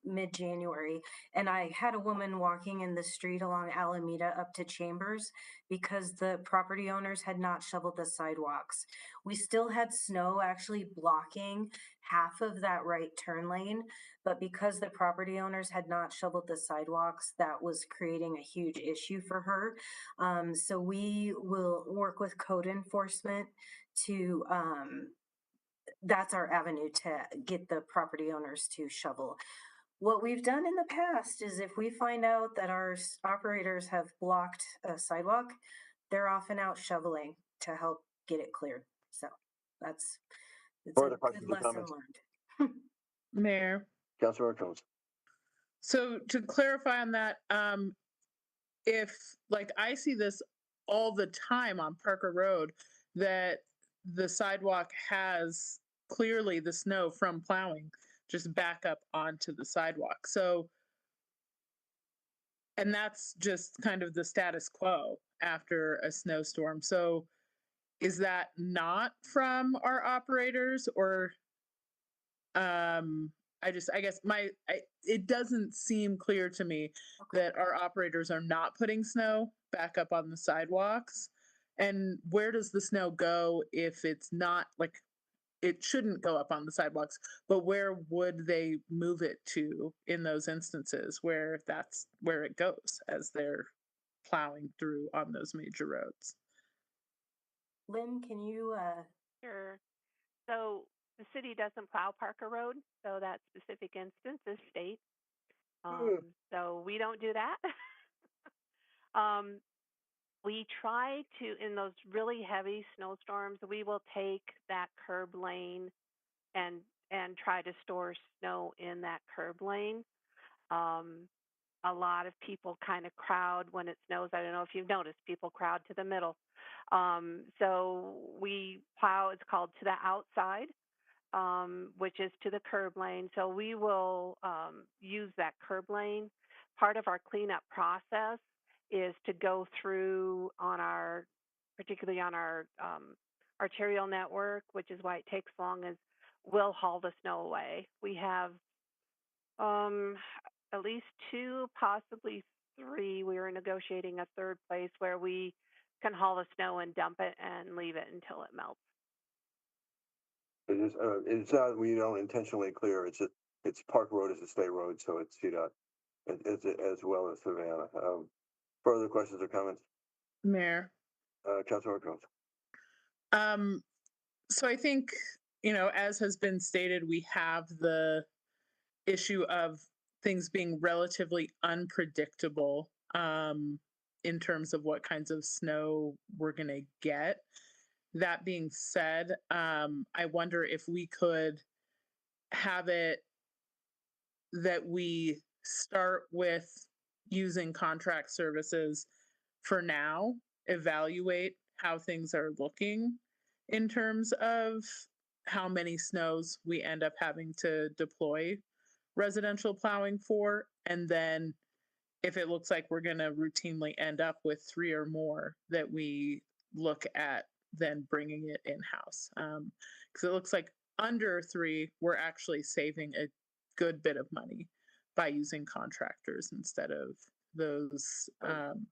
mid-January, and I had a woman walking in the street along Alameda up to Chambers because the property owners had not shoveled the sidewalks. We still had snow actually blocking half of that right turn lane, but because the property owners had not shoveled the sidewalks, that was creating a huge issue for her. So we will work with code enforcement to that's our avenue to get the property owners to shovel. What we've done in the past is if we find out that our operators have blocked a sidewalk, they're often out shoveling to help get it cleared. So it's a good lesson learned. Mayor. Councilor Combs. So to clarify on that, if like I see this all the time on Parker Road, that the sidewalk has clearly the snow from plowing just back up onto the sidewalk. So, and that's just kind of the status quo after a snowstorm. So is that not from our operators or, I guess it doesn't seem clear to me that our operators are not putting snow back up on the sidewalks. And where does the snow go if it's not like, it shouldn't go up on the sidewalks, but where would they move it to in those instances where that's where it goes as they're plowing through on those major roads? Lynn, can you, Sure. So the city doesn't plow Parker Road, so that specific instance is state. So we don't do that. um, we try to, in those really heavy snowstorms, we will take that curb lane and try to store snow in that curb lane. Um, a lot of people kind of crowd when it snows. I don't know if you've noticed, people crowd to the middle. So we plow, it's called to the outside, which is to the curb lane. So we will use that curb lane. Part of our cleanup process is to go through on our, particularly on our arterial network, which is why it takes long, is we'll haul the snow away. We have um, at least two, possibly three. We were negotiating a third place where we can haul the snow and dump it and leave it until it melts. It's not, we don't intentionally clear, it's Park Road is a state road, so it's CDOT, it's as well as Savannah. Further questions or comments? Mayor. Councilmember Combs. So I think, as has been stated, we have the issue of things being relatively unpredictable in terms of what kinds of snow we're going to get. That being said, I wonder if we could have it that we start with using contract services for now, evaluate how things are looking in terms of how many snows we end up having to deploy residential plowing for, and then if it looks like we're going to routinely end up with 3 or more, that we look at then bringing it in-house. Because it looks like under 3, we're actually saving a good bit of money by using contractors instead of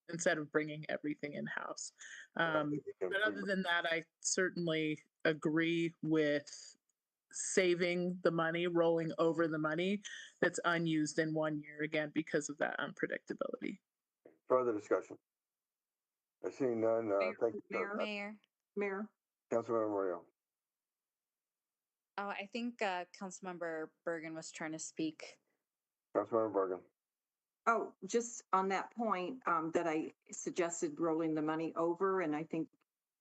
instead of bringing everything in-house. But other than that, I certainly agree with saving the money, rolling over the money that's unused in 1 year, again, because of that unpredictability. Further discussion? I see none. Thank you. Mayor. Councilmember Mario. Oh, I think Councilmember Bergen was trying to speak. Councilmember Bergen. Oh, just on that point, that I suggested rolling the money over, and I think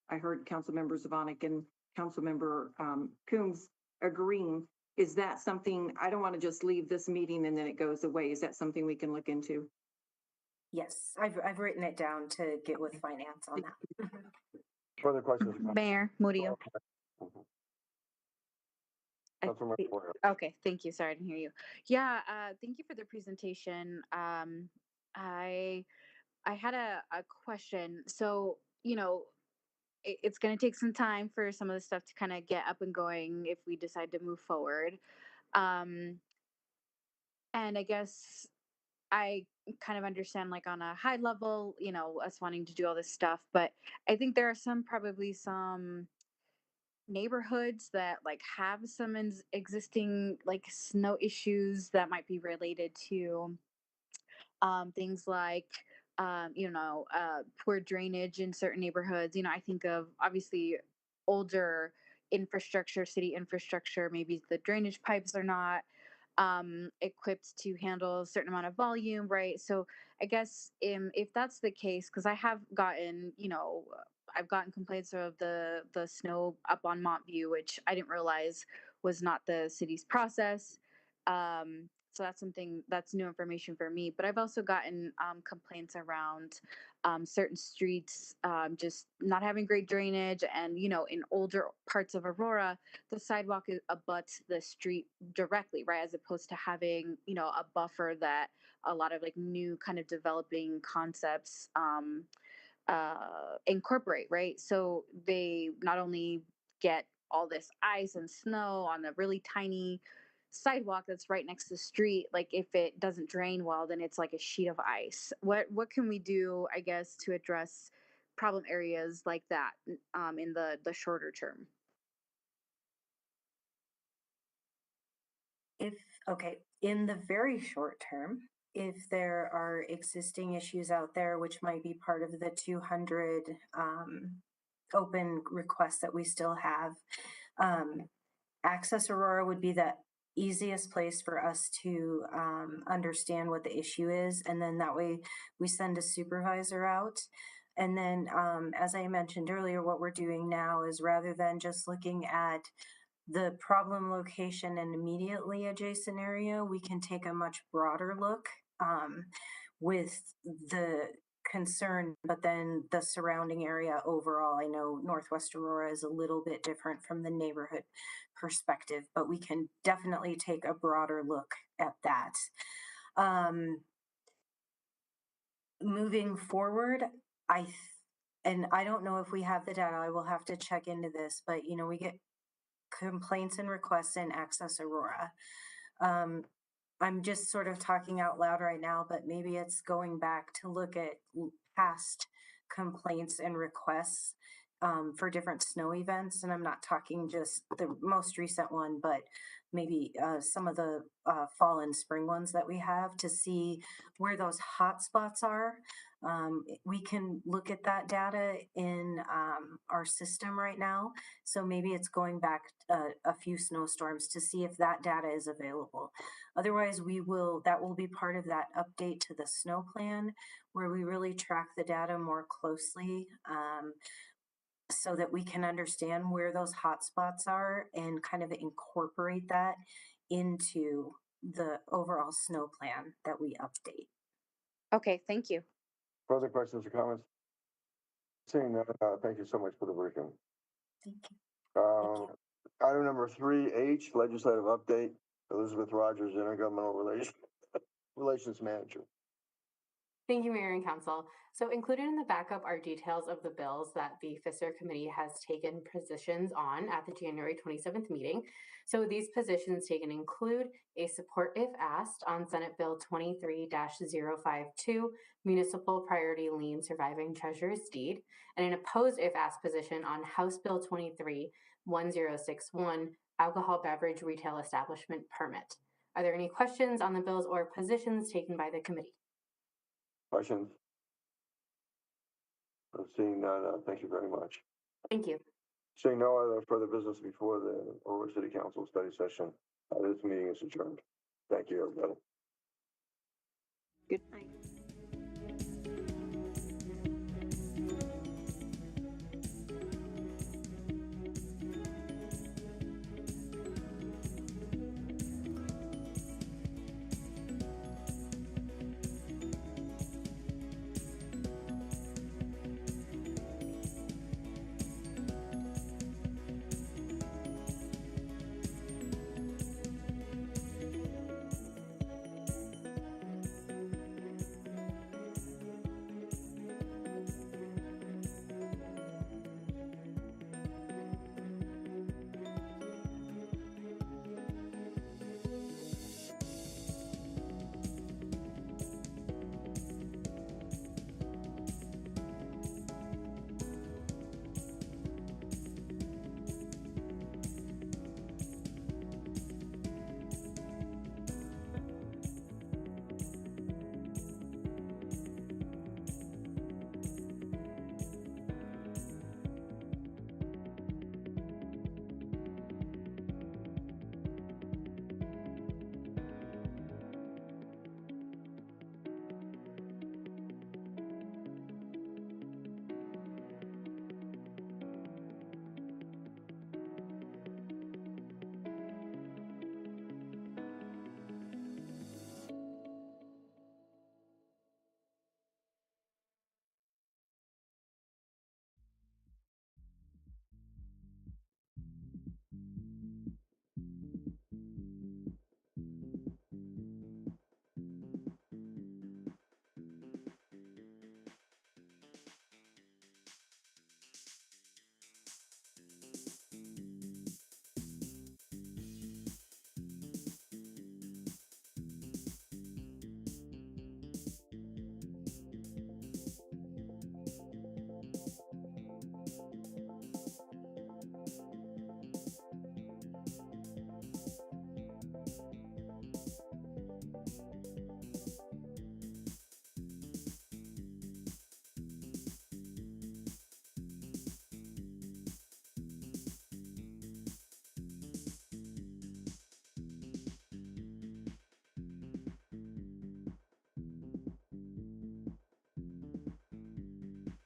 I heard Councilmember Zvonek and Councilmember Coombs agreeing. Is that something, I don't want to just leave this meeting and then it goes away. Is that something we can look into? yes, I've written it down to get with finance on that. Further questions? Mayor Murillo. Okay, thank you. Sorry, I didn't hear you. Yeah, thank you for the presentation. I had a question. So, it's going to take some time for some of the stuff to kind of get up and going if we decide to move forward. And I guess I kind of understand, like, on a high level, us wanting to do all this stuff, but I think there are probably some neighborhoods that like have some existing like snow issues that might be related to things like poor drainage in certain neighborhoods. I think of obviously older infrastructure, city infrastructure. Maybe the drainage pipes are not equipped to handle a certain amount of volume, right? So I guess if that's the case, because I have gotten, I've gotten complaints of the snow up on Montview, which I didn't realize was not the city's process. So that's something that's new information for me. But I've also gotten complaints around certain streets just not having great drainage, and in older parts of Aurora, the sidewalk abuts the street directly, right? As opposed to having a buffer that a lot of like new kind of developing concepts incorporate, right? So they not only get all this ice and snow on the really tiny sidewalk that's right next to the street, like if it doesn't drain well, then it's like a sheet of ice. What can we do, I guess, to address problem areas like that in the shorter term? Okay, in the very short term, if there are existing issues out there, which might be part of the 200 open requests that we still have, Access Aurora would be the easiest place for us to understand what the issue is. And then that way we send a supervisor out. And then, as I mentioned earlier, what we're doing now is rather than just looking at the problem location and immediately adjacent area, we can take a much broader look with the concern, but then the surrounding area overall. I know Northwest Aurora is a little bit different from the neighborhood perspective, but we can definitely take a broader look at that. Moving forward, and I don't know if we have the data, I will have to check into this, but you know, we get complaints and requests in Access Aurora. I'm just sort of talking out loud right now, but maybe it's going back to look at past complaints and requests for different snow events. And I'm not talking just the most recent one, but maybe some of the fall and spring ones that we have to see where those hot spots are. We can look at that data in our system right now. So maybe it's going back a few snowstorms to see if that data is available. Otherwise, that will be part of that update to the snow plan where we really track the data more closely so that we can understand where those hot spots are and kind of incorporate that into the overall snow plan that we update. Okay, thank you. Further questions or comments? Seeing none, thank you so much for the briefing. Thank you. Item number 3H, legislative update. Elizabeth Rogers, Intergovernmental Relations Manager. Thank you, Mayor and Council. So included in the backup are details of the bills that the FISR committee has taken positions on at the January 27th meeting. So these positions taken include a support if asked on Senate Bill 23-052, Municipal Priority Lien Surviving Treasurer's Deed, and an opposed if asked position on House Bill 23-1061, Alcohol Beverage Retail Establishment Permit. Are there any questions on the bills or positions taken by the committee? Questions? Seeing none, thank you very much. Thank you. Seeing no other further business before the Aurora City Council study session, this meeting is adjourned. Thank you, everybody. Good night.